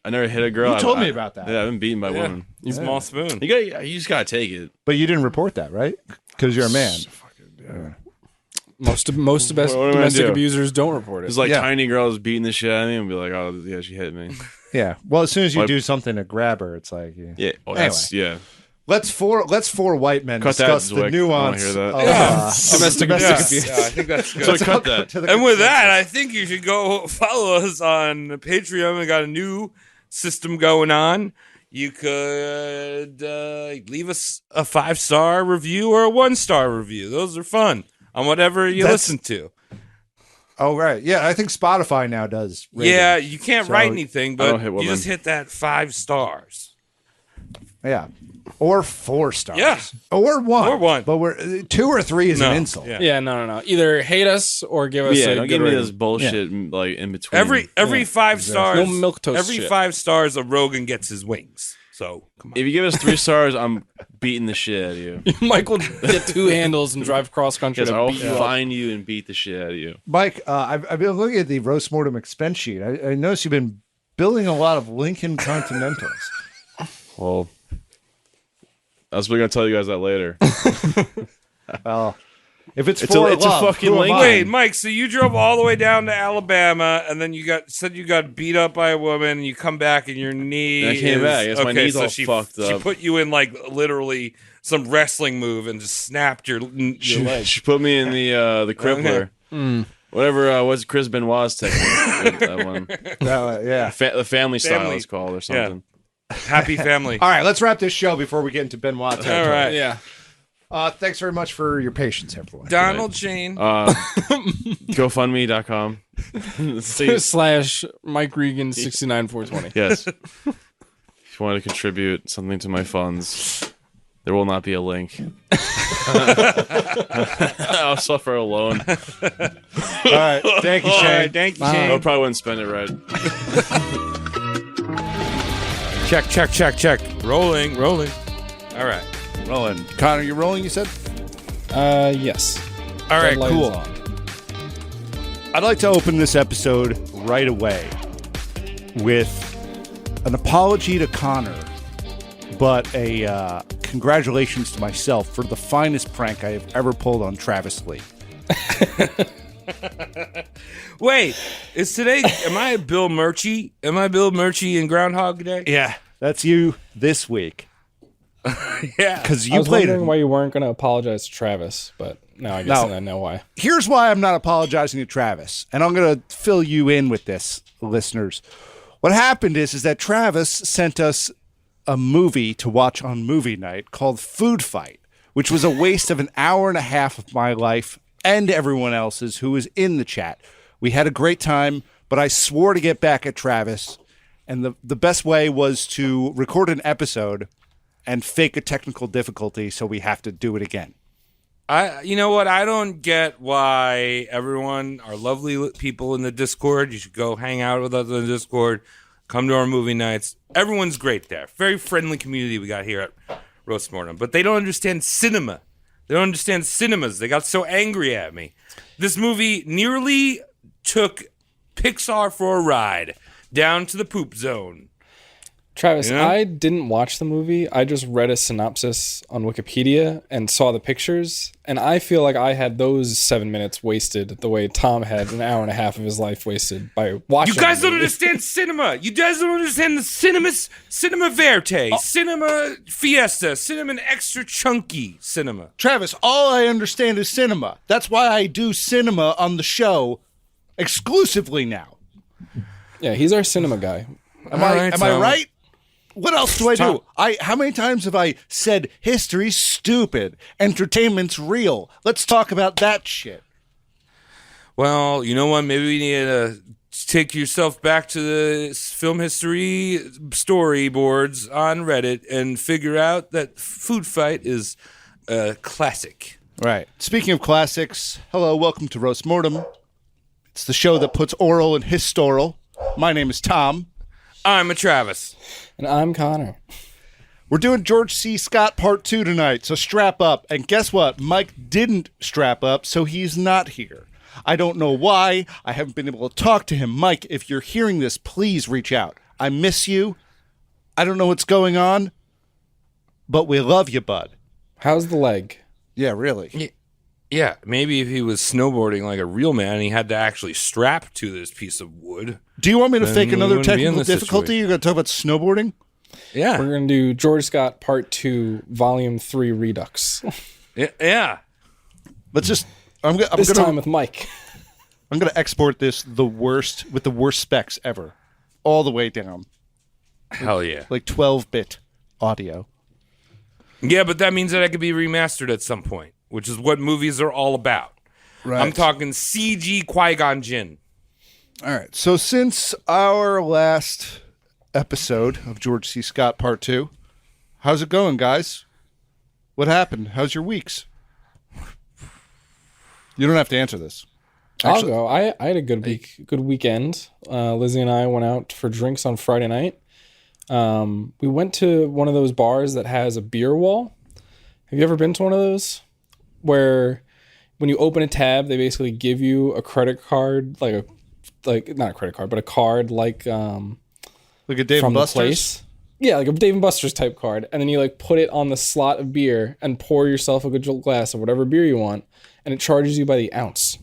never hit a girl. You told I- me about that. Yeah, I've been beaten by Yeah. women. Small spoon. You just gotta take it. But you didn't report that, right? Because you're a man. Most What am I gonna domestic do? abusers don't report it. There's like Yeah. tiny girls beating the shit out of me and be like, oh yeah, she hit me. Yeah. Well, as soon as you What? do something to grab her, it's like, Yeah. Oh, that's yeah. Let's four white men Cut that, discuss the Zwick. I nuance wanna hear that. of Domestic Yeah, abuse. I think that's good. So cut that. To the And with that, I think you should go follow us on Patreon. We got a new system going on. You could leave us a 5-star review or a 1-star review. Those are fun on whatever you That's- listen to. Oh, right. Yeah, I think Spotify now does. ratings. Yeah, you can't So- write anything, but don't hit you women. just hit that 5 stars. Yeah. Or 4 stars. Yeah. Or 1. Or 1. But we're 2 or 3 is No. an insult. Yeah. Yeah, no. Either hate us or give us Yeah, a don't good give me rating. this bullshit like in between. Every 5 stars. No milquetoast Every shit. 5 stars, a Rogan gets his wings. So come on. If you give us 3 stars, I'm beating the shit out of you. Mike will get 2 handles and drive cross country Because to I'll beat you up. find you and beat the shit out of you. Mike, I've been looking at the roast mortem expense sheet. I noticed you've been building a lot of Lincoln Continentals. Well, I was going to tell you guys that later. Well, if it's It's for a love, fucking who am Lincoln. I? Wait, Mike. So you drove all the way down to Alabama, and then you got beat up by a woman. And you come back, and your knee. And I came is- back. Yes, my knee's all she fucked She up. put you in like literally some wrestling move and just snapped your leg. She put me in the crippler. Whatever was Chris Benoit's technique. That one. Yeah. The family style is called or something. Happy family. All right, let's wrap this show before we get into Benoit territory. All right. Yeah. Thanks very much for your patience, everyone. Donald Jane. GoFundMe.com. / Mike Regan 69420. Yes. If you want to contribute something to my funds, there will not be a link. I'll suffer alone. All right, thank you, Shane. Thank you, I Shane. probably wouldn't spend it right. Check. Rolling. All right. Rolling. Connor, you rolling, you said? Yes. All right, Red light cool. is on. I'd like to open this episode right away with an apology to Connor, but a congratulations to myself for the finest prank I have ever pulled on Travis Lee. Wait, is today? Am I Bill Murchie? Am I Bill Murchie in Groundhog Day? Yeah, that's you this week. Yeah. Because I you was played wondering it. why you weren't going to apologize to Travis, but now I guess I know why. Here's why I'm not apologizing to Travis, and I'm going to fill you in with this, listeners. What happened is that Travis sent us a movie to watch on movie night called Food Fight, which was a waste of an hour and a half of my life and everyone else's who was in the chat. We had a great time, but I swore to get back at Travis, and the best way was to record an episode and fake a technical difficulty, so we have to do it again. You know what? I don't get why everyone, our lovely people in the Discord, you should go hang out with us in the Discord, come to our movie nights. Everyone's great there. Very friendly community we got here at Roast Mortem. But they don't understand cinema. They don't understand cinemas. They got so angry at me. This movie nearly took Pixar for a ride down to the poop zone. Travis, Yeah? I didn't watch the movie. I just read a synopsis on Wikipedia and saw the pictures, and I feel like I had those 7 minutes wasted the way Tom had an hour and a half of his life wasted by watching. You guys the don't movie. understand cinema. You guys don't understand the cinema verte, cinema fiesta, cinema extra chunky cinema. Travis, all I understand is cinema. That's why I do cinema on the show exclusively now. Yeah, he's our cinema guy. Am I Tom. right? What else do I Tom. do? How many times have I said history's stupid, entertainment's real? Let's talk about that shit. Well, you know what? Maybe we need to take yourself back to the film history storyboards on Reddit and figure out that Food Fight is a classic. Right. Speaking of classics, hello, welcome to Roast Mortem. It's the show that puts oral in historical. My name is Tom. I'm a Travis. And I'm Connor. We're doing George C. Scott Part 2 tonight, so strap up. And guess what? Mike didn't strap up, so he's not here. I don't know why. I haven't been able to talk to him. Mike, if you're hearing this, please reach out. I miss you. I don't know what's going on, but we love you, bud. How's the leg? Yeah, really. Yeah, maybe if he was snowboarding like a real man, he had to actually strap to this piece of wood. Do you want me to Then fake we another wouldn't be in technical this difficulty? situation. You're going to talk about snowboarding? Yeah. We're going to do George Scott Part 2, Volume 3 Redux. Yeah. Let's just. I'm This gonna time with Mike. I'm gonna export this the worst with the worst specs ever, all the way down, Hell yeah. like 12-bit audio. Yeah, but that means that I could be remastered at some point, which is what movies are all about. Right. I'm talking CG Qui-Gon Jinn. All right. So since our last episode of George C. Scott Part 2, how's it going, guys? What happened? How's your weeks? You don't have to answer this. I'll go. I had a good weekend. Lizzie and I went out for drinks on Friday night. We went to one of those bars that has a beer wall. Have you ever been to one of those? Where when you open a tab, they basically give you a credit card, like not a credit card, but a card like Look at Dave from and the Buster's. place. Yeah, like a Dave and Buster's type card. And then you like put it on the slot of beer and pour yourself a good glass of whatever beer you want. And it charges you by the ounce.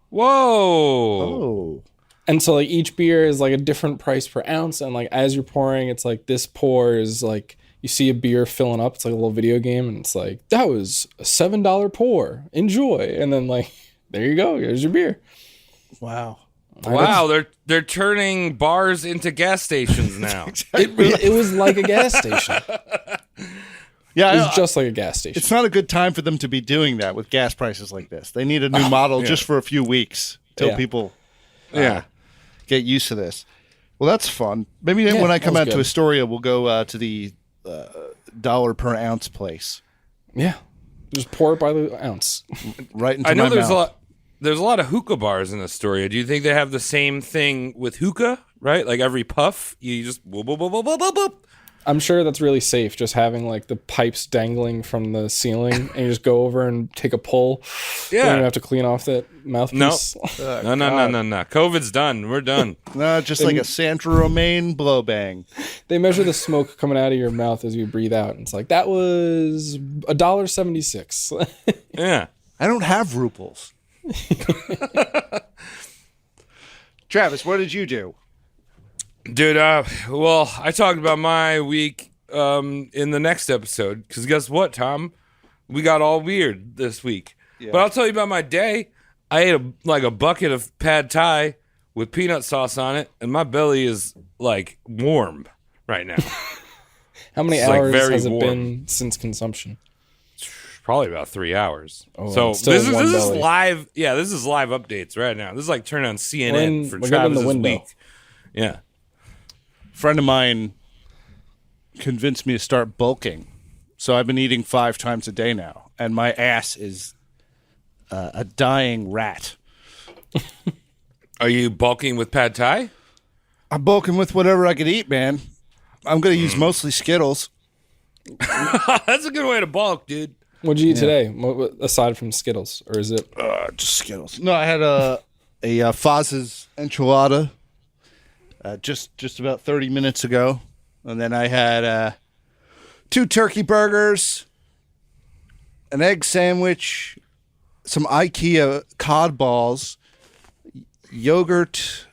Whoa. Oh. And so like each beer is like a different price per ounce. And like as you're pouring, it's like this pour is like you see a beer filling up. It's like a little video game, and it's like, that was a $7 pour. Enjoy. And then like, there you go. Here's your beer. Wow. Wow, they're turning bars into gas stations now. It was like a gas station. Yeah, It was just like a gas station. it's not a good time for them to be doing that with gas prices like this. They need a new model just for a few weeks till Yeah. people Yeah. get used to this. Well, that's fun. Maybe when I come that out was to good. Astoria, we'll go to the dollar per ounce place. Yeah. Just pour it by the ounce. Right into I know my there's mouth. there's a lot of hookah bars in Astoria. Do you think they have the same thing with hookah? Right, like every puff, you just whoop, whoop, whoop, whoop, whoop, whoop. I'm sure that's really safe, just having like the pipes dangling from the ceiling, and you just go over and take a pull. You don't even have to clean off that mouthpiece. No. No. COVID's done. We're done. No, just like a Santa Romaine blow bang. They measure the smoke coming out of your mouth as you breathe out, and it's like, that was $1.76. Yeah. I don't have ruples. Travis, what did you do? Dude, well, I talked about my week in the next episode, because guess what, Tom? We got all weird this week. But I'll tell you about my day. I ate a bucket of pad thai with peanut sauce on it, and my belly is like warm right now. How many It's, like, hours very has it warm. been since consumption? Probably about 3 hours. Oh, So it's still this one is belly. live. Yeah, this is live updates right now. This is like turn on CNN for we're good in the Travis's window. week. Yeah. Friend of mine convinced me to start bulking, so I've been eating 5 times a day now, and my ass is a dying rat. Are you bulking with pad thai? I'm bulking with whatever I could eat, man. I'm going to use mostly Skittles. That's a good way to bulk, dude. What'd you eat today, aside from Skittles? Or is it... Just Skittles. No, I had a Faz's enchilada just about 30 minutes ago, and then I had 2 turkey burgers, an egg sandwich, some IKEA cod balls, yogurt.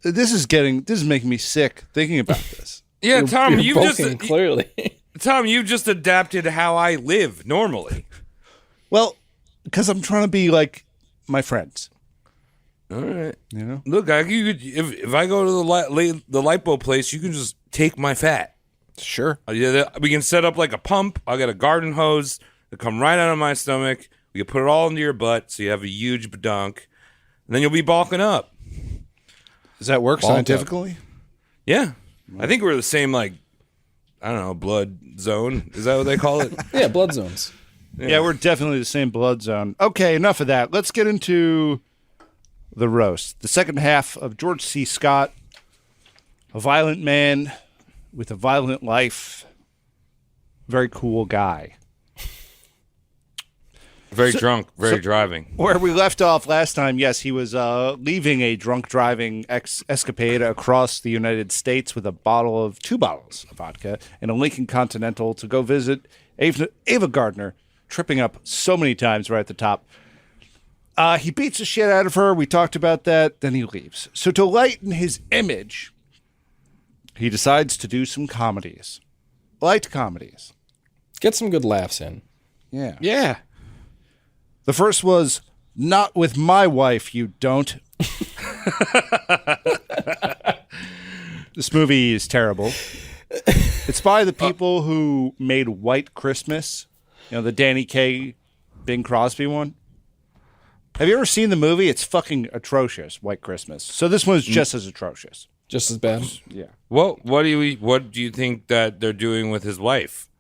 This is making me sick thinking about this. Yeah, Tom, You're you bulking, clearly. Tom, you just adapted how I live normally. Well, because I'm trying to be like my friends. All right. You know? Look, if I go to the lipo place, you can just take my fat. Sure. We can set up like a pump. I'll get a garden hose that come right out of my stomach. We can put it all into your butt, so you have a huge badunk, and then you'll be bulking up. Does that work Bulk up. scientifically? Yeah, I think we're the same. Like, I don't know, blood zone. Is that what they call it? Yeah, blood zones. Yeah, we're definitely the same blood zone. Okay, enough of that. Let's get into the roast. The second half of George C. Scott, a violent man with a violent life. Very cool guy. Very drunk, very driving. Where we left off last time, yes, he was leaving a drunk driving escapade across the United States with 2 bottles of vodka and a Lincoln Continental to go visit Ava Gardner, tripping up so many times right at the top. He beats the shit out of her. We talked about that. Then he leaves. So to lighten his image, he decides to do some comedies. Light comedies. Get some good laughs in. Yeah. Yeah. The first was Not With My Wife, You Don't. This movie is terrible. It's by the people who made White Christmas. You know, the Danny Kaye, Bing Crosby one. Have you ever seen the movie? It's fucking atrocious, White Christmas. So this one's just as atrocious. Just as bad. Yeah. What do you think that they're doing with his wife?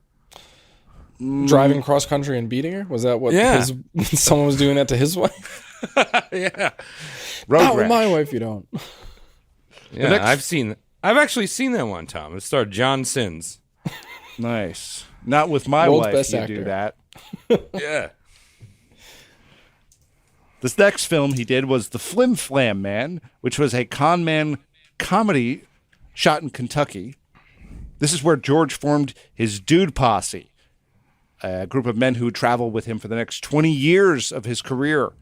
Driving cross country and beating her? Was that what Yeah. someone was doing that to his wife? Yeah. Road Not with rash. my wife, you don't. Yeah, next- I've actually seen that one, Tom. It starred John Sins. Nice. Not With My World's Wife, best You actor. Do That. Yeah. This next film he did was The Flim Flam Man, which was a con man comedy shot in Kentucky. This is where George formed his Dude Posse, a group of men who would travel with him for the next 20 years of his career.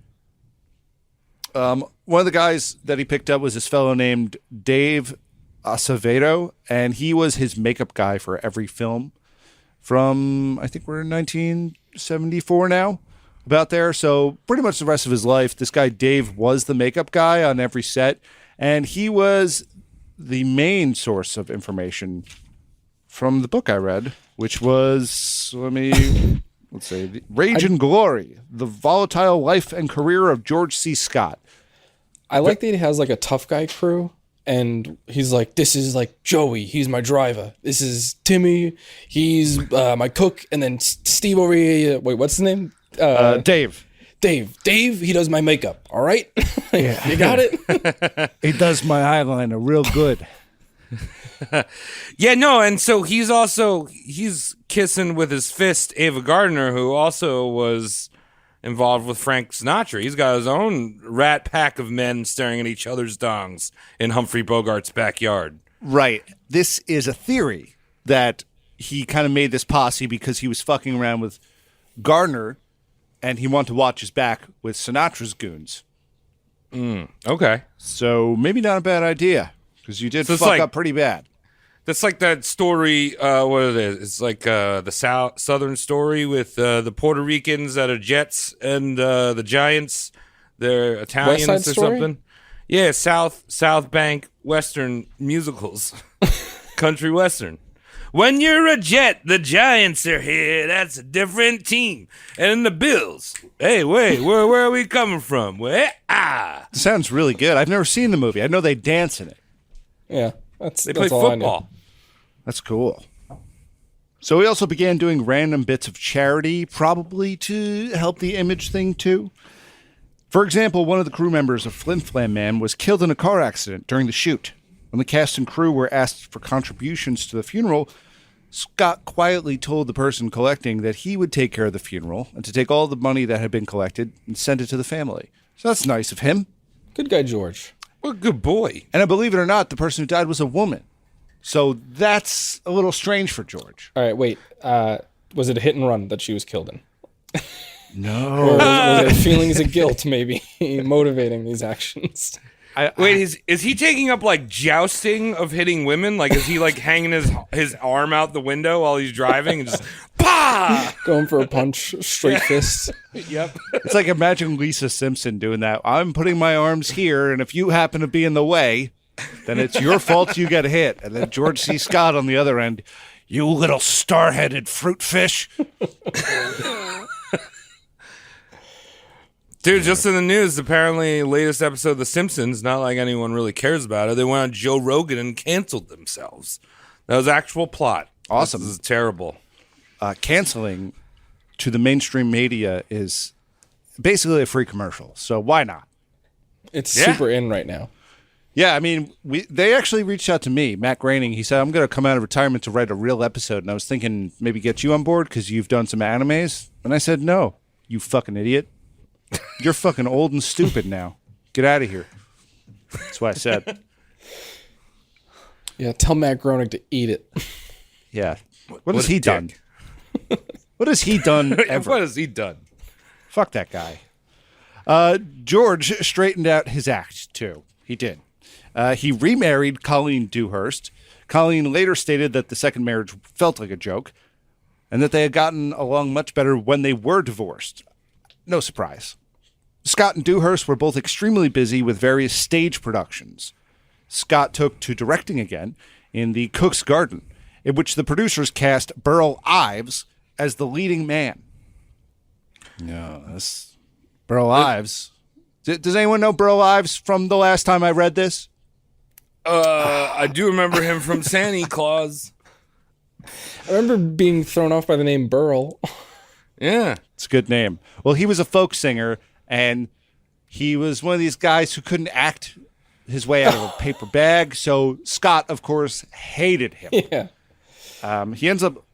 One of the guys that he picked up was this fellow named Dave Acevedo, and he was his makeup guy for every film. from, I think we're in 1974 now, about there. So pretty much the rest of his life, this guy Dave was the makeup guy on every set, and he was the main source of information from the book I read, which was, let's say, Rage and Glory, The Volatile Life and Career of George C. Scott. I like that he has like a tough guy crew, and he's like, this is like Joey, he's my driver. This is Timmy, he's my cook, and then Steve over here. Wait, what's his name? Dave. Dave, he does my makeup. All right, you got it. He does my eyeliner real good. Yeah, no, and so he's kissing with his fist Ava Gardner, who also was involved with Frank Sinatra. He's got his own rat pack of men staring at each other's dongs in Humphrey Bogart's backyard. Right. This is a theory that he kind of made this posse because he was fucking around with Gardner and he wanted to watch his back with Sinatra's goons. Okay. So maybe not a bad idea because you did fuck up pretty bad. That's like that story, what it is. It's like the Southern story with the Puerto Ricans that are Jets and the Giants. They're Italians West Side or Story? something. Yeah, South Bank Western musicals. Country Western. When you're a Jet, the Giants are here. That's a different team. And the Bills. Hey, wait, where are we coming from? Sounds really good. I've never seen the movie. I know they dance in it. Yeah, They play that's all I know. football. That's cool. So he also began doing random bits of charity, probably to help the image thing too. For example, one of the crew members of Flim Flam Man was killed in a car accident during the shoot. When the cast and crew were asked for contributions to the funeral, Scott quietly told the person collecting that he would take care of the funeral and to take all the money that had been collected and send it to the family. So that's nice of him. Good guy, George. What a good boy. And believe it or not, the person who died was a woman. So that's a little strange for George. All right, wait. Was it a hit and run that she was killed in? No. Or was it feelings of guilt maybe motivating these actions? Wait, is he taking up like jousting of hitting women? Like, is he like hanging his arm out the window while he's driving and just pa? Going for a punch, straight fist. Yep. It's like imagine Lisa Simpson doing that. I'm putting my arms here, and if you happen to be in the way, then it's your fault you get hit. And then George C. Scott on the other end, you little star-headed fruit fish. Dude, just in the news, apparently latest episode of The Simpsons, not like anyone really cares about it, they went on Joe Rogan and canceled themselves. That was actual plot. Awesome. This is terrible. Canceling to the mainstream media is basically a free commercial. So why not? It's super in right now. Yeah, I mean, they actually reached out to me, Matt Groening. He said, I'm going to come out of retirement to write a real episode. And I was thinking maybe get you on board because you've done some animes. And I said, no, you fucking idiot. You're fucking old and stupid now. Get out of here. That's what I said. Yeah, tell Matt Groening to eat it. Yeah. What has he done? What has he done ever? What has he done? Fuck that guy. George straightened out his act, too. He did. He remarried Colleen Dewhurst. Colleen later stated that the second marriage felt like a joke and that they had gotten along much better when they were divorced. No surprise. Scott and Dewhurst were both extremely busy with various stage productions. Scott took to directing again in The Cook's Garden, in which the producers cast Burl Ives as the leading man. No, that's Burl Ives. Does anyone know Burl Ives from the last time I read this? I do remember him from Santa Claus. I remember being thrown off by the name Burl. Yeah. It's a good name. Well, he was a folk singer, and he was one of these guys who couldn't act his way out of a paper bag. So Scott, of course, hated him. Yeah. He ends up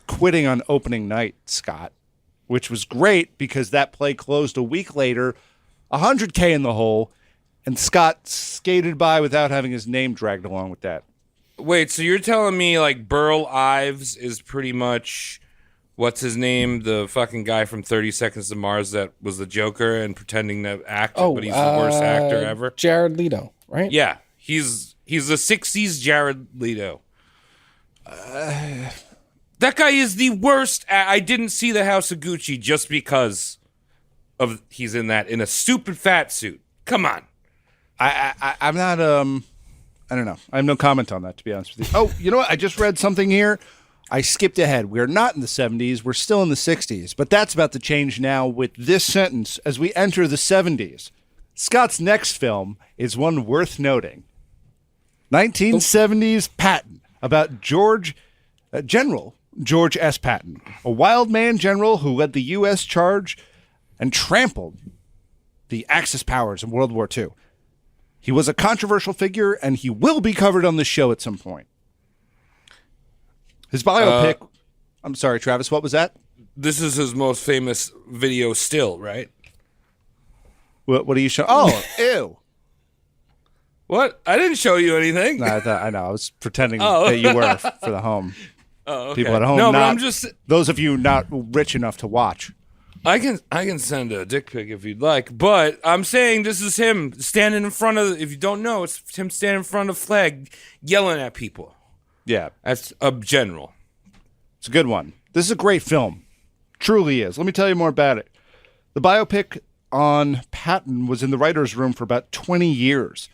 quitting on opening night, Scott, which was great because that play closed a week later, $100K in the hole, and Scott skated by without having his name dragged along with that. Wait, so you're telling me like Burl Ives is pretty much what's his name, the fucking guy from 30 Seconds to Mars that was the Joker and pretending to act, but he's the worst actor ever? Jared Leto, right? Yeah, he's the 60s Jared Leto. That guy is the worst. I didn't see the House of Gucci just because of he's in a stupid fat suit. Come on. I'm not. I don't know. I have no comment on that, to be honest with you. Oh, you know what? I just read something here. I skipped ahead. We're not in the 70s. We're still in the 60s. But that's about to change now with this sentence as we enter the 70s. Scott's next film is one worth noting. 1970s Patton, about General George S. Patton, a wild man general who led the U.S. charge and trampled the Axis powers in World War II. He was a controversial figure, and he will be covered on the show at some point. His biopic... I'm sorry, Travis, what was that? This is his most famous video still, right? What are you showing? Oh, ew. What? I didn't show you anything. No, I know. I was pretending that you were for the home. Oh, okay. People at home. No, but not, I'm just... Those of you not rich enough to watch. I can send a dick pic if you'd like, but I'm saying this is him standing in front of. If you don't know, it's him standing in front of a flag, yelling at people. Yeah, That's a general. it's a good one. This is a great film. Truly is. Let me tell you more about it. The biopic on Patton was in the writer's room for about 20 years.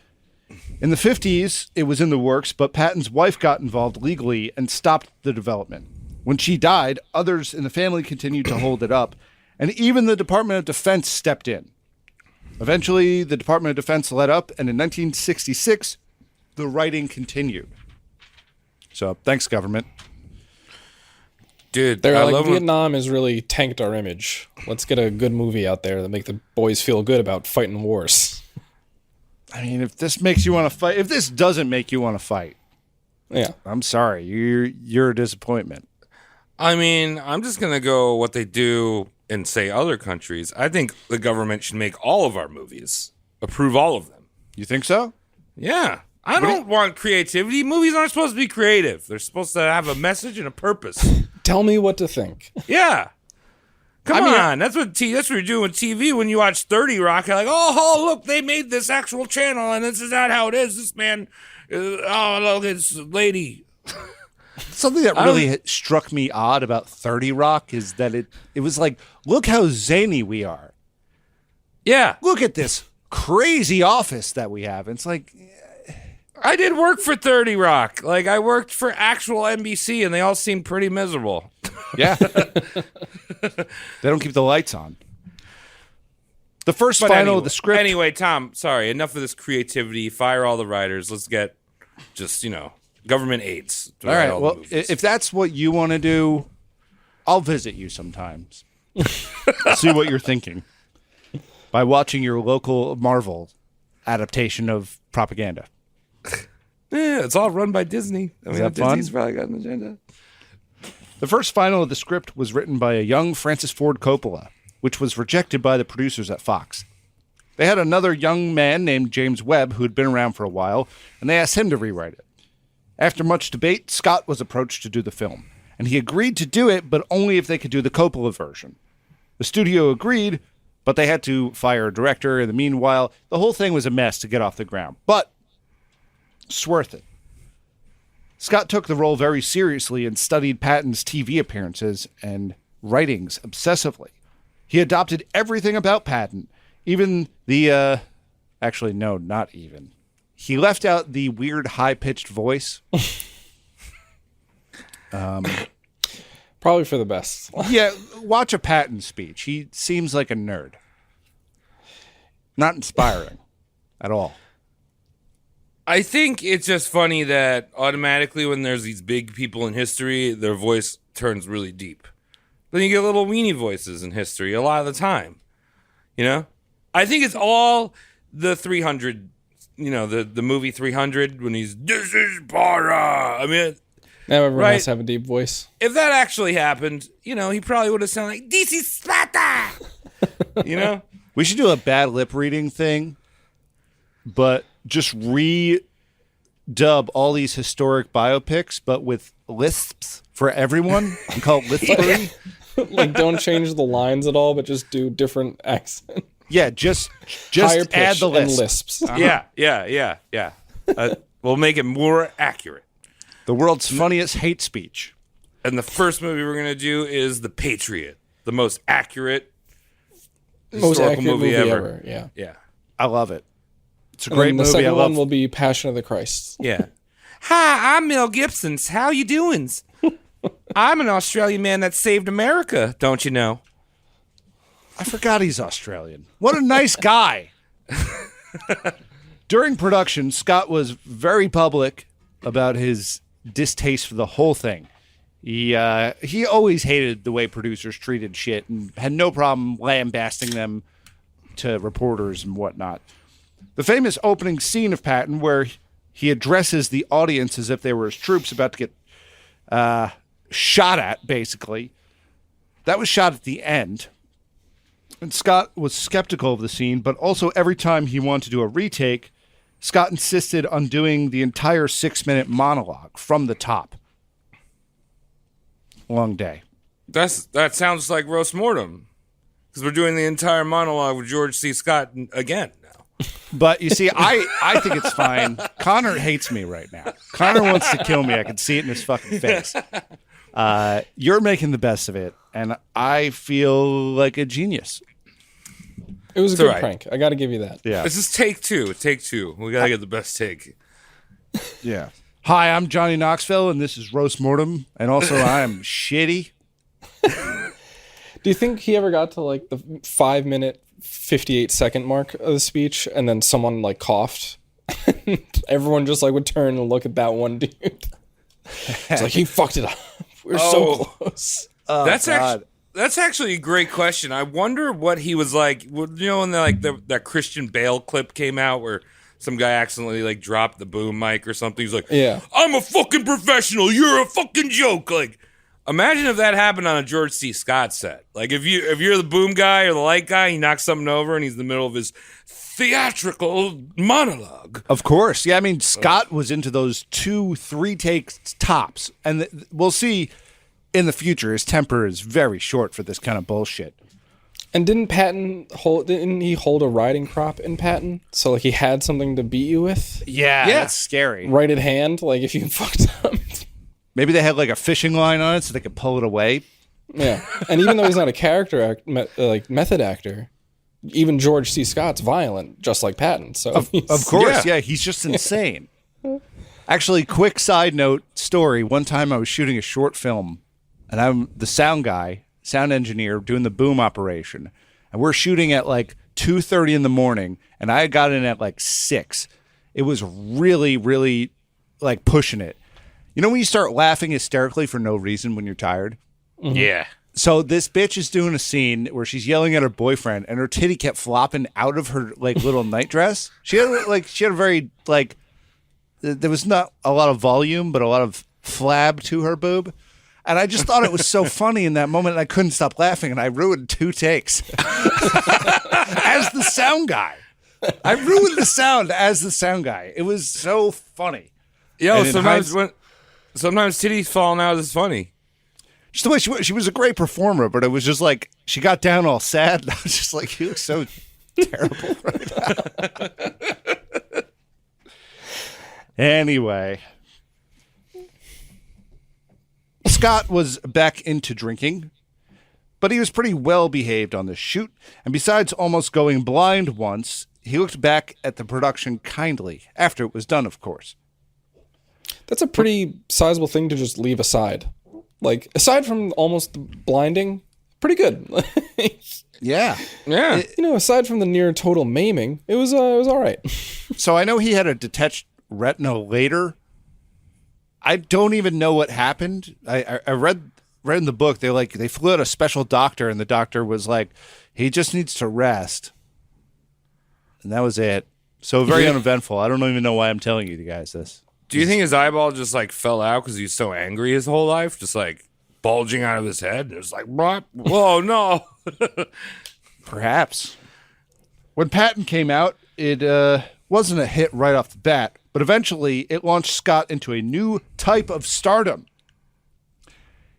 In the 50s, it was in the works, but Patton's wife got involved legally and stopped the development. When she died, others in the family continued to hold it up, and even the Department of Defense stepped in. Eventually, the Department of Defense let up, and in 1966, the writing continued. So, thanks, government. Dude, They're I like, love Vietnam has really tanked our image. Let's get a good movie out there that make the boys feel good about fighting wars. I mean, if this makes you want to fight, if this doesn't make you want to fight, Yeah. I'm sorry, you're a disappointment. I mean, I'm just gonna go what they do in say other countries. I think the government should make all of our movies, approve all of them. You think so? Yeah. I don't want creativity. Movies aren't supposed to be creative. They're supposed to have a message and a purpose. Tell me what to think. Yeah. Come on. That's what you're doing with TV when you watch 30 Rock. You're like, oh, look, they made this actual channel, and this is not how it is. This man, look, it's lady. Something that really struck me odd about 30 Rock is that it was like, look how zany we are. Yeah. Look at this crazy office that we have. It's like... I did work for 30 Rock. Like, I worked for actual NBC, and they all seemed pretty miserable. Yeah. They don't keep the lights on. The first final of the script... Anyway, Tom, sorry, enough of this creativity. Fire all the writers. Let's get just, government aids. All right, well, if that's what you want to do, I'll visit you sometimes. See what you're thinking. By watching your local Marvel adaptation of propaganda. Yeah, it's all run by Disney. I mean, that Disney's fun? probably got an agenda. The first final of the script was written by a young Francis Ford Coppola, which was rejected by the producers at Fox. They had another young man named James Webb who had been around for a while, and they asked him to rewrite it. After much debate, Scott was approached to do the film, and he agreed to do it, but only if they could do the Coppola version. The studio agreed, but they had to fire a director. In the meanwhile, the whole thing was a mess to get off the ground, but it's worth it. Scott took the role very seriously and studied Patton's TV appearances and writings obsessively. He adopted everything about Patton, even the, actually, no, not even. He left out the weird high-pitched voice. Probably for the best. Yeah, watch a Patton speech. He seems like a nerd. Not inspiring at all. I think it's just funny that automatically when there's these big people in history, their voice turns really deep. Then you get little weenie voices in history a lot of the time. I think it's all the 300, the movie 300 when he's, this is Para. I mean, Now everyone Right. has to have a deep voice. if that actually happened, he probably would have sounded like, this is Sparta. We should do a bad lip reading thing, but just redub all these historic biopics, but with lisps for everyone and call it Lispbury. Like, don't change the lines at all, but just do different accents. Yeah, just Higher pitch add the and lisp. lisps. Yeah. We'll make it more accurate. The world's funniest hate speech. And the first movie we're going to do is The Patriot, the most accurate historical movie ever. Yeah. Yeah. I love it. It's a And great then the movie. I second love. one will be Passion of the Christ. Yeah. Hi, I'm Mel Gibson's. How you doings? I'm an Australian man that saved America, don't you know? I forgot he's Australian. What a nice guy. During production, Scott was very public about his distaste for the whole thing. He always hated the way producers treated shit and had no problem lambasting them to reporters and whatnot. The famous opening scene of Patton, where he addresses the audience as if they were his troops about to get shot at, basically, that was shot at the end. And Scott was skeptical of the scene, but also every time he wanted to do a retake, Scott insisted on doing the entire 6-minute monologue from the top. Long day. That sounds like roast mortem, because we're doing the entire monologue with George C. Scott again now. But you see, I think it's fine. Connor hates me right now. Connor wants to kill me. I can see it in his fucking face. You're making the best of it, and I feel like a genius. It was a It's good all right. prank. I got to give you that. Yeah. This is take two. Take two. We gotta get the best take. Yeah. Hi, I'm Johnny Knoxville, and this is Roast Mortem, and also I'm shitty. Do you think he ever got to like the 5-minute, 58-second mark of the speech, and then someone like coughed? Everyone just like would turn and look at that one dude. It's like he fucked it up. We're so close. That's actually a great question. I wonder what he was like. You know, when that Christian Bale clip came out where some guy accidentally like dropped the boom mic or something. He's like, Yeah. I'm a fucking professional. You're a fucking joke. Like, imagine if that happened on a George C. Scott set. Like, if you're the boom guy or the light guy, he knocks something over and he's in the middle of his theatrical monologue. Of course. Yeah, I mean, Scott was into those 2-3 takes tops. And we'll see in the future, his temper is very short for this kind of bullshit. And didn't he hold a riding crop in Patton? So like he had something to beat you with? Yeah, that's scary. Right at hand, like if you fucked up. Maybe they had like a fishing line on it so they could pull it away. Yeah. And even though he's not a character method actor, even George C. Scott's violent, just like Patton. So Of course, yeah, he's just insane. Actually, quick side note story. One time I was shooting a short film, and I'm the sound guy, sound engineer, doing the boom operation. And we're shooting at like 2:30 in the morning, and I got in at like 6. It was really, really like pushing it. You know when you start laughing hysterically for no reason when you're tired? Mm-hmm. Yeah. So this bitch is doing a scene where she's yelling at her boyfriend, and her titty kept flopping out of her like little nightdress. She had a very like there was not a lot of volume, but a lot of flab to her boob. And I just thought it was so funny in that moment, and I couldn't stop laughing, and I ruined 2 takes as the sound guy. I ruined the sound as the sound guy. It was so funny. Yo, And in sometimes titties falling out is funny. Just the way she was a great performer, but it was just like she got down all sad. And I was just like, you look so terrible right now. Anyway, Scott was back into drinking, but he was pretty well behaved on this shoot. And besides almost going blind once, he looked back at the production kindly after it was done, of course. That's a pretty sizable thing to just leave aside. Like, aside from almost the blinding, pretty good. Yeah. Yeah. Aside from the near total maiming, it was all right. So I know he had a detached retina later. I don't even know what happened. I read in the book, they flew out a special doctor, and the doctor was like, he just needs to rest. And that was it. So very uneventful. I don't even know why I'm telling you guys this. Do you think his eyeball just like fell out because he was so angry his whole life? Just like bulging out of his head? It was like, what? Whoa, no. Perhaps. When Patton came out, it wasn't a hit right off the bat, but eventually it launched Scott into a new type of stardom.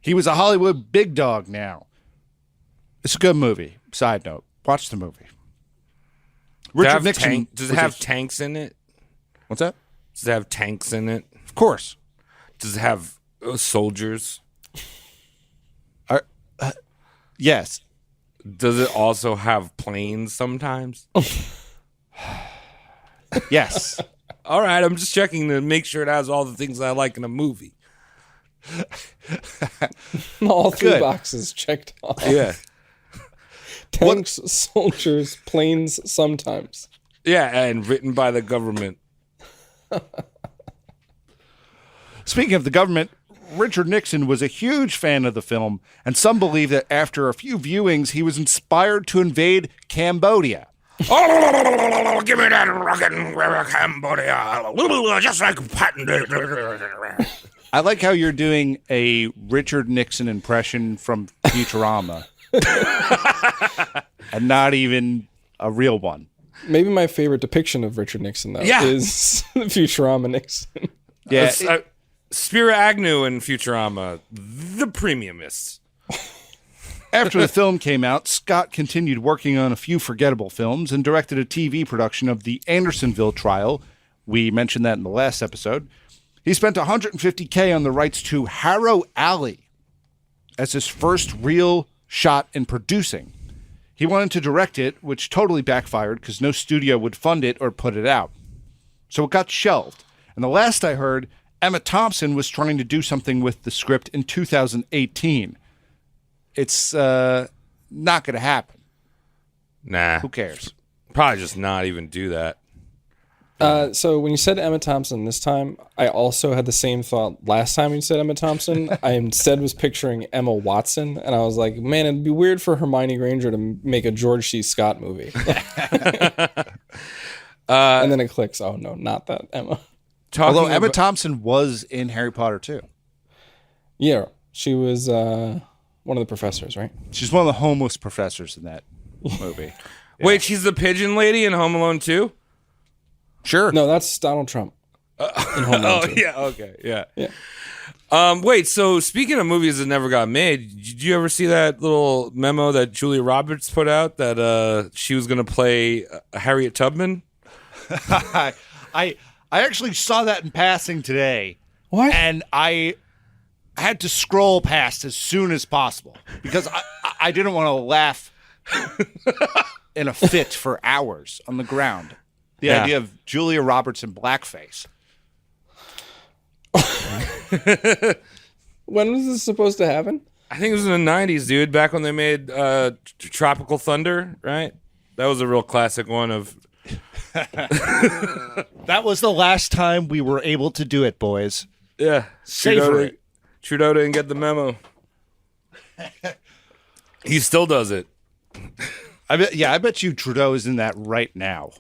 He was a Hollywood big dog now. It's a good movie. Side note, watch the movie. Richard Nixon. Does it have tanks in it? What's that? Does it have tanks in it? Of course. Does it have soldiers? Yes. Does it also have planes sometimes? Yes. All right, I'm just checking to make sure it has all the things I like in a movie. All three Good. boxes checked off. Yeah. Tanks, soldiers, planes, sometimes. Yeah, and written by the government. Speaking of the government, Richard Nixon was a huge fan of the film, and some believe that after a few viewings, he was inspired to invade Cambodia. Oh, give me that rockin' Cambodia, just like Patton. I like how you're doing a Richard Nixon impression from Futurama. And not even a real one. Maybe my favorite depiction of Richard Nixon, though, Yeah. is Futurama Nixon. Yeah, Spiro Agnew in Futurama, the premiumists. after the film came out, Scott continued working on a few forgettable films and directed a TV production of the Andersonville trial. We mentioned that in the last episode. He spent $150K on the rights to Harrow Alley as his first real shot in producing. He wanted to direct it, which totally backfired because no studio would fund it or put it out. So it got shelved. And the last I heard, Emma Thompson was trying to do something with the script in 2018. It's not going to happen. Nah, Who cares? probably just not even do that. So when you said Emma Thompson this time, I also had the same thought last time you said Emma Thompson. I instead was picturing Emma Watson, and I was like, man, it'd be weird for Hermione Granger to make a George C. Scott movie. And then it clicks. Oh, no, not that Emma. Although Emma Thompson was in Harry Potter, too. Yeah, she was one of the professors, right? She's one of the homeless professors in that movie. Wait, she's the pigeon lady in Home Alone 2? Sure. No, that's Donald Trump. In Home Alone 2. Yeah, okay, yeah. Yeah. Wait, so speaking of movies that never got made, did you ever see that little memo that Julia Roberts put out that she was going to play Harriet Tubman? I actually saw that in passing today. What? And I had to scroll past as soon as possible because I didn't want to laugh in a fit for hours on the ground. The Yeah. idea of Julia Roberts in blackface. When was this supposed to happen? I think it was in the 90s, dude, back when they made Tropical Thunder, right? That was a real classic one of... That was the last time we were able to do it, boys. Yeah. Savor it. Trudeau didn't get the memo. He still does it. I bet you Trudeau is in that right now.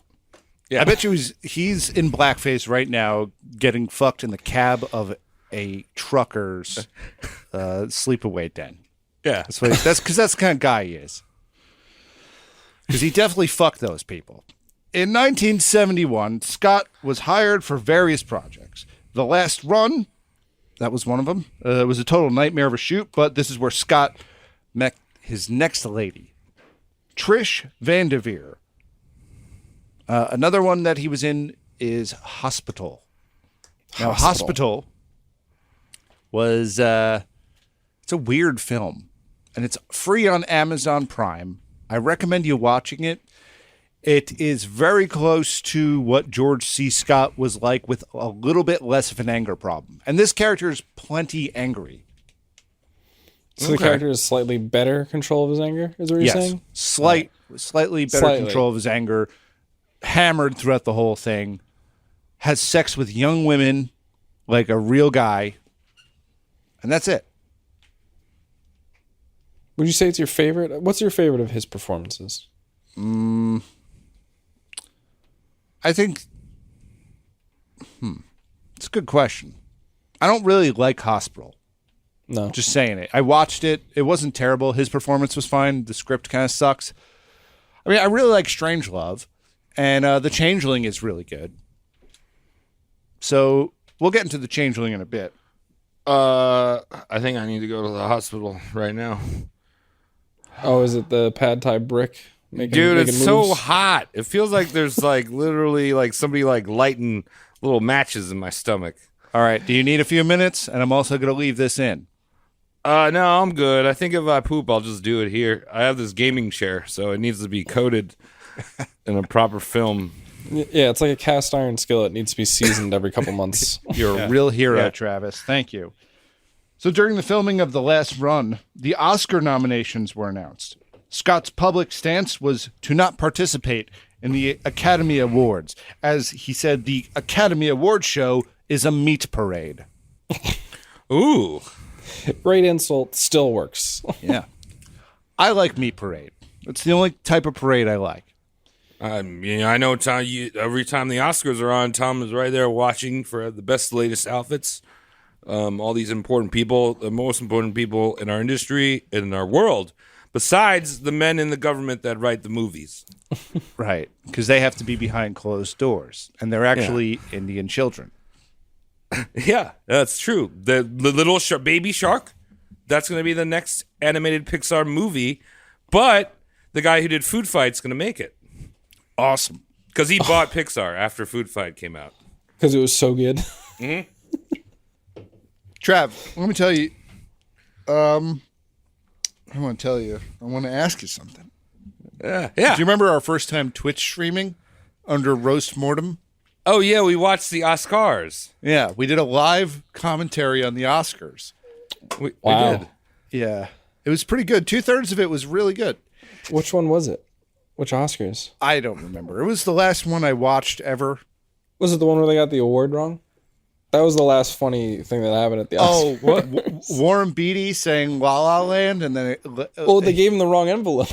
Yeah. I bet you he's in blackface right now getting fucked in the cab of a trucker's sleepaway den. Yeah. That's because that's the kind of guy he is. Because he definitely fucked those people. In 1971, Scott was hired for various projects. The Last Run, that was one of them. It was a total nightmare of a shoot, but this is where Scott met his next lady, Trish Vanderveer. Another one that he was in is Hospital. Now, Hospital was it's a weird film, and it's free on Amazon Prime. I recommend you watching it. It is very close to what George C. Scott was like with a little bit less of an anger problem. And this character is plenty angry. So the character has slightly better control of his anger, is what you're saying? Slightly better control of his anger, hammered throughout the whole thing, has sex with young women like a real guy, and that's it. Would you say it's your favorite? What's your favorite of his performances? I think, it's a good question. I don't really like Hospital. No. Just saying it. I watched it. It wasn't terrible. His performance was fine. The script kind of sucks. I mean, I really like Strangelove, and The Changeling is really good. So we'll get into The Changeling in a bit. I think I need to go to the hospital right now. Oh, is it the pad thai brick? Dude, it's so hot. It feels like there's like literally like somebody like lighting little matches in my stomach. All right. Do you need a few minutes? And I'm also going to leave this in. No, I'm good. I think if I poop, I'll just do it here. I have this gaming chair, so it needs to be coated in a proper film. Yeah, it's like a cast iron skillet. It needs to be seasoned every couple months. You're a real hero, Yeah. Travis. Thank you. So during the filming of The Last Run, the Oscar nominations were announced. Scott's public stance was to not participate in the Academy Awards. As he said, the Academy Awards show is a meat parade. Ooh. Great insult, still works. Yeah. I like meat parade. It's the only type of parade I like. I know Tom, every time the Oscars are on, Tom is right there watching for the best, latest outfits. All these important people, the most important people in our industry and in our world, besides the men in the government that write the movies. Right. Because they have to be behind closed doors. And they're actually Indian children. Yeah, that's true. The little baby shark, that's going to be the next animated Pixar movie. But the guy who did Food Fight's going to make it. Awesome. Because he bought Pixar after Food Fight came out. Because it was so good. Trav, let me tell you. I want to ask you something. Yeah. Do you remember our first time Twitch streaming under Roast Mortem? Oh, yeah, we watched the Oscars. Yeah, we did a live commentary on the Oscars. We Wow. did. Yeah, it was pretty good. 2/3 of it was really good. Which one was it? Which Oscars? I don't remember. It was the last one I watched ever. Was it the one where they got the award wrong? That was the last funny thing that happened at the Oscars. Oh, what? Warren Beatty saying La La Land, and then Oh, they gave him the wrong envelope.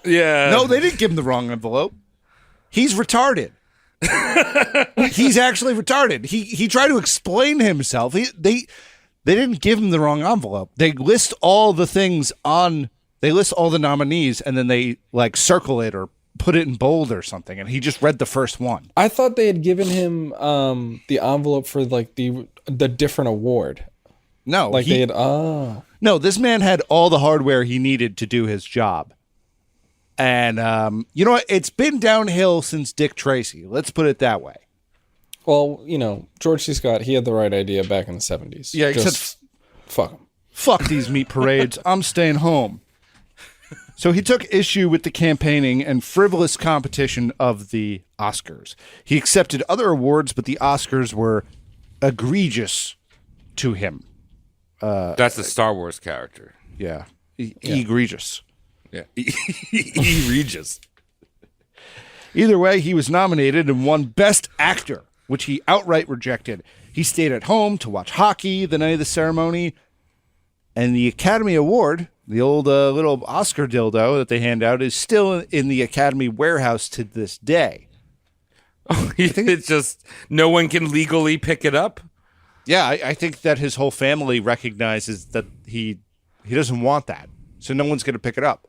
Yeah. no, they didn't give him the wrong envelope. He's retarded. He's actually retarded. He tried to explain himself. They didn't give him the wrong envelope. They list all the things on. They list all the nominees, and then they like circle it or put it in bold or something. And he just read the first one. I thought they had given him the envelope for like the different award. No, Like they had no. This man had all the hardware he needed to do his job. And you know what? It's been downhill since Dick Tracy. Let's put it that way. Well, you know, George C. Scott, he had the right idea back in the 70s. Yeah, Just except fuck him. fuck these meat parades. I'm staying home. So he took issue with the campaigning and frivolous competition of the Oscars. He accepted other awards, but the Oscars were egregious to him. That's the Star Wars character. Yeah. Egregious. Yeah. Egregious. Either way, he was nominated and won Best Actor, which he outright rejected. He stayed at home to watch hockey the night of the ceremony. And the Academy Award, the old little Oscar dildo that they hand out, is still in the Academy warehouse to this day. It's just no one can legally pick it up. Yeah, I think that his whole family recognizes that he doesn't want that. So no one's going to pick it up.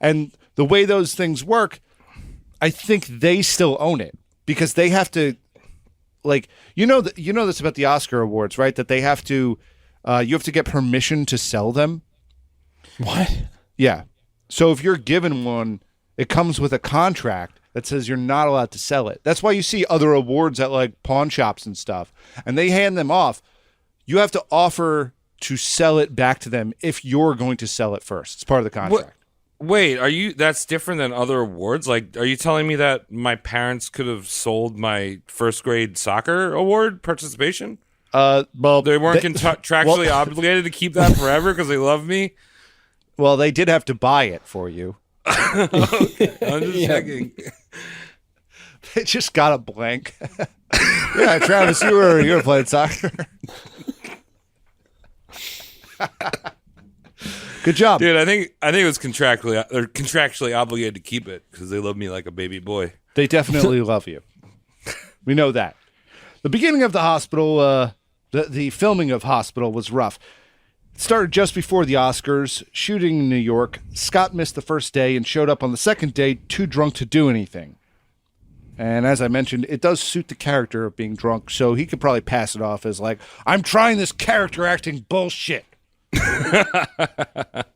And the way those things work, I think they still own it because they have to, like, you know this about the Oscar awards, right? That they have to, you have to get permission to sell them. What? Yeah. So if you're given one, it comes with a contract that says you're not allowed to sell it. That's why you see other awards at like pawn shops and stuff, and they hand them off. You have to offer to sell it back to them if you're going to sell it first. It's part of the contract. Wait, that's different than other awards? Like, are you telling me that my parents could have sold my first grade soccer award participation? Well, They weren't contractually obligated to keep that forever because they love me? Well, they did have to buy it for you. I'm just checking. They just got a blank. Yeah, Travis, you were playing soccer. Good job, Dude, I think it was contractually obligated to keep it because they love me like a baby boy. They definitely love you. We know that. The beginning of the hospital, the filming of Hospital was rough. It started just before the Oscars, shooting in New York. Scott missed the first day and showed up on the second day too drunk to do anything. And as I mentioned, it does suit the character of being drunk, so he could probably pass it off as like, I'm trying this character acting bullshit. The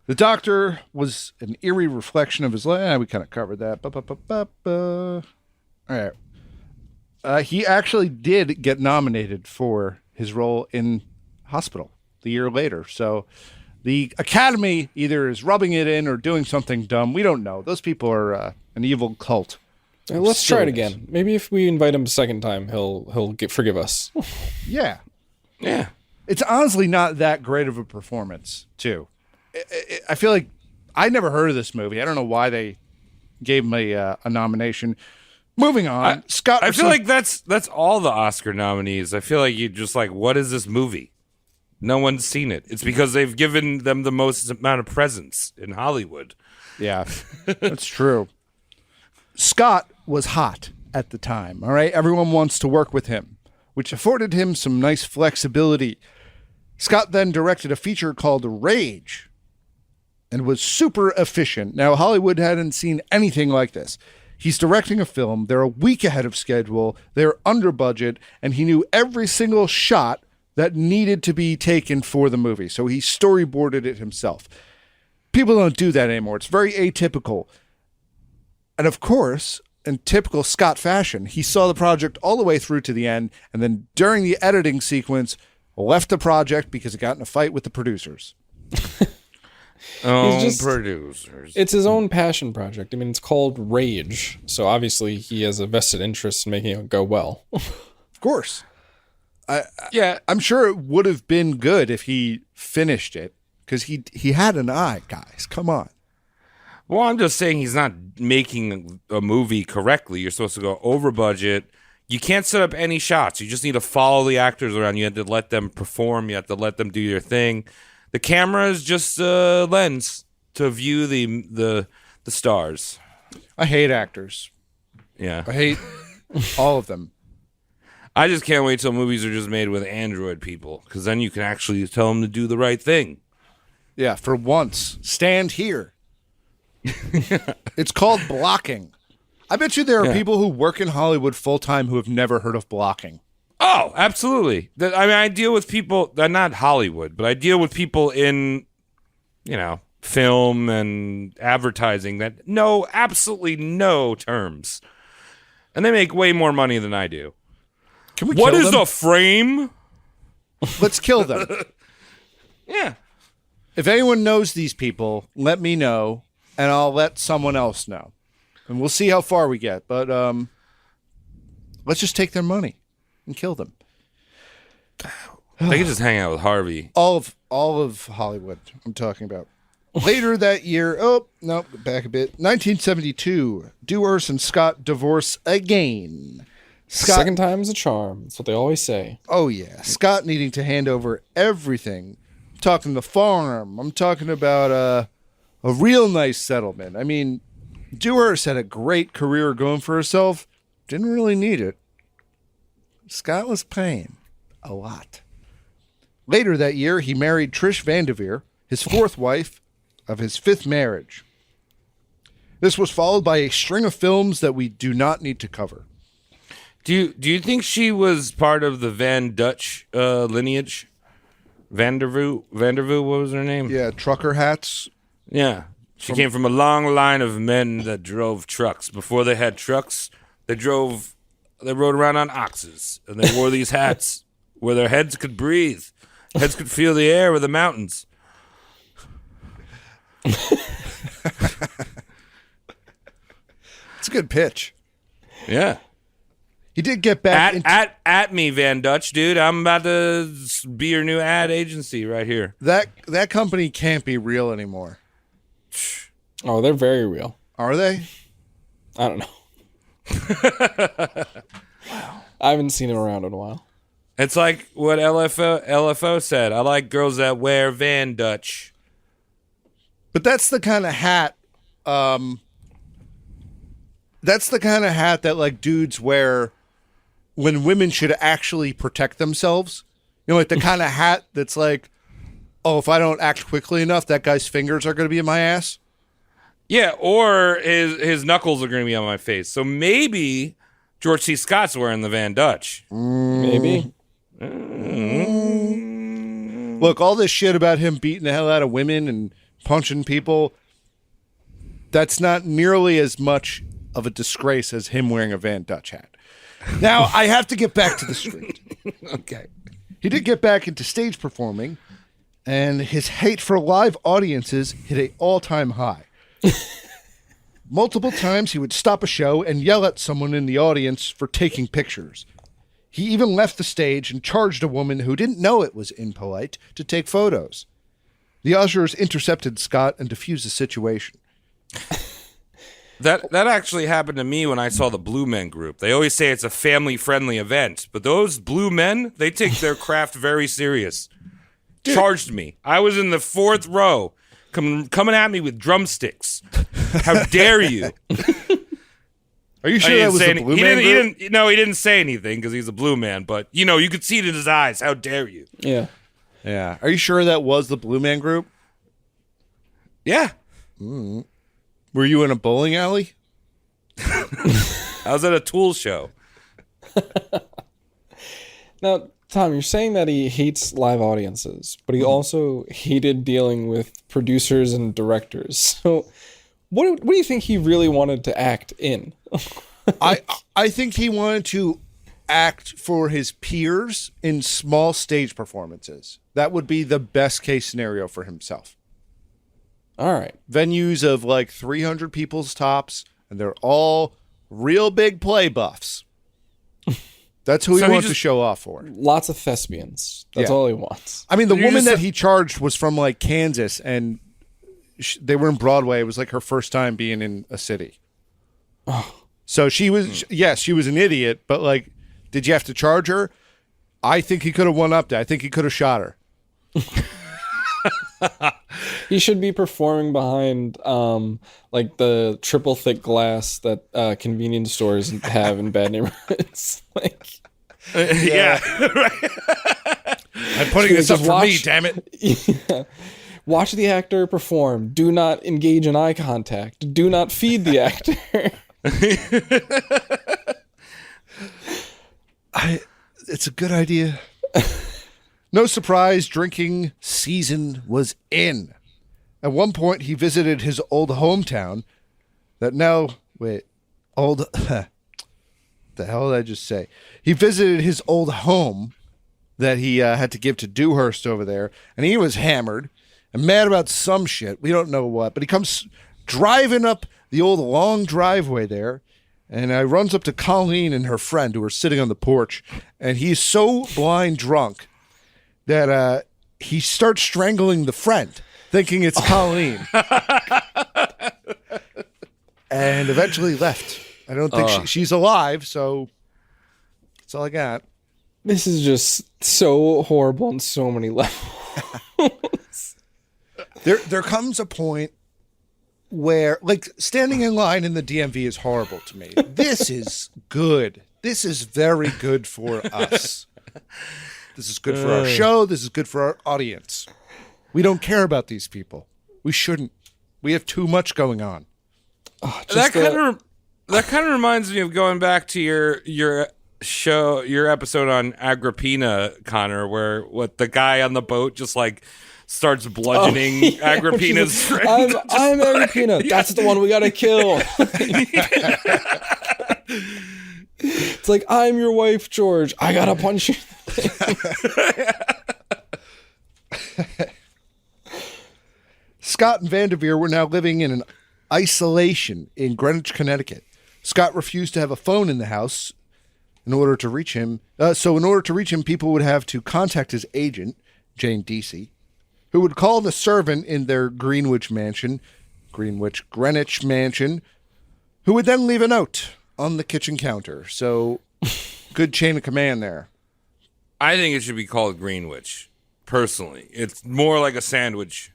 doctor was an eerie reflection of his life. We kind of covered that. All right. He actually did get nominated for his role in Hospital. the year later. So the Academy either is rubbing it in or doing something dumb. We don't know. Those people are an evil cult. Let's try it Silliness. again. Maybe if we invite him a second time, he'll forgive us. Yeah. Yeah. It's honestly not that great of a performance, too. I feel like I never heard of this movie. I don't know why they gave him a nomination. Moving on, Scott. I feel like that's all the Oscar nominees. I feel like you just like, what is this movie? No one's seen it. It's because they've given them the most amount of presence in Hollywood. Yeah, that's true. Scott was hot at the time. All right, everyone wants to work with him, which afforded him some nice flexibility. Scott then directed a feature called Rage and was super efficient. Now, Hollywood hadn't seen anything like this. He's directing a film. They're a week ahead of schedule. They're under budget, and he knew every single shot that needed to be taken for the movie. So he storyboarded it himself. People don't do that anymore. It's very atypical. And of course, in typical Scott fashion, he saw the project all the way through to the end, and then during the editing sequence, left the project because he got in a fight with the producers. Producers. It's his own passion project. I mean, it's called Rage, so obviously he has a vested interest in making it go well. Of course. I'm sure it would have been good if he finished it, because he had an eye, guys. Come on. Well, I'm just saying he's not making a movie correctly. You're supposed to go over budget. You can't set up any shots. You just need to follow the actors around. You have to let them perform. You have to let them do your thing. The camera is just a lens to view the stars. I hate actors. Yeah. I hate all of them. I just can't wait till movies are just made with Android people, because then you can actually tell them to do the right thing. Yeah, for once. Stand here. It's called blocking. I bet you there are people who work in Hollywood full-time who have never heard of blocking. Oh, absolutely. I mean, I deal with people, not Hollywood, but I deal with people in, film and advertising that know absolutely no terms. And they make way more money than I do. Can we What kill is them? a frame? Let's kill them. Yeah. If anyone knows these people, let me know, and I'll let someone else know. And we'll see how far we get. But let's just take their money and kill them. They can just hang out with Harvey. All of Hollywood, I'm talking about. Later that year, back a bit. 1972, Dewhurst and Scott divorce again. Scott, Second time's a charm. That's what they always say. oh yeah, Scott needing to hand over everything. I'm talking the farm. I'm talking about a real nice settlement. I mean, Dewhurst had a great career going for herself. Didn't really need it. Scott was paying a lot. Later that year, he married Trish Vanderveer, his fourth wife of his fifth marriage. This was followed by a string of films that we do not need to cover. Do you think she was part of the Van Dutch lineage? Vandervoo, what was her name? Yeah, trucker hats. Yeah. She came from a long line of men that drove trucks. Before they had trucks, they rode around on oxes, and they wore these hats where their heads could breathe. Heads could feel the air with the mountains. It's a good pitch. Yeah. He did get back At me, Van Dutch, dude. I'm about to be your new ad agency right here. that company can't be real anymore. Oh, they're very real. Are they? I don't know. I haven't seen him around in a while. It's like what LFO said. I like girls that wear Van Dutch. But that's the kind of hat that like dudes wear when women should actually protect themselves. Like the kind of hat that's like, oh, if I don't act quickly enough, that guy's fingers are going to be in my ass. Yeah, or his knuckles are going to be on my face. So maybe George C. Scott's wearing the Van Dutch. Maybe. Look, all this shit about him beating the hell out of women and punching people, that's not nearly as much of a disgrace as him wearing a Van Dutch hat. Now, I have to get back to the script. Okay. He did get back into stage performing. and his hate for live audiences hit an all-time high. Multiple times he would stop a show and yell at someone in the audience for taking pictures. He even left the stage and charged a woman who didn't know it was impolite to take photos. The ushers intercepted Scott and diffused the situation. That actually happened to me when I saw the Blue Men group. They always say it's a family-friendly event, but those Blue Men, they take their craft very serious. Charged me. I was in the fourth row, coming at me with drumsticks. How dare you? Are you sure that was a Blue Man group? He didn't say anything because he's a Blue Man, but, you could see it in his eyes. How dare you? Yeah. Yeah. Are you sure that was the Blue Man group? Yeah. Were you in a bowling alley? I was at a Tool show. Now, Tom, you're saying that he hates live audiences, but he also hated dealing with producers and directors. So what do you think he really wanted to act in? I think he wanted to act for his peers in small stage performances. That would be the best case scenario for himself. All right. Venues of like 300 people's tops, and they're all real big play buffs. That's who he wants to show off for. Lots of thespians. That's all he wants. I mean, the woman that he charged was from like Kansas, and they were in Broadway. It was like her first time being in a city. Oh. So she was, yes, she was an idiot, but like, did you have to charge her? I think he could have one-upped it. I think he could have shot her. He should be performing behind like the triple thick glass that convenience stores have in bad neighborhoods. Yeah. I'm putting this up for me, damn it. Yeah. Watch the actor perform. Do not engage in eye contact. Do not feed the actor. It's a good idea. No surprise, drinking season was in. At one point, he visited his old hometown the hell did I just say? He visited his old home that he had to give to Dewhurst over there, and he was hammered and mad about some shit. We don't know what, but he comes driving up the old long driveway there, and runs up to Colleen and her friend who are sitting on the porch, and he's so blind drunk that he starts strangling the friend, thinking it's Colleen. And eventually left. I don't think she's alive, so that's all I got. This is just so horrible on so many levels. There comes a point where, like, standing in line in the DMV is horrible to me. This is good. This is very good for us. This is good for our show. This is good for our audience. We don't care about these people. We shouldn't. We have too much going on. That kind of reminds me of going back to your show, your episode on Agrippina, Connor, where the guy on the boat just like starts bludgeoning Agrippina's friend. I'm Agrippina. Yeah. That's the one we gotta kill. It's like, I'm your wife, George. I gotta punch you. Scott and Vanderveer were now living in an isolation in Greenwich, Connecticut. Scott refused to have a phone in the house in order to reach him. So in order to reach him, people would have to contact his agent, Jane Deasy, who would call the servant in their Greenwich mansion, Greenwich mansion, who would then leave a note on the kitchen counter. So good chain of command there. I think it should be called Greenwich, personally. It's more like a sandwich.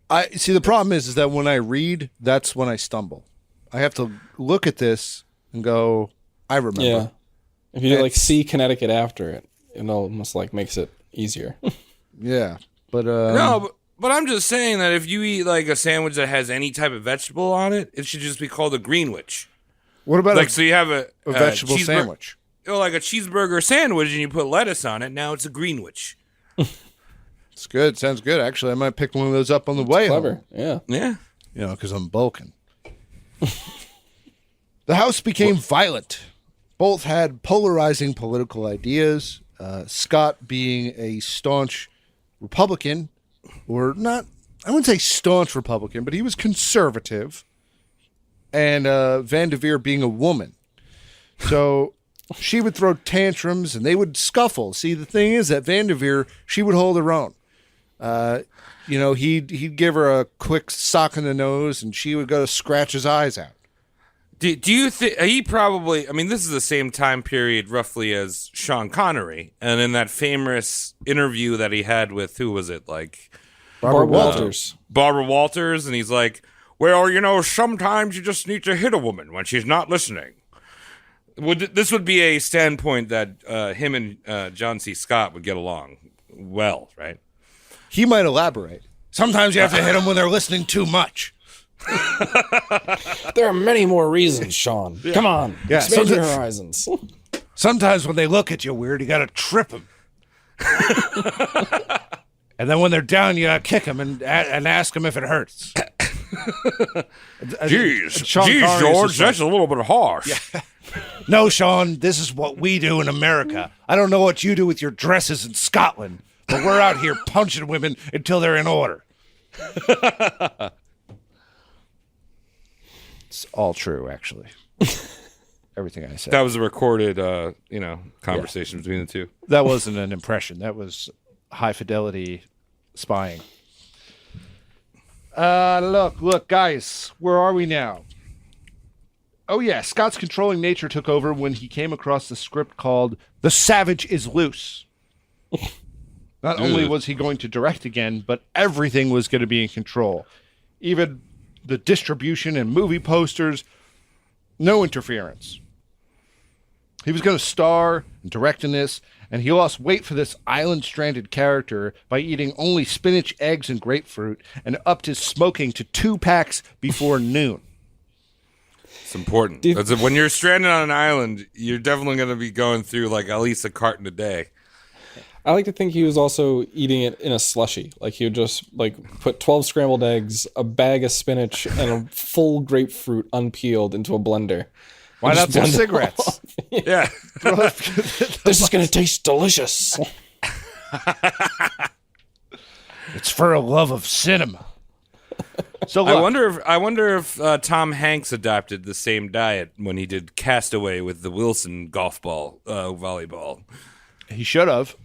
I see. The problem is that when I read, that's when I stumble. I have to look at this and go, I remember. Yeah. If you like see Connecticut after it, it almost like makes it easier. Yeah. But no, but I'm just saying that if you eat like a sandwich that has any type of vegetable on it, it should just be called a Greenwich. What about like so you have a vegetable sandwich? Like a cheeseburger sandwich and you put lettuce on it, now it's a Greenwich. It's good. Sounds good. Actually, I might pick one of those up on the way Clever. home. Yeah. Yeah. You know, because I'm bulking. The house became violent. Both had polarizing political ideas. Scott being a staunch Republican, or not, I wouldn't say staunch Republican, but he was conservative, and Van Devere being a woman. So she would throw tantrums and they would scuffle. See, the thing is that Van Devere, she would hold her own. He'd give her a quick sock in the nose and she would go to scratch his eyes out. Do you think he probably? I mean, this is the same time period roughly as Sean Connery, and in that famous interview that he had with who was it? Like Barbara Walters. Barbara Walters, and he's like, "Well, sometimes you just need to hit a woman when she's not listening." This would be a standpoint that him and John C. Scott would get along well, right? He might elaborate. Sometimes you have to hit them when they're listening too much. There are many more reasons, Sean. Yeah. Come on. Yeah, expand your horizons. Sometimes when they look at you weird, you got to trip them. And then when they're down, you got to kick them and ask them if it hurts. Jeez, George, that's a little bit harsh. Yeah. No, Sean, this is what we do in America. I don't know what you do with your dresses in Scotland, but we're out here punching women until they're in order. It's all true, actually. Everything I said. That was a recorded, conversation between the two. That wasn't an impression. That was high fidelity spying. Look, guys, where are we now? Oh, yeah, Scott's controlling nature took over when he came across the script called The Savage is Loose. Not only was he going to direct again, but everything was going to be in control. Even the distribution and movie posters, no interference. He was going to star and direct in this, and he lost weight for this island-stranded character by eating only spinach, eggs, and grapefruit, and upped his smoking to 2 packs before noon. It's important. When you're stranded on an island, you're definitely going to be going through like at least a carton a day. I like to think he was also eating it in a slushy. Like he would just put 12 scrambled eggs, a bag of spinach, and a full grapefruit unpeeled into a blender. Why not some cigarettes? Yeah. This is going to taste delicious. It's for a love of cinema. So look, I wonder if Tom Hanks adopted the same diet when he did Castaway with the Wilson volleyball. He should have.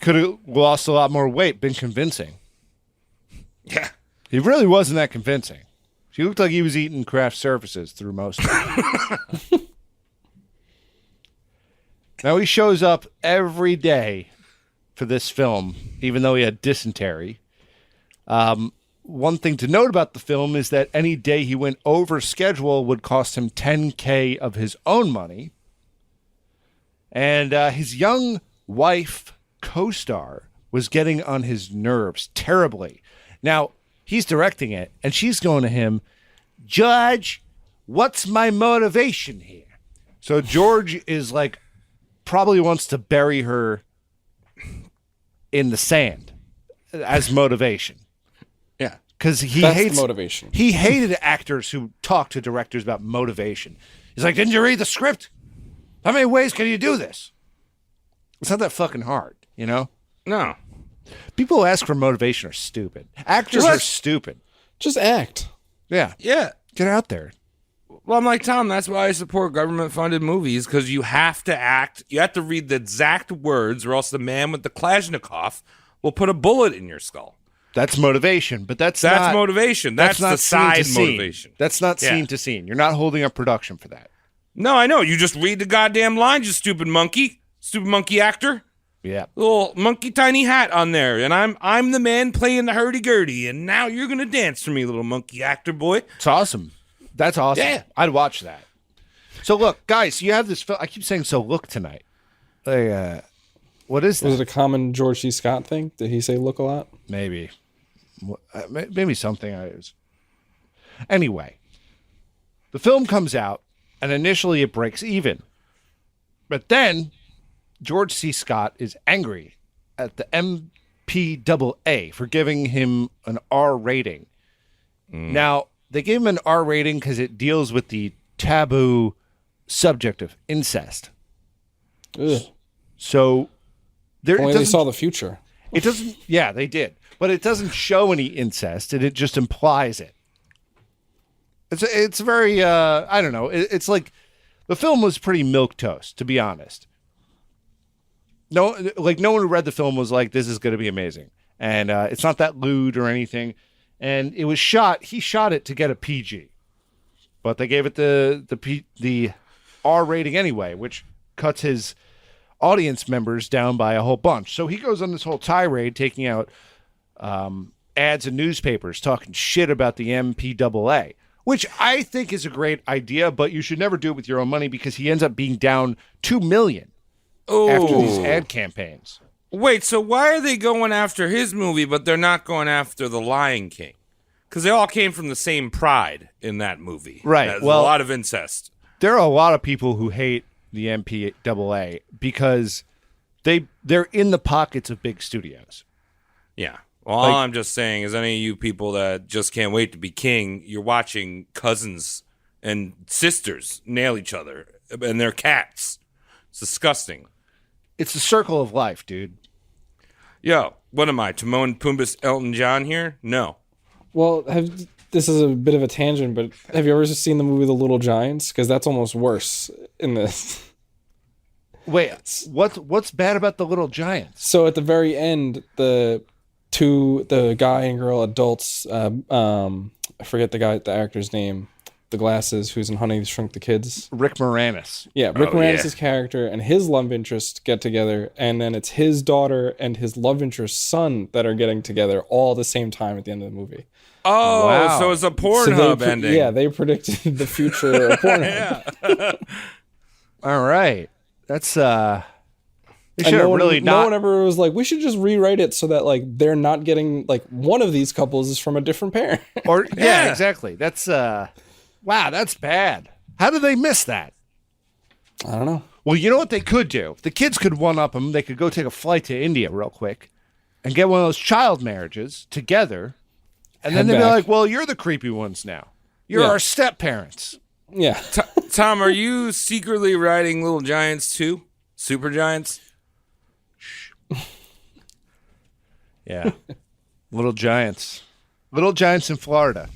Could have lost a lot more weight, been convincing. Yeah. He really wasn't that convincing. He looked like he was eating craft surfaces through most of it. Now he shows up every day for this film, even though he had dysentery. One thing to note about the film is that any day he went over schedule would cost him $10,000 of his own money. And his young wife co-star was getting on his nerves terribly. Now, he's directing it, and she's going to him, George, what's my motivation here? So George is probably wants to bury her in the sand as motivation. Yeah. Because he hates motivation. He hated actors who talk to directors about motivation. He's like, didn't you read the script? How many ways can you do this? It's not that fucking hard, you know? No. People who ask for motivation are stupid. Actors are stupid. Just act. Yeah. Yeah. Get out there. Well, I'm like, Tom, that's why I support government-funded movies, because you have to act. You have to read the exact words, or else the man with the Kalashnikov will put a bullet in your skull. That's motivation, but that's motivation. That's not the side scene to motivation. Scene. That's not scene to scene. You're not holding up production for that. No, I know. You just read the goddamn lines, you stupid monkey. Stupid monkey actor. Yeah. Little monkey tiny hat on there. And I'm the man playing the hurdy-gurdy. And now you're going to dance for me, little monkey actor boy. It's awesome. That's awesome. Yeah. I'd watch that. So look, guys, you have this film. I keep saying so look tonight. What is that? Was it a common George C. Scott thing? Did he say look a lot? Maybe. Maybe something I was. Anyway, the film comes out, and initially it breaks even. But then George C. Scott is angry at the MPAA for giving him an R rating. Now, they gave him an R rating because it deals with the taboo subject of incest. Ugh. So Only they saw the future. It doesn't. Yeah, they did, but it doesn't show any incest, and it just implies it. It's very. I don't know. It's like the film was pretty milquetoast, to be honest. No one who read the film was like, "This is going to be amazing," and it's not that lewd or anything. And it was shot. He shot it to get a PG, but they gave it the R rating anyway, which cuts his audience members down by a whole bunch. So he goes on this whole tirade, taking out ads in newspapers, talking shit about the MPAA, which I think is a great idea, but you should never do it with your own money because he ends up being down $2 million after these ad campaigns. Wait, so why are they going after his movie, but they're not going after The Lion King? Because they all came from the same pride in that movie. Right. There's Well, a lot of incest. There are a lot of people who hate the MPAA because they're in the pockets of big studios. Yeah. Well, all I'm just saying is any of you people that just can't wait to be king, you're watching cousins and sisters nail each other and their cats. It's disgusting. It's the circle of life, dude. Yo, what am I, Timon and Pumbaa's Elton John here? No. Well, this is a bit of a tangent, but have you ever seen the movie The Little Giants? Because that's almost worse in this. Wait, what's bad about the Little Giants? So at the very end, the guy and girl adults, I forget the actor's name, the glasses, who's in Honey, Shrunk the Kids. Rick Moranis. Yeah, Rick Moranis' character and his love interest get together, and then it's his daughter and his love interest's son that are getting together all at the same time at the end of the movie. Oh, wow. So it's a Pornhub ending. Yeah, they predicted the future of Pornhub. All right. That's they should no really one, not. No one ever was like, we should just rewrite it so that like they're not getting like one of these couples is from a different parent. Or yeah, exactly. That's wow, that's bad. How did they miss that? I don't know. Well, you know what they could do? The kids could one up them. They could go take a flight to India real quick and get one of those child marriages together. And then they'd be like, well, you're the creepy ones now. You're our step parents. Yeah. Tom, are you secretly writing Little Giants too? Super Giants? Yeah. Little Giants. Little Giants in Florida.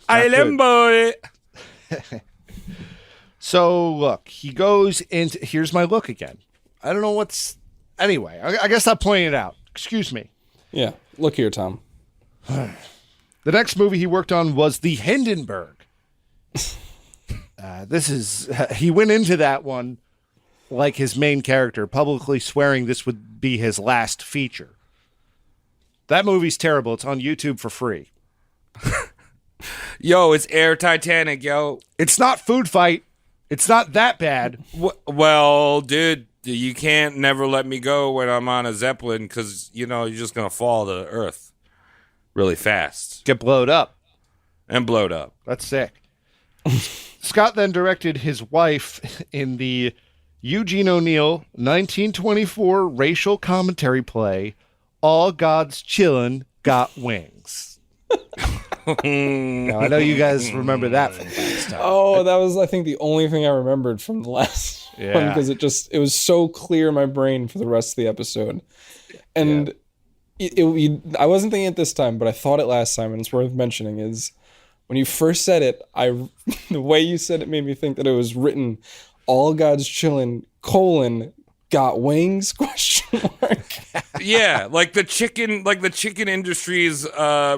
Island boy. So, look, he goes into... Here's my look again. I don't know what's... Anyway, I guess I'll point it out. Excuse me. Yeah. Look here, Tom. The next movie he worked on was The Hindenburg. He went into that one like his main character, publicly swearing this would be his last feature. That movie's terrible. It's on YouTube for free. Yo, it's Air Titanic, yo. It's not Food Fight. It's not that bad. Well, dude, you can't never let me go when I'm on a Zeppelin because, you know, you're just going to fall to Earth really fast. Get blowed up. And blowed up. That's sick. Scott then directed his wife in the Eugene O'Neill 1924 racial commentary play, All God's Chillin' Got Wings. Now, I know you guys remember that from last time. Oh, that was, I think, the only thing I remembered from the last one because it was so clear in my brain for the rest of the episode. And I wasn't thinking it this time, but I thought it last time, and it's worth mentioning is when you first said it, the way you said it made me think that it was written All God's Chillin', got wings, question mark. Yeah, like the chicken industry's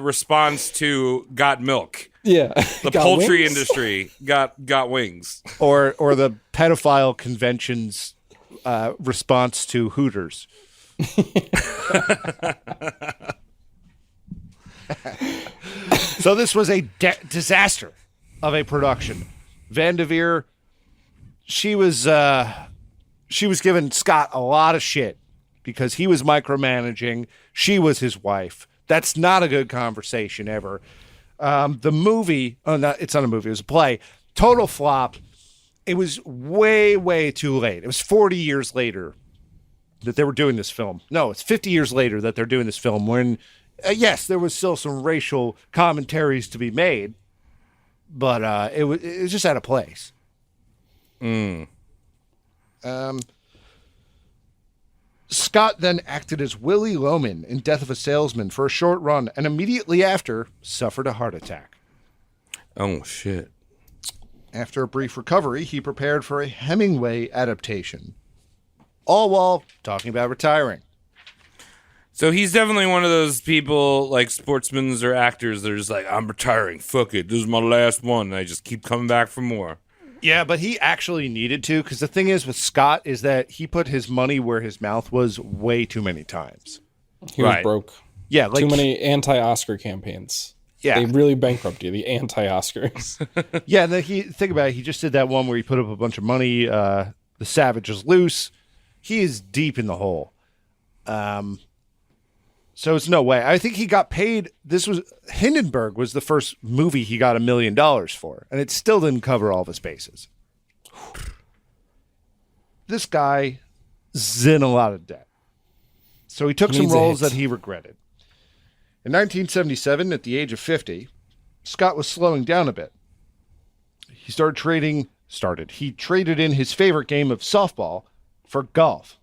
response to got milk. Yeah. The poultry industry got wings. Or the pedophile convention's response to Hooters. So this was a disaster of a production. Van Devere, she was giving Scott a lot of shit because he was micromanaging. She was his wife. That's not a good conversation ever. The movie, it's not a movie, it was a play. Total flop. It was way, way too late. It was 40 years later that they were doing this film. No, it's 50 years later that they're doing this film when, yes, there was still some racial commentaries to be made, but it was just out of place. Scott then acted as Willie Loman in Death of a Salesman for a short run, and immediately after suffered a heart attack. Oh, shit. After a brief recovery, he prepared for a Hemingway adaptation, all while talking about retiring. So he's definitely one of those people, like sportsmen or actors, that are just like, I'm retiring, fuck it, this is my last one, and I just keep coming back for more. Yeah, but he actually needed to, because the thing is with Scott is that he put his money where his mouth was way too many times. He was Right. broke. Yeah, like Too many anti-Oscar campaigns. Yeah. They really bankrupt you, the anti-Oscars. Yeah, and then think about it. He just did that one where he put up a bunch of money. The Savage is loose. He is deep in the hole. So it's no way. I think he got paid. Hindenburg was the first movie he got $1 million for, and it still didn't cover all of his bases. This guy is in a lot of debt. So he took some Needs a roles hit. that he regretted. In 1977, at the age of 50, Scott was slowing down a bit. He He traded in his favorite game of softball for golf,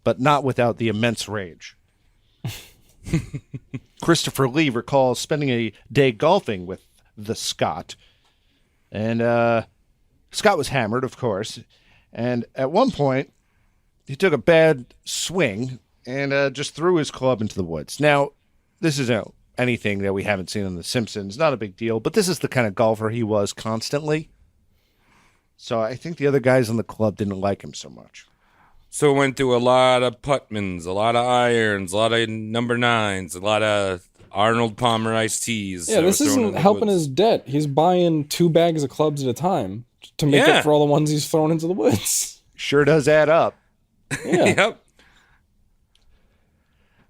but not without the immense rage. Christopher Lee recalls spending a day golfing with the Scott. And Scott was hammered, of course. And at one point, he took a bad swing and just threw his club into the woods. Now, this isn't anything that we haven't seen on The Simpsons. Not a big deal. But this is the kind of golfer he was constantly. So I think the other guys on the club didn't like him so much. So went through a lot of Putmans, a lot of irons, a lot of number 9s, a lot of Arnold Palmer iced teas. Yeah, this isn't helping his debt. He's buying 2 bags of clubs at a time to make Yeah. up for all the ones he's thrown into the woods. Sure does add up. Yeah. Yep.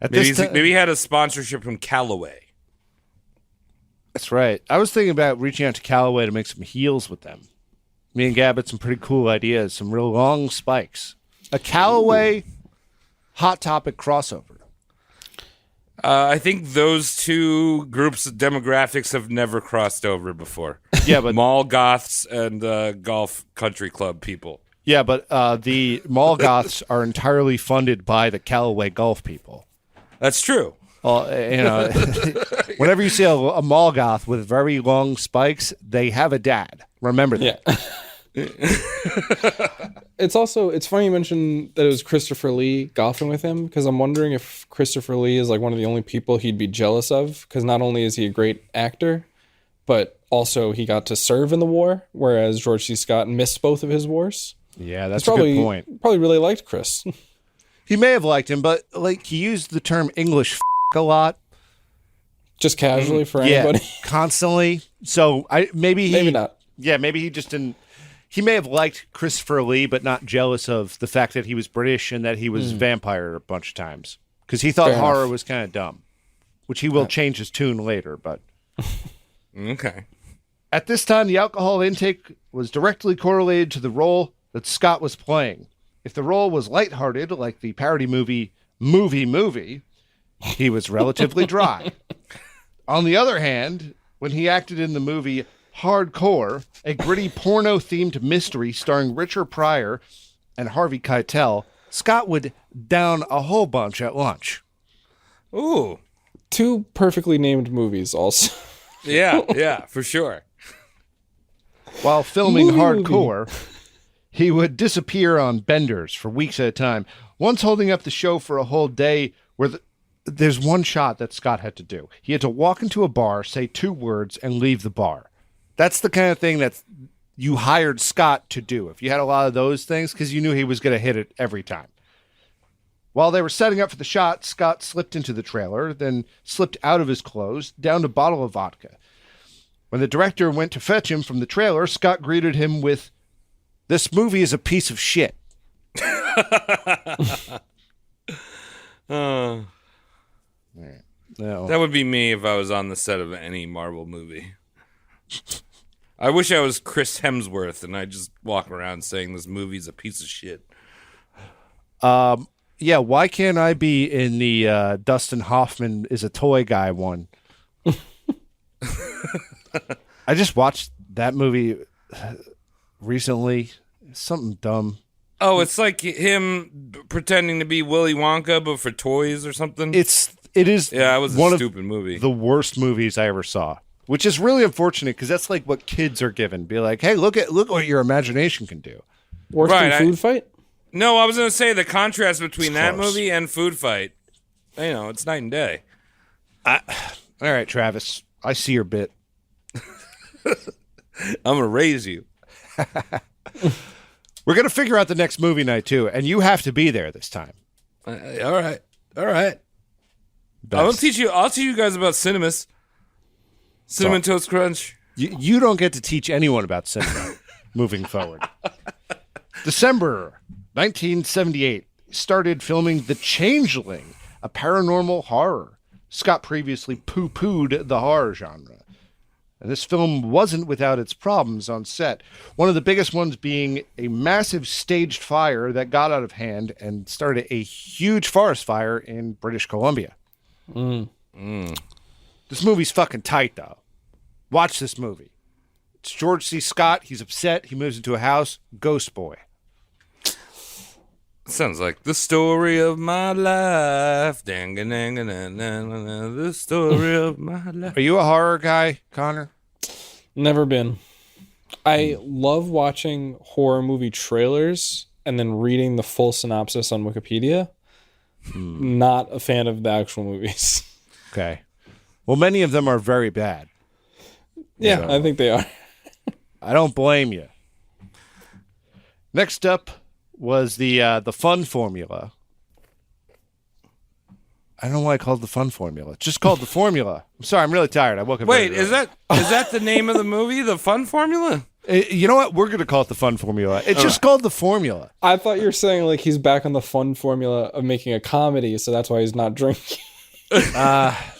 At Maybe, this ti- maybe he had a sponsorship from Callaway. That's right. I was thinking about reaching out to Callaway to make some heels with them. Me and Gab had some pretty cool ideas, some real long spikes. A Callaway Hot Topic crossover. I think those two groups of demographics have never crossed over before. Yeah, but Mall goths and golf country club people. the mall goths are entirely funded by the Callaway golf people. That's true. Whenever you see a mall goth with very long spikes, they have a dad. Remember that. Yeah. It's funny you mentioned that it was Christopher Lee golfing with him, because I'm wondering if Christopher Lee is like one of the only people he'd be jealous of, because not only is he a great actor, but also he got to serve in the war, whereas George C. Scott missed both of his wars. Yeah, that's He's a good point. Probably really liked Chris. He may have liked him, but like he used the term English a lot. Just casually for anybody. Constantly. So Maybe not. Yeah, maybe he just didn't. He may have liked Christopher Lee, but not jealous of the fact that he was British and that he was vampire a bunch of times. Because he thought Fair horror enough. was kind of dumb, which he will change his tune later. But Okay. at this time, the alcohol intake was directly correlated to the role that Scott was playing. If the role was lighthearted, like the parody movie, he was relatively dry. On the other hand, when he acted in the movie Hardcore, a gritty porno-themed mystery starring Richard Pryor and Harvey Keitel, Scott would down a whole bunch at lunch. Ooh. 2 perfectly named movies also. Yeah, for sure. While filming Movie. Hardcore, he would disappear on benders for weeks at a time, once holding up the show for a whole day where there's one shot that Scott had to do. He had to walk into a bar, say 2 words, and leave the bar. That's the kind of thing that you hired Scott to do. If you had a lot of those things, because you knew he was going to hit it every time. While they were setting up for the shot, Scott slipped into the trailer, then slipped out of his clothes, downed a bottle of vodka. When the director went to fetch him from the trailer, Scott greeted him with, "This movie is a piece of shit." Uh, No. that would be me if I was on the set of any Marvel movie. I wish I was Chris Hemsworth and I just walk around saying this movie's a piece of shit. Yeah, why can't I be in the Dustin Hoffman is a toy guy one? I just watched that movie recently. Something dumb. Oh, it's like him pretending to be Willy Wonka, but for toys or something. It is. Yeah, it was one a of stupid movie. the worst movies I ever saw, which is really unfortunate because that's like what kids are given. Be like, hey, look what your imagination can do. Worse Right, than Food Fight? No, I was going to say the contrast between that close. movie and Food Fight. You know, it's night and day. All right, Travis, I see your bit. I'm going to raise you. We're gonna figure out the next movie night too, and you have to be there this time. All right. Best. I'll teach you guys about cinemas. Cinnamon Toast Crunch. You don't get to teach anyone about cinema moving forward. December 1978 started filming The Changeling, a paranormal horror. Scott previously poo-pooed the horror genre. And this film wasn't without its problems on set. One of the biggest ones being a massive staged fire that got out of hand and started a huge forest fire in British Columbia. This movie's fucking tight, though. Watch this movie. It's George C. Scott. He's upset. He moves into a house. Ghost Boy. Sounds like the story of my life. The story of my life. Are you a horror guy, Connor? Never been. I love watching horror movie trailers and then reading the full synopsis on Wikipedia. Not a fan of the actual movies. Okay. Well, many of them are very bad. Yeah, I think they are. I don't blame you. Next up was the fun formula. I don't know why I called it the fun formula. It's just called the formula. I'm sorry, I'm really tired. I woke up. Wait, very is early. that the name of the movie? The Fun Formula? You know what? We're going to call it the fun formula. It's just called the formula. I thought you were saying like he's back on the fun formula of making a comedy, so that's why he's not drinking.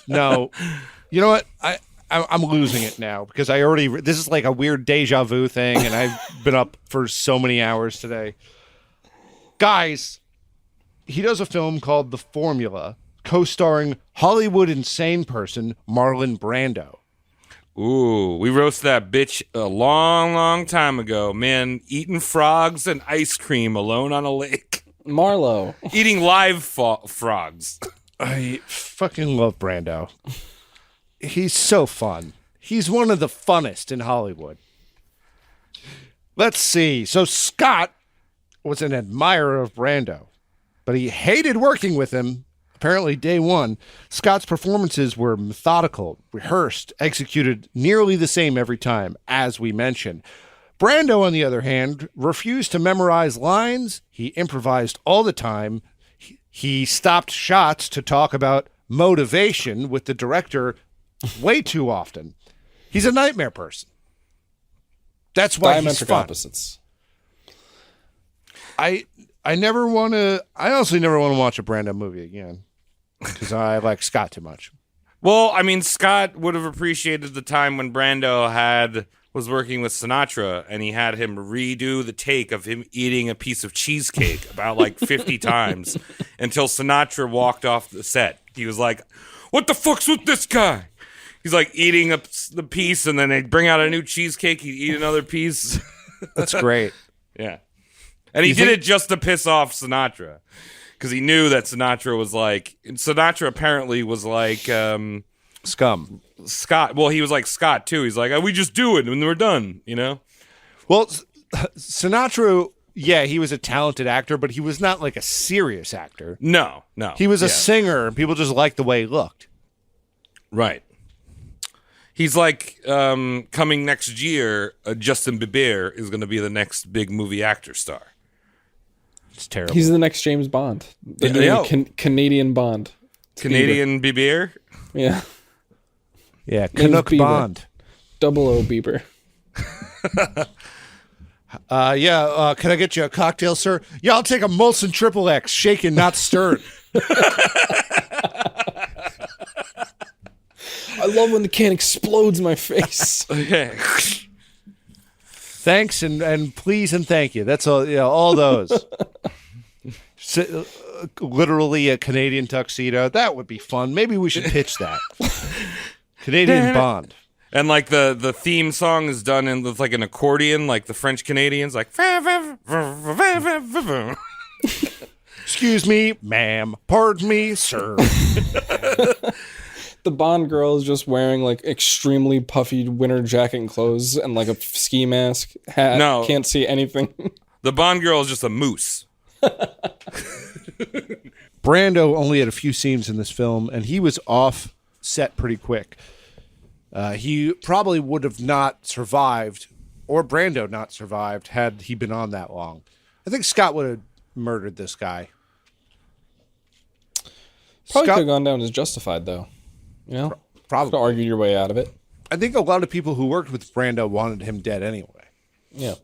No. You know what? I'm losing it now because this is like a weird deja vu thing, and I've been up for so many hours today. Guys, he does a film called The Formula, co-starring Hollywood insane person Marlon Brando. Ooh, we roasted that bitch a long, long time ago. Man, eating frogs and ice cream alone on a lake. Marlo. Eating live frogs. I fucking love Brando. He's so fun. He's one of the funnest in Hollywood. Let's see. So Scott was an admirer of Brando, but he hated working with him. Apparently, day one, Scott's performances were methodical, rehearsed, executed nearly the same every time, as we mentioned. Brando, on the other hand, refused to memorize lines. He improvised all the time. He stopped shots to talk about motivation with the director way too often. He's a nightmare person. That's why he's fun. Opposites. I honestly never want to watch a Brando movie again because I like Scott too much. Well, I mean, Scott would have appreciated the time when Brando was working with Sinatra and he had him redo the take of him eating a piece of cheesecake about like 50 times until Sinatra walked off the set. He was like, "What the fuck's with this guy?" He's like eating the piece and then they'd bring out a new cheesecake. He'd eat another piece. That's great. Yeah. And he did it just to piss off Sinatra. Because he knew that Sinatra apparently was like Scum. Scott. Well, he was like Scott too. He's like, we just do it and we're done, you know? Well, Sinatra, yeah, he was a talented actor, but he was not like a serious actor. No. He was a singer, and people just liked the way he looked. Right. He's like, coming next year, Justin Bieber is going to be the next big movie actor star. It's terrible. He's the next James Bond. They're doing Canadian Bond. Canadian Bieber? Yeah. Yeah, Name's Canuck Bieber. Bond. 00 Bieber. Can I get you a cocktail, sir? Yeah, I'll take a Molson Triple X, shaken, not stirred. I love when the can explodes in my face. Okay. Thanks and please and thank you. That's all. Yeah, all those. Literally a Canadian tuxedo. That would be fun. Maybe we should pitch that. Canadian Bond. And like the theme song is done in with like an accordion, like the French Canadians, like. Excuse me, ma'am. Pardon me, sir. The Bond girl is just wearing like extremely puffy winter jacket and clothes and like a ski mask, hat. No. Can't see anything. The Bond girl is just a moose. Brando only had a few scenes in this film, and he was off set pretty quick. He probably would have not survived, or Brando not survived, had he been on that long. I think Scott would have murdered this guy. Probably Scott- could have gone down as justified, though. You know? Probably. Could have argued your way out of it. I think a lot of people who worked with Brando wanted him dead anyway. Yeah.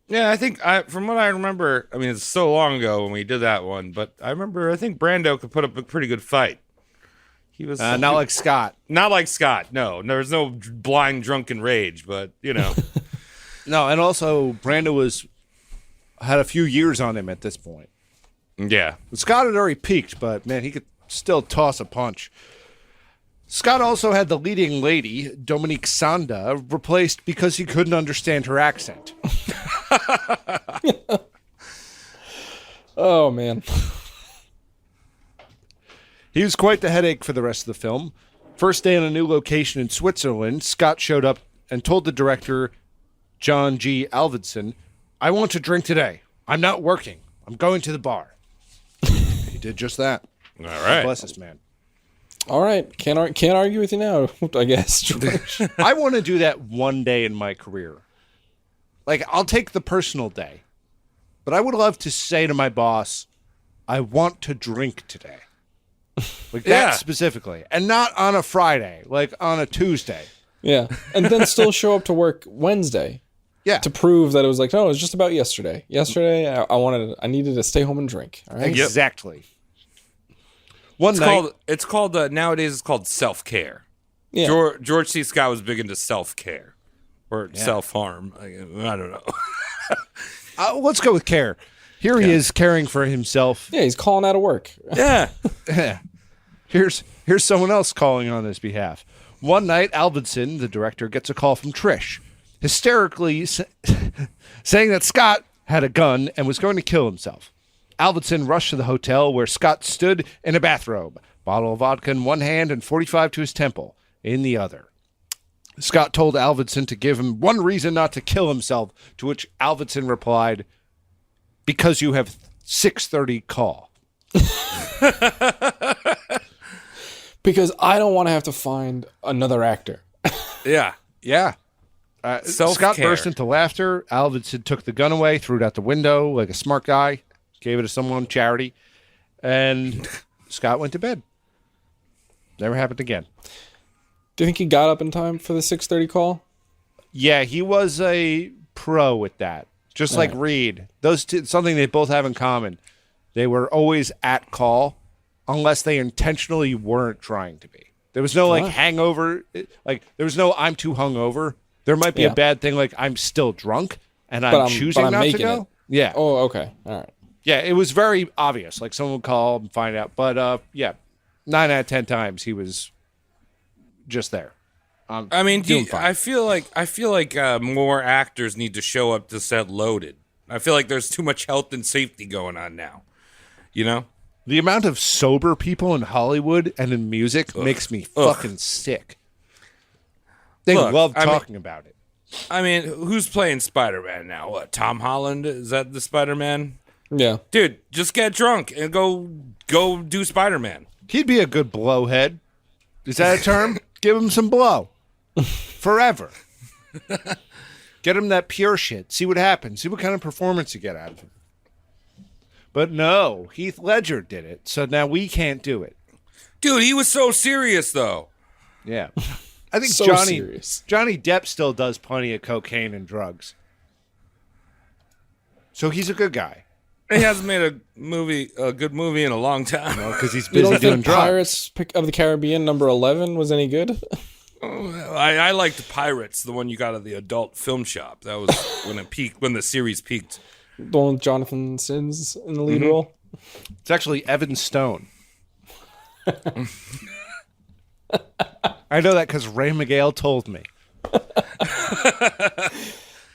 Yeah, I think from what I remember, I mean, it's so long ago when we did that one, but I think Brando could put up a pretty good fight. He was Not like Scott. not like Scott. No, there was no blind drunken rage, but you know, No, and also Brando had a few years on him at this point. yeah. Scott had already peaked, but man, he could still toss a punch. Scott also had the leading lady, Dominique Sanda, replaced because he couldn't understand her accent. Oh, man. He was quite the headache for the rest of the film. First day on a new location in Switzerland, Scott showed up and told the director, John G. Alvidson, "I want to drink today. I'm not working. I'm going to the bar." He did just that. All right. Bless this man. All right. Can't argue with you now, I guess, George. I want to do that one day in my career. Like, I'll take the personal day. But I would love to say to my boss, "I want to drink today." Like that Yeah. specifically. And not on a Friday, like on a Tuesday. Yeah. And then still show up to work Wednesday Yeah. to prove that it was like, no, it was just about yesterday. Yesterday, I needed to stay home and drink. All right. Exactly. One night. It's called nowadays it's called self-care. Yeah. George C. Scott was big into self-care or self-harm. I don't know. Let's go with care. Here he is caring for himself. Yeah, he's calling out of work. Yeah. Here's someone else calling on his behalf. One night, Alvidson, the director, gets a call from Trish, hysterically saying that Scott had a gun and was going to kill himself. Alvidson rushed to the hotel where Scott stood in a bathrobe, bottle of vodka in one hand and 45 to his temple in the other. Scott told Alvidson to give him one reason not to kill himself, to which Alvidson replied, "Because you have 6:30 call." Because I don't want to have to find another actor. Yeah. Yeah. Scott Self-care. burst into laughter. Alvidson took the gun away, threw it out the window like a smart guy, gave it to someone, charity, and Scott went to bed. Never happened again. Do you think he got up in time for the 6:30 call? Yeah, he was a pro with that. Just like Reed. Those two, something they both have in common. They were always at call unless they intentionally weren't trying to be. There was no hangover. Like there was no "I'm too hungover." There might be a bad thing like "I'm still drunk" and I'm choosing not to making go. it. Yeah. Oh, okay. All right. Yeah, it was very obvious. Like someone would call and find out. But yeah, 9 out of 10 times he was just there. I mean, doing fine. I feel like more actors need to show up to set loaded. I feel like there's too much health and safety going on now. You know? The amount of sober people in Hollywood and in music makes me fucking sick. They Look, love I mean- talking about it. I mean, who's playing Spider-Man now? What, Tom Holland? Is that the Spider-Man? Yeah. Dude, just get drunk and go do Spider-Man. He'd be a good blowhead. Is that a term? Give him some blow. Forever. Get him that pure shit. See what happens. See what kind of performance you get out of him. But no, Heath Ledger did it, so now we can't do it. Dude, he was so serious, though. Yeah. I think So Johnny serious. Depp still does plenty of cocaine and drugs. So he's a good guy. He hasn't made a good movie in a long time. Because he's You busy don't doing think drugs. Pirates of the Caribbean number 11 was any good? I liked Pirates, the one you got at the adult film shop. That was when it peaked, when the series peaked. The one with Jonathan Sims in the lead role? It's actually Evan Stone. I know that because Ray McGale told me.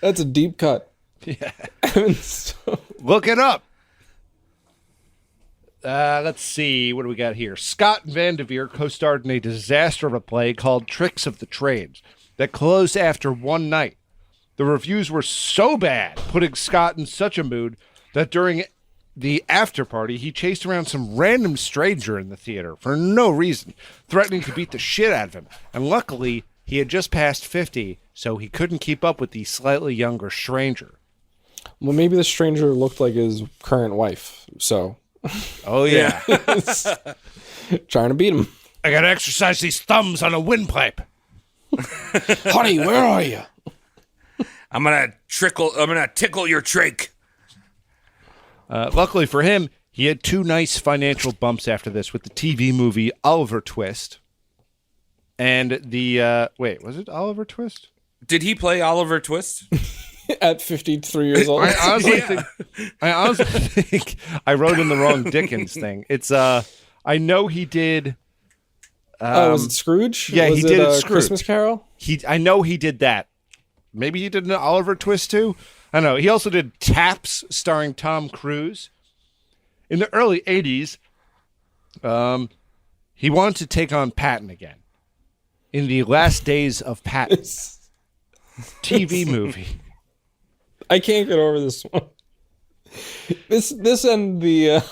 That's a deep cut. Yeah. So, Look it up. Let's see. What do we got here? Scott Van Devere co-starred in a disaster of a play called Tricks of the Trades that closed after one night. The reviews were so bad, putting Scott in such a mood that during the after party, he chased around some random stranger in the theater for no reason, threatening to beat the shit out of him. And luckily, he had just passed 50, so he couldn't keep up with the slightly younger stranger. well, maybe the stranger looked like his current wife. So, Oh, yeah. trying to beat him. I gotta exercise these thumbs on a windpipe. Honey, where are you? I'm gonna tickle your trach. Luckily for him, he had two nice financial bumps after this with the TV movie Oliver Twist. And the, wait, was it Oliver Twist? Did he play Oliver Twist? At 53 years old. I honestly think I wrote in the wrong Dickens thing. It's, I know he did. Was it Scrooge? Yeah, was he did it Scrooge. Christmas Carol? I know he did that. Maybe he did an Oliver Twist too. I don't know. He also did Taps, starring Tom Cruise. In the early 80s, he wanted to take on Patton again. In the Last Days of Patton TV movie. I can't get over this one. This and the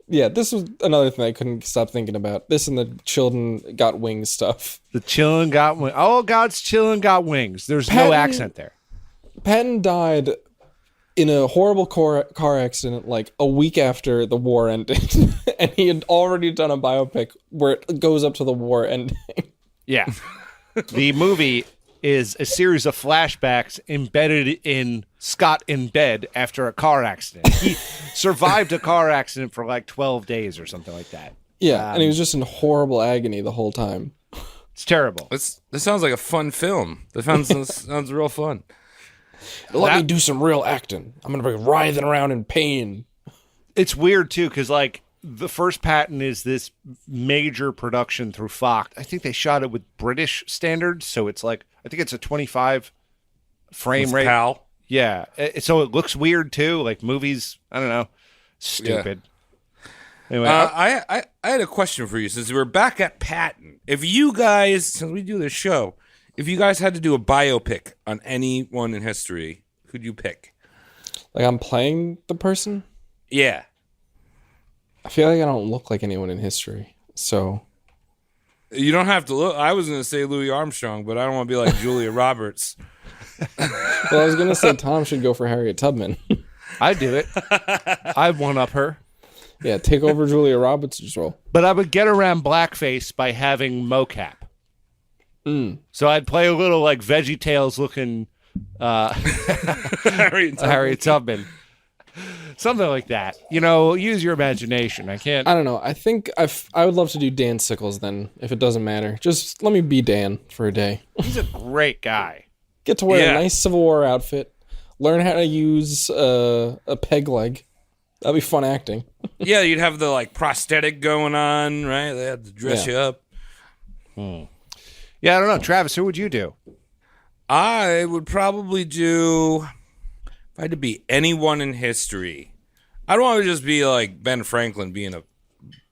this was another thing I couldn't stop thinking about. This and the children got wings stuff. The chillin' got wings. Oh, God's chillin' got wings. There's no accent there. Patton died in a horrible car accident like a week after the war ended. And he had already done a biopic where it goes up to the war ending. Yeah. The movie is a series of flashbacks embedded in Scott in bed after a car accident. He survived a car accident for like 12 days or something like that. Yeah, and he was just in horrible agony the whole time. It's terrible. This sounds like a fun film. This sounds real fun. Let me do some real acting. I'm going to be writhing around in pain. It's weird, too, because, like, the first Patton is this major production through Fox. I think they shot it with British standards, so it's like, I think it's a 25 frame rate. PAL. Yeah, so it looks weird, too. Like, movies, I don't know, stupid. Yeah. Anyway, I had a question for you since we're back at Patton. If you guys, since we do this show, if you guys had to do a biopic on anyone in history, who'd you pick? Like I'm playing the person? Yeah. I feel like I don't look like anyone in history, so... You don't have to look. I was going to say Louis Armstrong, but I don't want to be like Julia Roberts. Well, I was going to say Tom should go for Harriet Tubman. I'd do it. I'd one-up her. Yeah, take over Julia Roberts' role. But I would get around blackface by having mocap. So I'd play a little like VeggieTales looking Harriet Tubman. Something like that. You know, use your imagination. I don't know. I think I would love to do Dan Sickles then, if it doesn't matter. Just let me be Dan for a day. He's a great guy. Get to wear a nice Civil War outfit. Learn how to use a peg leg. That'd be fun acting. Yeah, you'd have the like prosthetic going on, right? They had to dress you up. Yeah, I don't know. Travis, who would you do? I would probably do, if I had to be anyone in history, I'd want to just be like Ben Franklin being a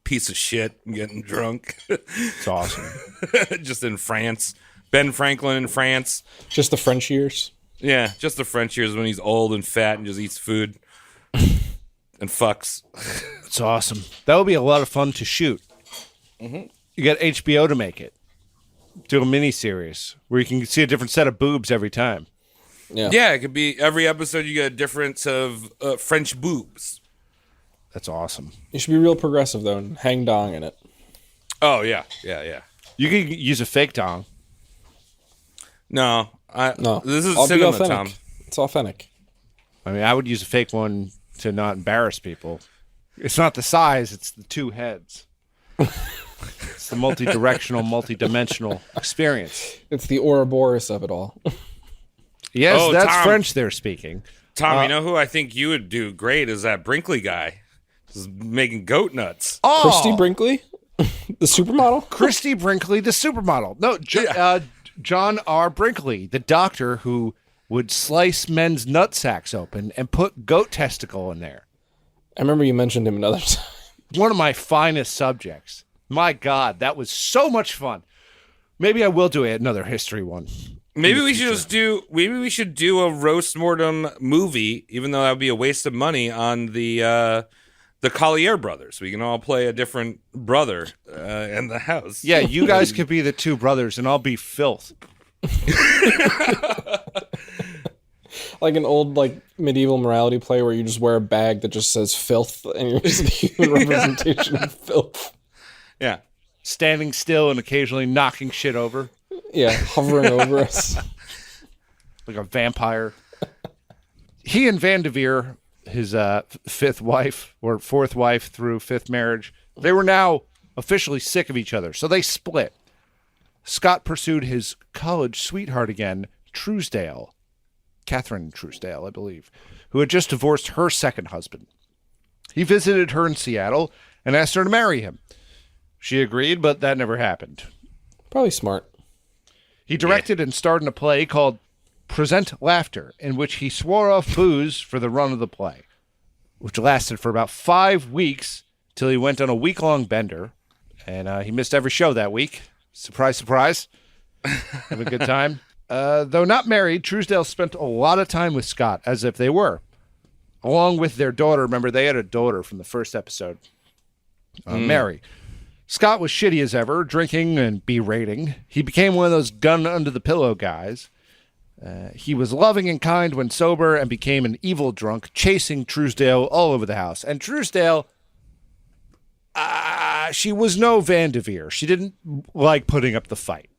piece of shit and getting drunk. It's awesome. Just in France. Ben Franklin in France. Just the French years. Yeah, just the French years when he's old and fat and just eats food and fucks. It's awesome. That would be a lot of fun to shoot. You get HBO to make it. Do a miniseries where you can see a different set of boobs every time. Yeah, it could be every episode you get a difference of French boobs. That's awesome. You should be real progressive, though, and hang dong in it. Oh, yeah. Yeah. You could use a fake dong. No. This is I'll be cinema, authentic. Tom. It's authentic. I mean, I would use a fake one to not embarrass people. It's not the size, it's the two heads. It's the multi-directional, multi-dimensional experience. It's the Ouroboros of it all. Yes, that's Tom. French they're speaking. Tom, you know who I think you would do great is that Brinkley guy. Just making goat nuts. Oh, Christy Brinkley? The supermodel? Christy Brinkley, the supermodel. No, John R. Brinkley, the doctor who would slice men's nutsacks open and put goat testicle in there. I remember you mentioned him another time. One of my finest subjects. My God, that was so much fun. Maybe I will do another history one. Maybe we should do a roast mortem movie, even though that would be a waste of money on the Collier brothers. We can all play a different brother in the house. Yeah, you guys could be the two brothers, and I'll be Filth. Like an old medieval morality play where you just wear a bag that just says filth and you're just the human representation of filth. Yeah. Standing still and occasionally knocking shit over. Yeah, hovering over us. Like a vampire. He and Vanderveer, his fifth wife, or fourth wife through fifth marriage, they were now officially sick of each other, so they split. Scott pursued his college sweetheart again, Truesdale. Catherine Truesdale, I believe, who had just divorced her second husband. He visited her in Seattle and asked her to marry him. She agreed, but that never happened. Probably smart. He directed and starred in a play called Present Laughter, in which he swore off booze for the run of the play, which lasted for about 5 weeks till he went on a week-long bender, and he missed every show that week. Surprise, surprise. Have a good time. Though not married, Truesdale spent a lot of time with Scott, as if they were, along with their daughter. Remember, they had a daughter from the first episode, Mary. Scott was shitty as ever, drinking and berating. He became one of those gun-under-the-pillow guys. He was loving and kind when sober and became an evil drunk, chasing Truesdale all over the house. And Truesdale, she was no Vanderveer. She didn't like putting up the fight.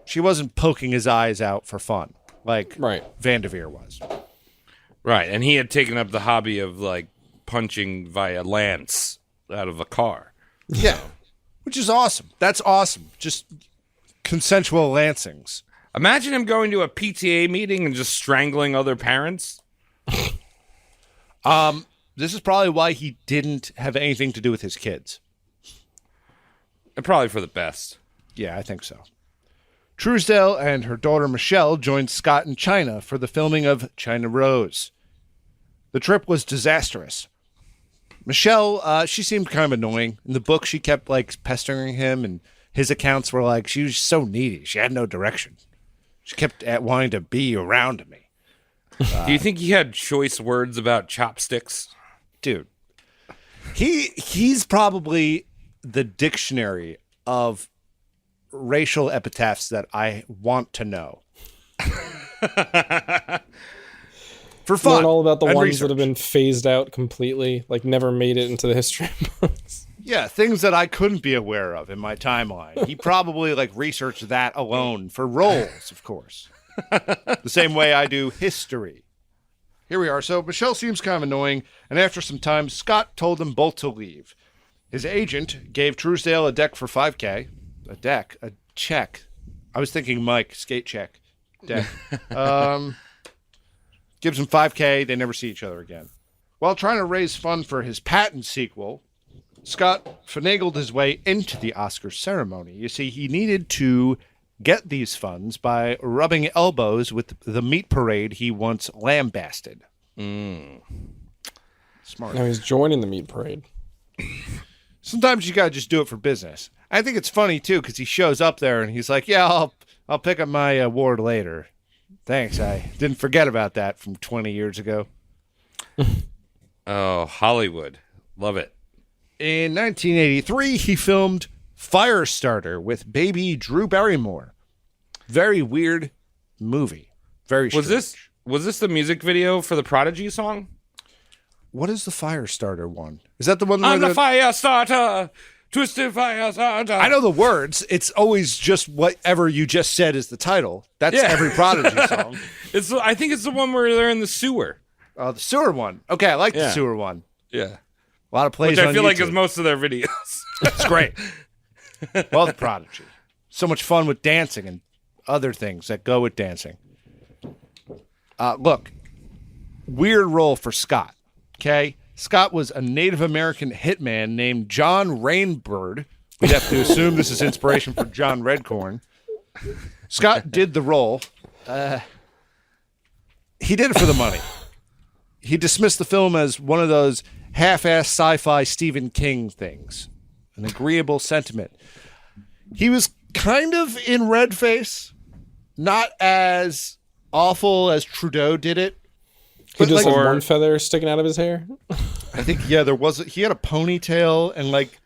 She wasn't poking his eyes out for fun like Vanderveer was. Right, and he had taken up the hobby of punching via lance out of a car. Yeah, which is awesome. That's awesome. Just consensual lancings. Imagine him going to a PTA meeting and just strangling other parents. This is probably why he didn't have anything to do with his kids. And probably for the best. Yeah, I think so. Truesdale and her daughter Michelle joined Scott in China for the filming of China Rose. The trip was disastrous. Michelle, she seemed kind of annoying. In the book, she kept pestering him, and his accounts were she was so needy. She had no direction. She kept wanting to be around me. Do you think he had choice words about chopsticks? Dude, he's probably the dictionary of racial epitaphs that I want to know. For fun. Learn all about the and ones research. that have been phased out completely, never made it into the history books. Yeah, things that I couldn't be aware of in my timeline. He probably researched that alone for roles, of course. The same way I do history. Here we are. So Michelle seems kind of annoying, and after some time, Scott told them both to leave. His agent gave Truesdale a deck for $5K. A check. I was thinking Mike, skate check. Deck. Gives him $5K. They never see each other again. While trying to raise funds for his patent sequel, Scott finagled his way into the Oscar ceremony. You see, he needed to get these funds by rubbing elbows with the meat parade he once lambasted. Smart. Now he's joining the meat parade. Sometimes you gotta just do it for business. I think it's funny too because he shows up there and he's like, "Yeah, I'll pick up my award later. Thanks, I didn't forget about that from 20 years ago." Oh, Hollywood, love it. In 1983, he filmed Firestarter with baby Drew Barrymore. Very weird movie. Very strange. Was this the music video for the Prodigy song? What is the Firestarter one? Is that the one where I'm the fire starter, twisted fire starter. I know the words. It's always just whatever you just said is the title. That's every Prodigy song. I think it's the one where they're in the sewer. Oh, the sewer one. Okay, I like the sewer one. Yeah. A lot of plays Which on I feel YouTube. like is most of their videos. It's great. Love Prodigy. So much fun with dancing and other things that go with dancing. Look, weird role for Scott. Okay? Scott was a Native American hitman named John Rainbird. We'd have to assume this is inspiration for John Redcorn. Scott did the role. He did it for the money. He dismissed the film as one of those half-ass sci-fi Stephen King things. An agreeable sentiment. He was kind of in red face. Not as awful as Trudeau did it. He just had one feather sticking out of his hair. I think, yeah, he had a ponytail and like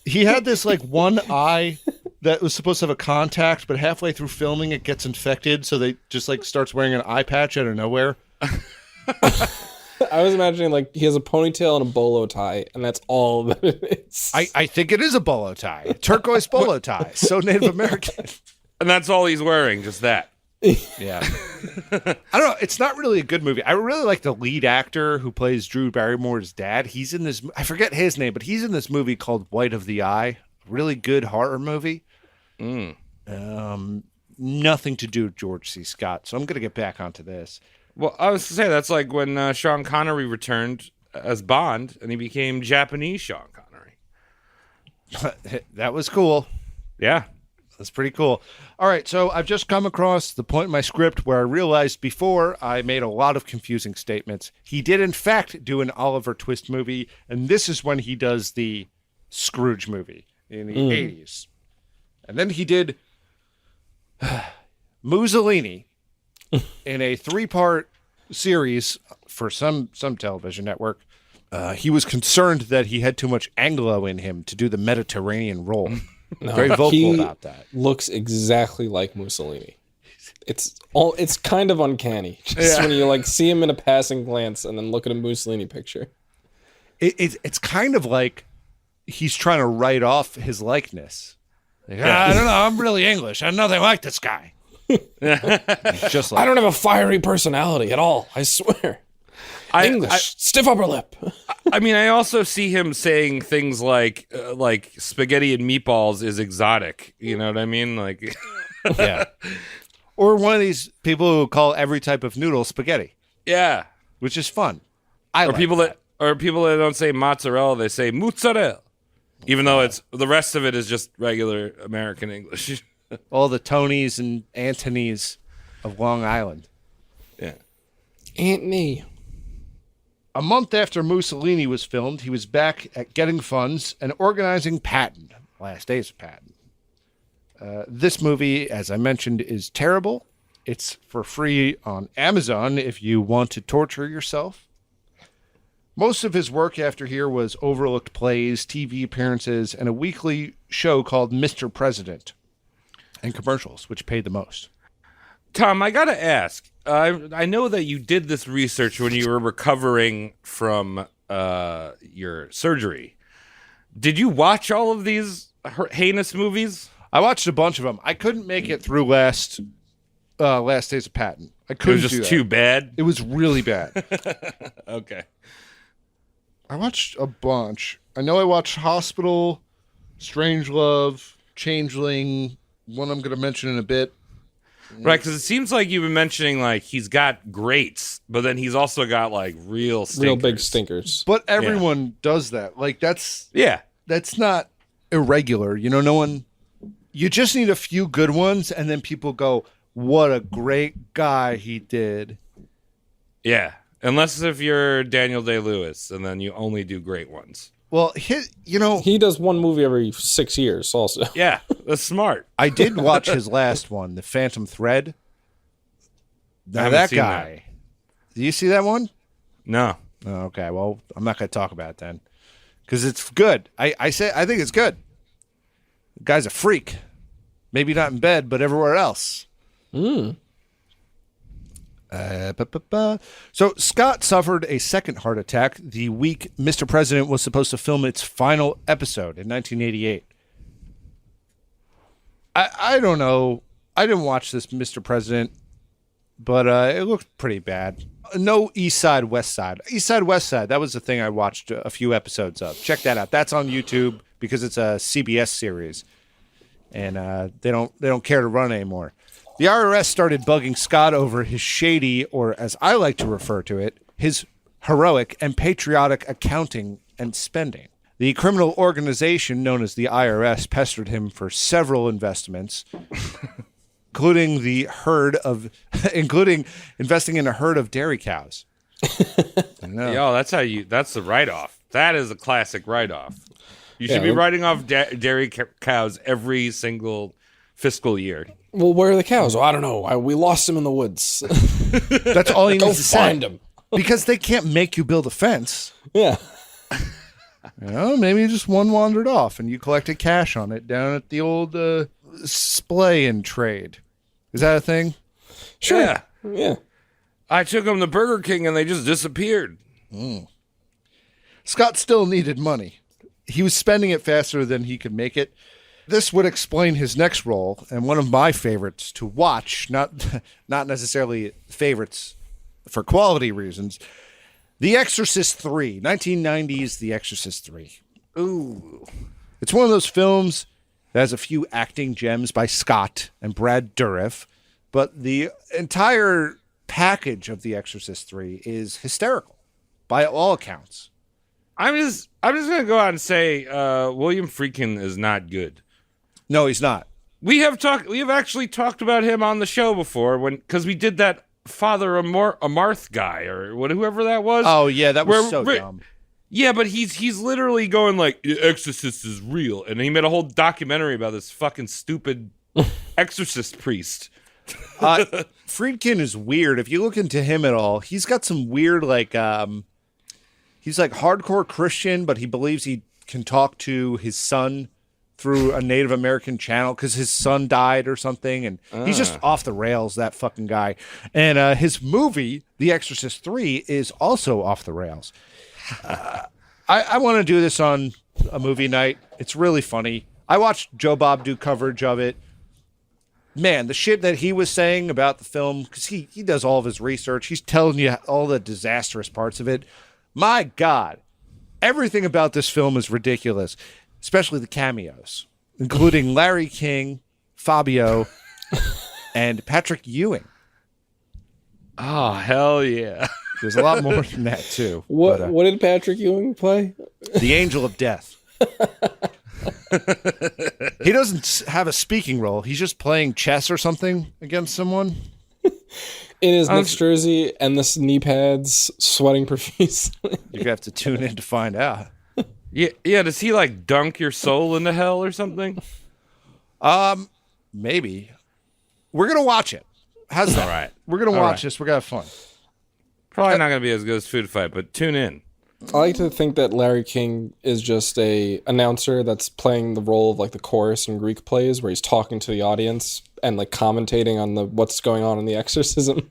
he had this like one eye that was supposed to have a contact, but halfway through filming it gets infected, so they just like starts wearing an eye patch out of nowhere. I was imagining like he has a ponytail and a bolo tie, and that's all that it is. I think it is a bolo tie, a turquoise bolo tie, so Native American. And that's all he's wearing, just that. Yeah. I don't know. It's not really a good movie. I really like the lead actor who plays Drew Barrymore's dad. He's in this, I forget his name, but he's in this movie called White of the Eye. Really good horror movie. Nothing to do with George C. Scott. So I'm going to get back onto this. Well, I was to say, that's like when Sean Connery returned as Bond and he became Japanese Sean Connery. That was cool. Yeah. That's pretty cool. All right, so I've just come across the point in my script where I realized before I made a lot of confusing statements. He did, in fact, do an Oliver Twist movie, and this is when he does the Scrooge movie in the 80s. And then he did Mussolini in a 3-part series for some television network. He was concerned that he had too much Anglo in him to do the Mediterranean role. No, very vocal about that. Looks exactly like Mussolini. It's kind of uncanny just when you like see him in a passing glance and then look at a Mussolini picture. It's kind of like he's trying to write off his likeness. Like, I don't know. I'm really English. I'm nothing like this guy. Just like, I don't have a fiery personality at all. I swear. English, stiff upper lip. I mean, I also see him saying things like spaghetti and meatballs is exotic. You know what I mean? Like, yeah. Or one of these people who call every type of noodle spaghetti. Yeah, which is fun. People that don't say mozzarella, they say mozzarella, even though it's the rest of it is just regular American English. All the Tonys and Antonys of Long Island. Yeah, Anthony. A month after Mussolini was filmed, he was back at getting funds and organizing Patton, Last Days of Patton. This movie, as I mentioned, is terrible. It's for free on Amazon if you want to torture yourself. Most of his work after here was overlooked plays, TV appearances, and a weekly show called Mr. President, and commercials, which paid the most. Tom, I gotta ask. I know that you did this research when you were recovering from your surgery. Did you watch all of these heinous movies? I watched a bunch of them. I couldn't make it through Last Days of Patton. I couldn't. It was just too bad. It was really bad. Okay. I watched a bunch. I know I watched Hospital, Strangelove, Changeling, one I'm going to mention in a bit. Right, because it seems like you've been mentioning like he's got greats, but then he's also got like real big stinkers. But everyone does that. Like that's not irregular. You know, no one. You just need a few good ones, and then people go, "What a great guy he did." Yeah, unless if you're Daniel Day-Lewis, and then you only do great ones. Well, he does one movie every 6 years also. Yeah, that's smart. I did watch his last one, The Phantom Thread. Now that guy. Do you see that one? No. Oh, okay, well, I'm not going to talk about it then. Because it's good. I think it's good. The guy's a freak. Maybe not in bed, but everywhere else. So Scott suffered a second heart attack the week Mr. President was supposed to film its final episode in 1988. I don't know. I didn't watch this Mr. President, but it looked pretty bad. No East Side, West Side. East Side, West Side. That was the thing I watched a few episodes of. Check that out. That's on YouTube because it's a CBS series, and they don't care to run anymore. The IRS started bugging Scott over his shady, or as I like to refer to it, his heroic and patriotic accounting and spending. The criminal organization known as the IRS pestered him for several investments. including investing in a herd of dairy cows. I know. Yo, that's the write-off. That is a classic write-off. You should be writing off dairy cows every single fiscal year. Well, where are the cows? Oh, I don't know. We lost them in the woods. That's all you need Go to find say. them. Because they can't make you build a fence. Yeah. Maybe you just one wandered off and you collected cash on it down at the old splay and trade. Is that a thing? Sure. Yeah. Yeah. I took them to Burger King and they just disappeared. Scott still needed money. He was spending it faster than he could make it. This would explain his next role, and one of my favorites to watch, not necessarily favorites for quality reasons, The Exorcist 3, 1990's The Exorcist 3. Ooh. It's one of those films that has a few acting gems by Scott and Brad Dourif, but the entire package of The Exorcist 3 is hysterical, by all accounts. I'm just gonna go out and say William Friedkin is not good. No, he's not. We have actually talked about him on the show before because we did that Father Amarth guy or whoever that was. Oh yeah, that was so dumb. Yeah, but he's literally going like The Exorcist is real, and he made a whole documentary about this fucking stupid exorcist priest. Friedkin is weird. If you look into him at all, he's got some weird he's like hardcore Christian, but he believes he can talk to his son through a Native American channel because his son died or something, and he's just off the rails, that fucking guy. And his movie, The Exorcist 3, is also off the rails. I want to do this on a movie night. It's really funny. I watched Joe Bob do coverage of it. Man, the shit that he was saying about the film, because he does all of his research. He's telling you all the disastrous parts of it. My God, everything about this film is ridiculous, especially the cameos, including Larry King, Fabio, and Patrick Ewing. Oh, hell yeah. There's a lot more than that, too. What did Patrick Ewing play? The Angel of Death. He doesn't have a speaking role. He's just playing chess or something against someone. In his mixed jersey and the knee pads, sweating profusely. You have to tune in to find out. Yeah. Does he like dunk your soul into hell or something? Maybe. We're gonna watch it. How's that? All right. We're gonna watch this. We're gonna have fun. Probably not gonna be as good as Food Fight, but tune in. I like to think that Larry King is just a announcer that's playing the role of like the chorus in Greek plays, where he's talking to the audience and like commentating on what's going on in the exorcism.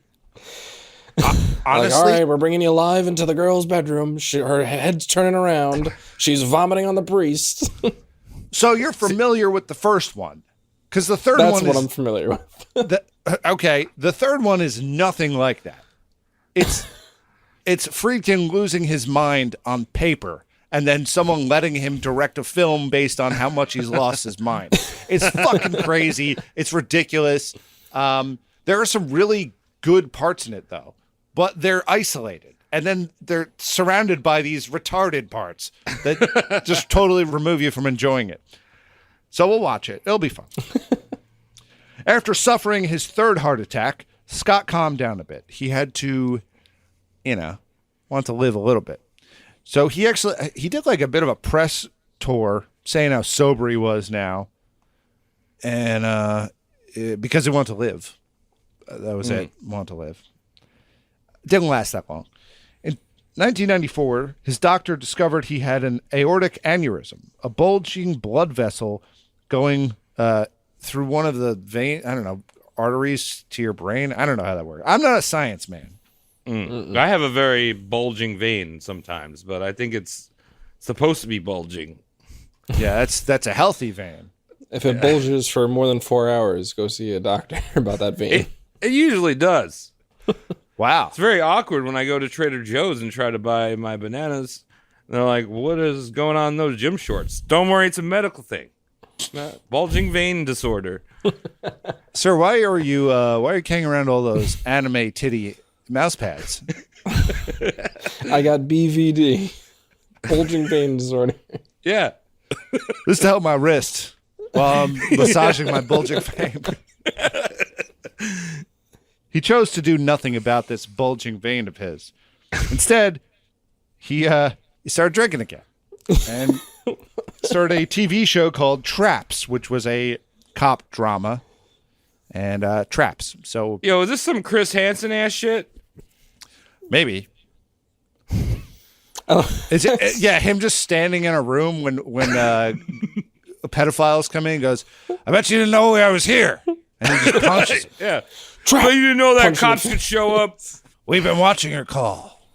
Honestly, like, all right, we're bringing you live into the girl's bedroom. her head's turning around. She's vomiting on the priest. so you're familiar with the first one, because the third That's one what is I'm familiar with. okay. The third one is nothing like that. It's Friedkin losing his mind on paper and then someone letting him direct a film based on how much he's lost his mind. It's fucking crazy. It's ridiculous. There are some really good parts in it, though, but they're isolated. And then they're surrounded by these retarded parts that just totally remove you from enjoying it. So we'll watch it. It'll be fun. After suffering his third heart attack, Scott calmed down a bit. He had to, want to live a little bit. So he did like a bit of a press tour saying how sober he was now. And because he wanted to live. That was it. Want to live. It didn't last that long. In 1994, his doctor discovered he had an aortic aneurysm, a bulging blood vessel going through one of the arteries to your brain. I don't know how that works. I'm not a science man. I have a very bulging vein sometimes, but I think it's supposed to be bulging. Yeah, that's a healthy vein. If it bulges for more than 4 hours, go see a doctor about that vein. It usually does. Wow. It's very awkward when I go to Trader Joe's and try to buy my bananas. And they're like, what is going on in those gym shorts? Don't worry, it's a medical thing. Bulging vein disorder. Sir, why are you carrying around all those anime titty mouse pads? I got BVD, bulging vein disorder. Yeah. This is to help my wrist while I'm massaging my bulging vein. He chose to do nothing about this bulging vein of his. Instead, he started drinking again and started a TV show called Traps, which was a cop drama and Traps. So Yo, is this some Chris Hansen ass shit? maybe. Is it? Yeah, him just standing in a room when pedophiles come in and goes, I bet you didn't know I was here. And he just punches him. Yeah. But you didn't know that cops could show up. We've been watching your call.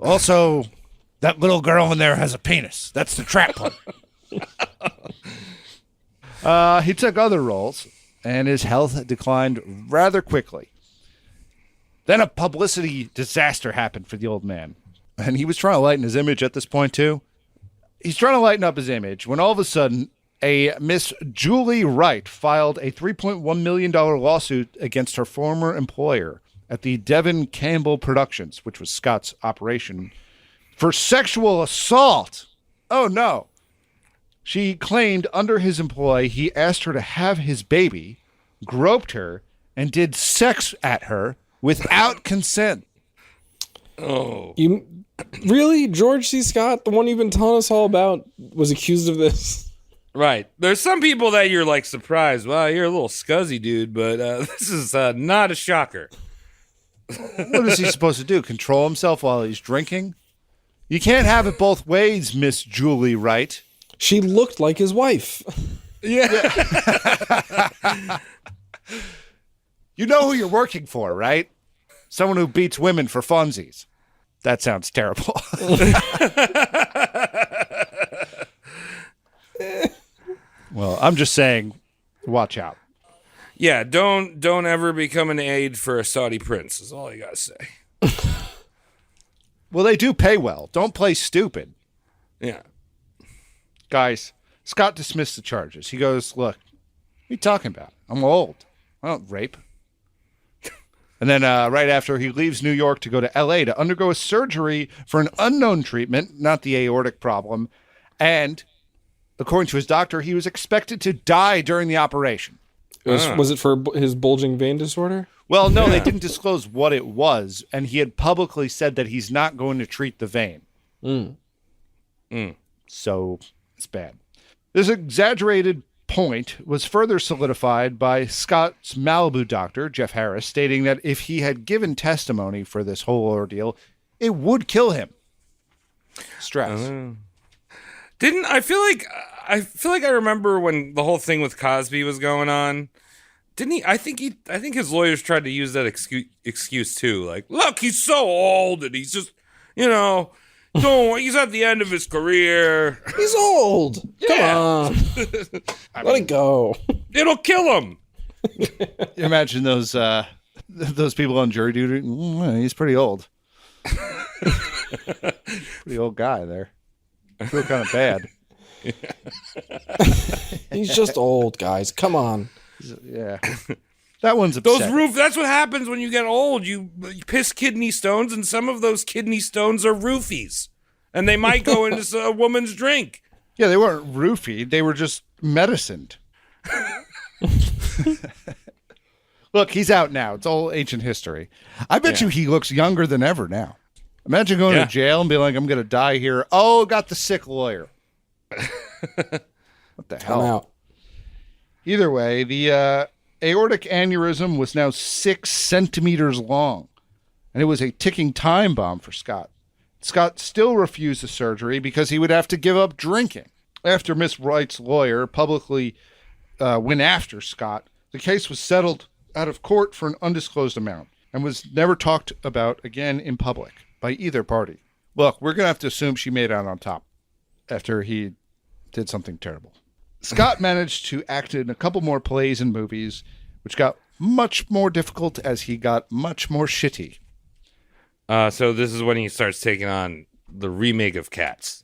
Also, that little girl in there has a penis. That's the trap part. He took other roles, and his health declined rather quickly. Then a publicity disaster happened for the old man. And he was trying to lighten his image at this point, too. He's trying to lighten up his image when all of a sudden, a Miss Julie Wright filed a $3.1 million lawsuit against her former employer at the Devin Campbell Productions, which was Scott's operation, for sexual assault. Oh, no. She claimed under his employ, he asked her to have his baby, groped her, and did sex at her without consent. Oh. You really, George C. Scott, the one you've been telling us all about, was accused of this? Right. There's some people that you're like surprised. Wow, you're a little scuzzy, dude, but this is not a shocker. What is he supposed to do? Control himself while he's drinking? You can't have it both ways, Miss Julie Wright. She looked like his wife. Yeah. You know who you're working for, right? Someone who beats women for funsies. That sounds terrible. Well, I'm just saying, watch out. Yeah, don't ever become an aide for a Saudi prince, is all I gotta say. Well, they do pay well. Don't play stupid. Yeah. Guys, Scott dismissed the charges. He goes, look, what are you talking about? I'm old. I don't rape. And then right after, he leaves New York to go to L.A. to undergo a surgery for an unknown treatment, not the aortic problem. And according to his doctor, he was expected to die during the operation. Was it for his bulging vein disorder? Well, no, they didn't disclose what it was, and he had publicly said that he's not going to treat the vein. So it's bad. This exaggerated point was further solidified by Scott's Malibu doctor, Jeff Harris, stating that if he had given testimony for this whole ordeal, it would kill him. Stress. I feel like I remember when the whole thing with Cosby was going on. Didn't he? I think his lawyers tried to use that excuse too. Like, look, he's so old and he's just, he's at the end of his career. He's old. Yeah. Come on. Let it go. It'll kill him. Imagine those people on jury duty. He's pretty old. Pretty old guy there. I feel kind of bad. He's just old, guys. Come on. Yeah. That one's upsetting. That's what happens when you get old. You piss kidney stones, and some of those kidney stones are roofies. And they might go into a woman's drink. Yeah, they weren't roofied. They were just medicined. Look, he's out now. It's all ancient history. I bet you he looks younger than ever now. Imagine going to jail and being like, I'm going to die here. Oh, got the sick lawyer. What the hell? I'm out. Either way, the aortic aneurysm was now 6 centimeters long, and it was a ticking time bomb for Scott. Scott still refused the surgery because he would have to give up drinking. After Miss Wright's lawyer publicly went after Scott, the case was settled out of court for an undisclosed amount and was never talked about again in public by either party. Look, we're going to have to assume she made out on top after he did something terrible. Scott managed to act in a couple more plays and movies, which got much more difficult as he got much more shitty. So this is when he starts taking on the remake of Cats.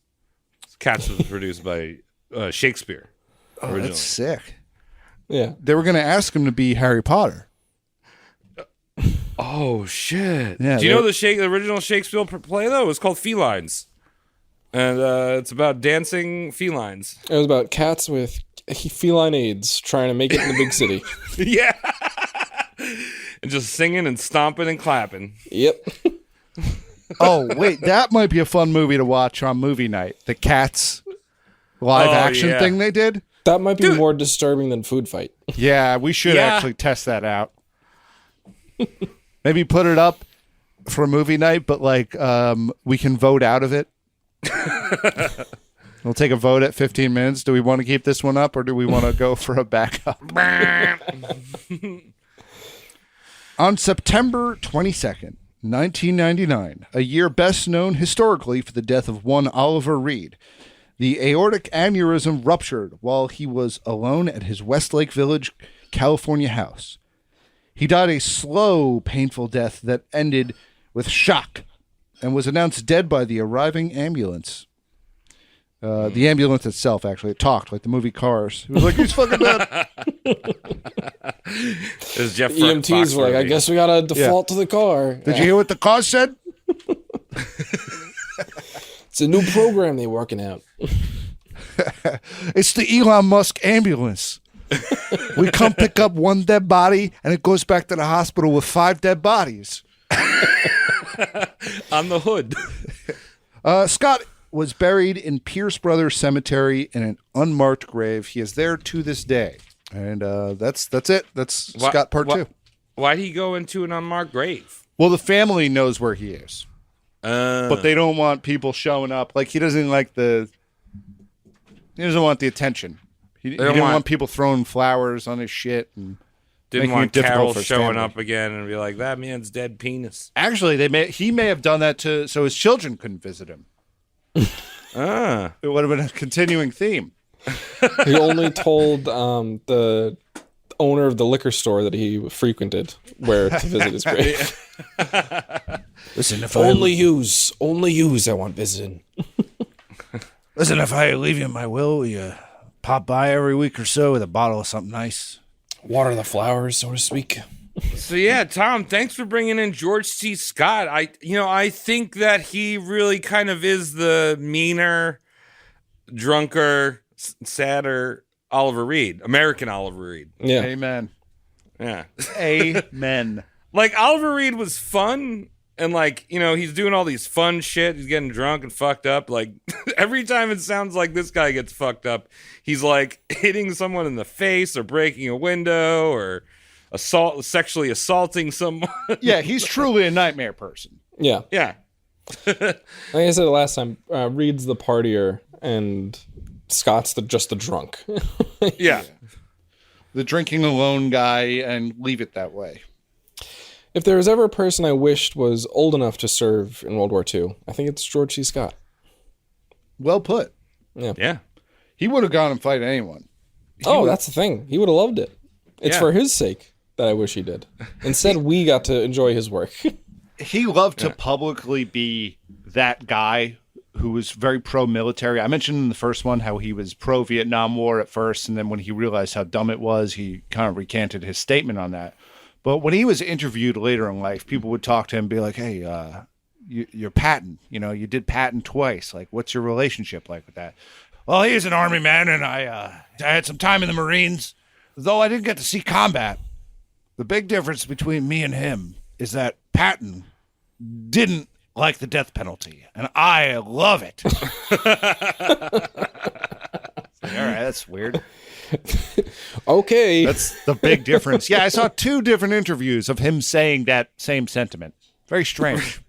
Cats was produced by Shakespeare. Oh, originally. that's sick. Yeah. They were going to ask him to be Harry Potter. Oh, shit. Yeah, do you know the original Shakespeare play, though? It was called Felines. And it's about dancing felines. It was about cats with feline AIDS trying to make it in the big city. Yeah. and just singing and stomping and clapping. Yep. Oh, wait, that might be a fun movie to watch on movie night. The Cats live action thing they did. That might be more disturbing than Food Fight. Yeah, we should actually test that out. Maybe put it up for a movie night, but like we can vote out of it. We'll take a vote at 15 minutes. Do we want to keep this one up or do we want to go for a backup? On September 22nd, 1999, a year best known historically for the death of one Oliver Reed, the aortic aneurysm ruptured while he was alone at his Westlake Village, California house. He died a slow, painful death that ended with shock and was announced dead by the arriving ambulance. The ambulance itself, actually, it talked like the movie Cars. It was like, he's fucking dead. There's Jeff EMTs were like, I guess we gotta default to the car. Did you hear what the car said? It's a new program they're working out. It's the Elon Musk ambulance. We come pick up one dead body, and it goes back to the hospital with 5 dead bodies. on the hood. Scott was buried in Pierce Brothers Cemetery in an unmarked grave. He is there to this day. And that's it. That's Scott Part 2. Why'd he go into an unmarked grave? Well, the family knows where he is. But they don't want people showing up. Like, he doesn't want the attention. He didn't want people throwing flowers on his shit and didn't want Carol showing up again and be like, that man's dead penis. Actually, he may have done that so his children couldn't visit him. It would have been a continuing theme. He only told the owner of the liquor store that he frequented where to visit his grave. Listen, if only yous I want visiting. Listen, if I leave you my will you pop by every week or so with a bottle of something nice? Water the flowers, so to speak. So yeah, Tom, thanks for bringing in George C. Scott. I think that he really kind of is the meaner, drunker, sadder Oliver Reed, American Oliver Reed. Yeah. Amen. Yeah. Amen. Like, Oliver Reed was fun, and like, he's doing all these fun shit. He's getting drunk and fucked up. Like, every time it sounds like this guy gets fucked up, he's like hitting someone in the face or breaking a window or sexually assaulting someone. Yeah, he's truly a nightmare person. Yeah. Yeah. Like I said the last time, Reed's the partier and Scott's just the drunk. Yeah. The drinking alone guy, and leave it that way. If there was ever a person I wished was old enough to serve in World War II, I think it's George C. Scott. Well put. Yeah. Yeah. He would have gone and fight anyone. That's the thing. He would have loved it. It's for his sake that I wish he did. Instead, we got to enjoy his work. He loved to publicly be that guy who was very pro-military. I mentioned in the first one how he was pro-Vietnam War at first, and then when he realized how dumb it was, he kind of recanted his statement on that. But when he was interviewed later in life, people would talk to him and be like, hey, you're Patton. You did Patton twice. Like, what's your relationship like with that? Well, he was an Army man, and I had some time in the Marines. Though I didn't get to see combat, the big difference between me and him is that Patton didn't like the death penalty, and I love it. All right, that's weird. Okay. That's the big difference. Yeah, I saw 2 different interviews of him saying that same sentiment. Very strange.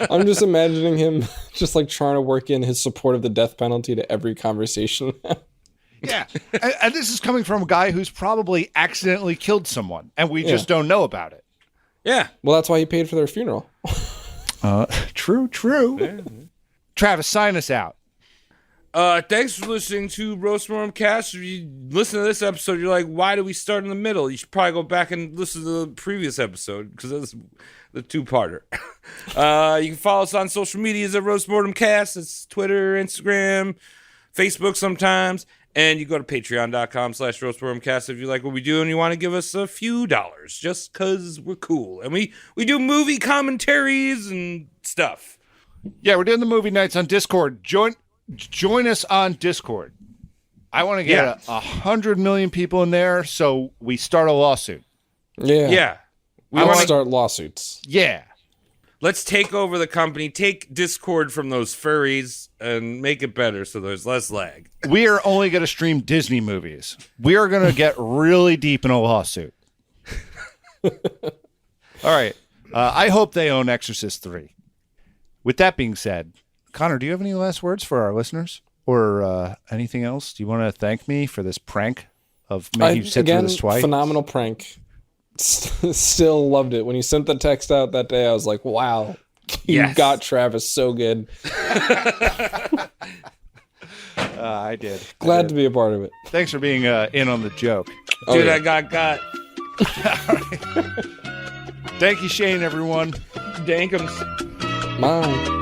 I'm just imagining him just like trying to work in his support of the death penalty to every conversation. Yeah, and this is coming from a guy who's probably accidentally killed someone, and we just don't know about it. Yeah. Well, that's why he paid for their funeral. True. Yeah. Travis, sign us out. Thanks for listening to Roast Mortem Cast. If you listen to this episode, you're like, why do we start in the middle? You should probably go back and listen to the previous episode, because that's the 2-parter. You can follow us on social medias at Roast Mortem Cast. It's Twitter, Instagram, Facebook sometimes. And you go to patreon.com/roastmortemcast if you like what we do and you want to give us a few dollars just because we're cool. And we do movie commentaries and stuff. Yeah, we're doing the movie nights on Discord. Join us on Discord. I want to get 100 million people in there, so we start a lawsuit. Yeah. Yeah. We want to start lawsuits. Yeah. Let's take over the company, take Discord from those furries, and make it better so there's less lag. We are only going to stream Disney movies. We are going to get really deep in a lawsuit. All right. I hope they own Exorcist 3. With that being said, Connor, do you have any last words for our listeners? Or anything else? Do you want to thank me for this prank of making you sit through this twice? Phenomenal prank. Still loved it. When you sent the text out that day, I was like, wow, you got Travis so good. I did. Glad to be a part of it. Thanks for being in on the joke. Dude, I got. Thank you, Shane, everyone. Dankums. Bye.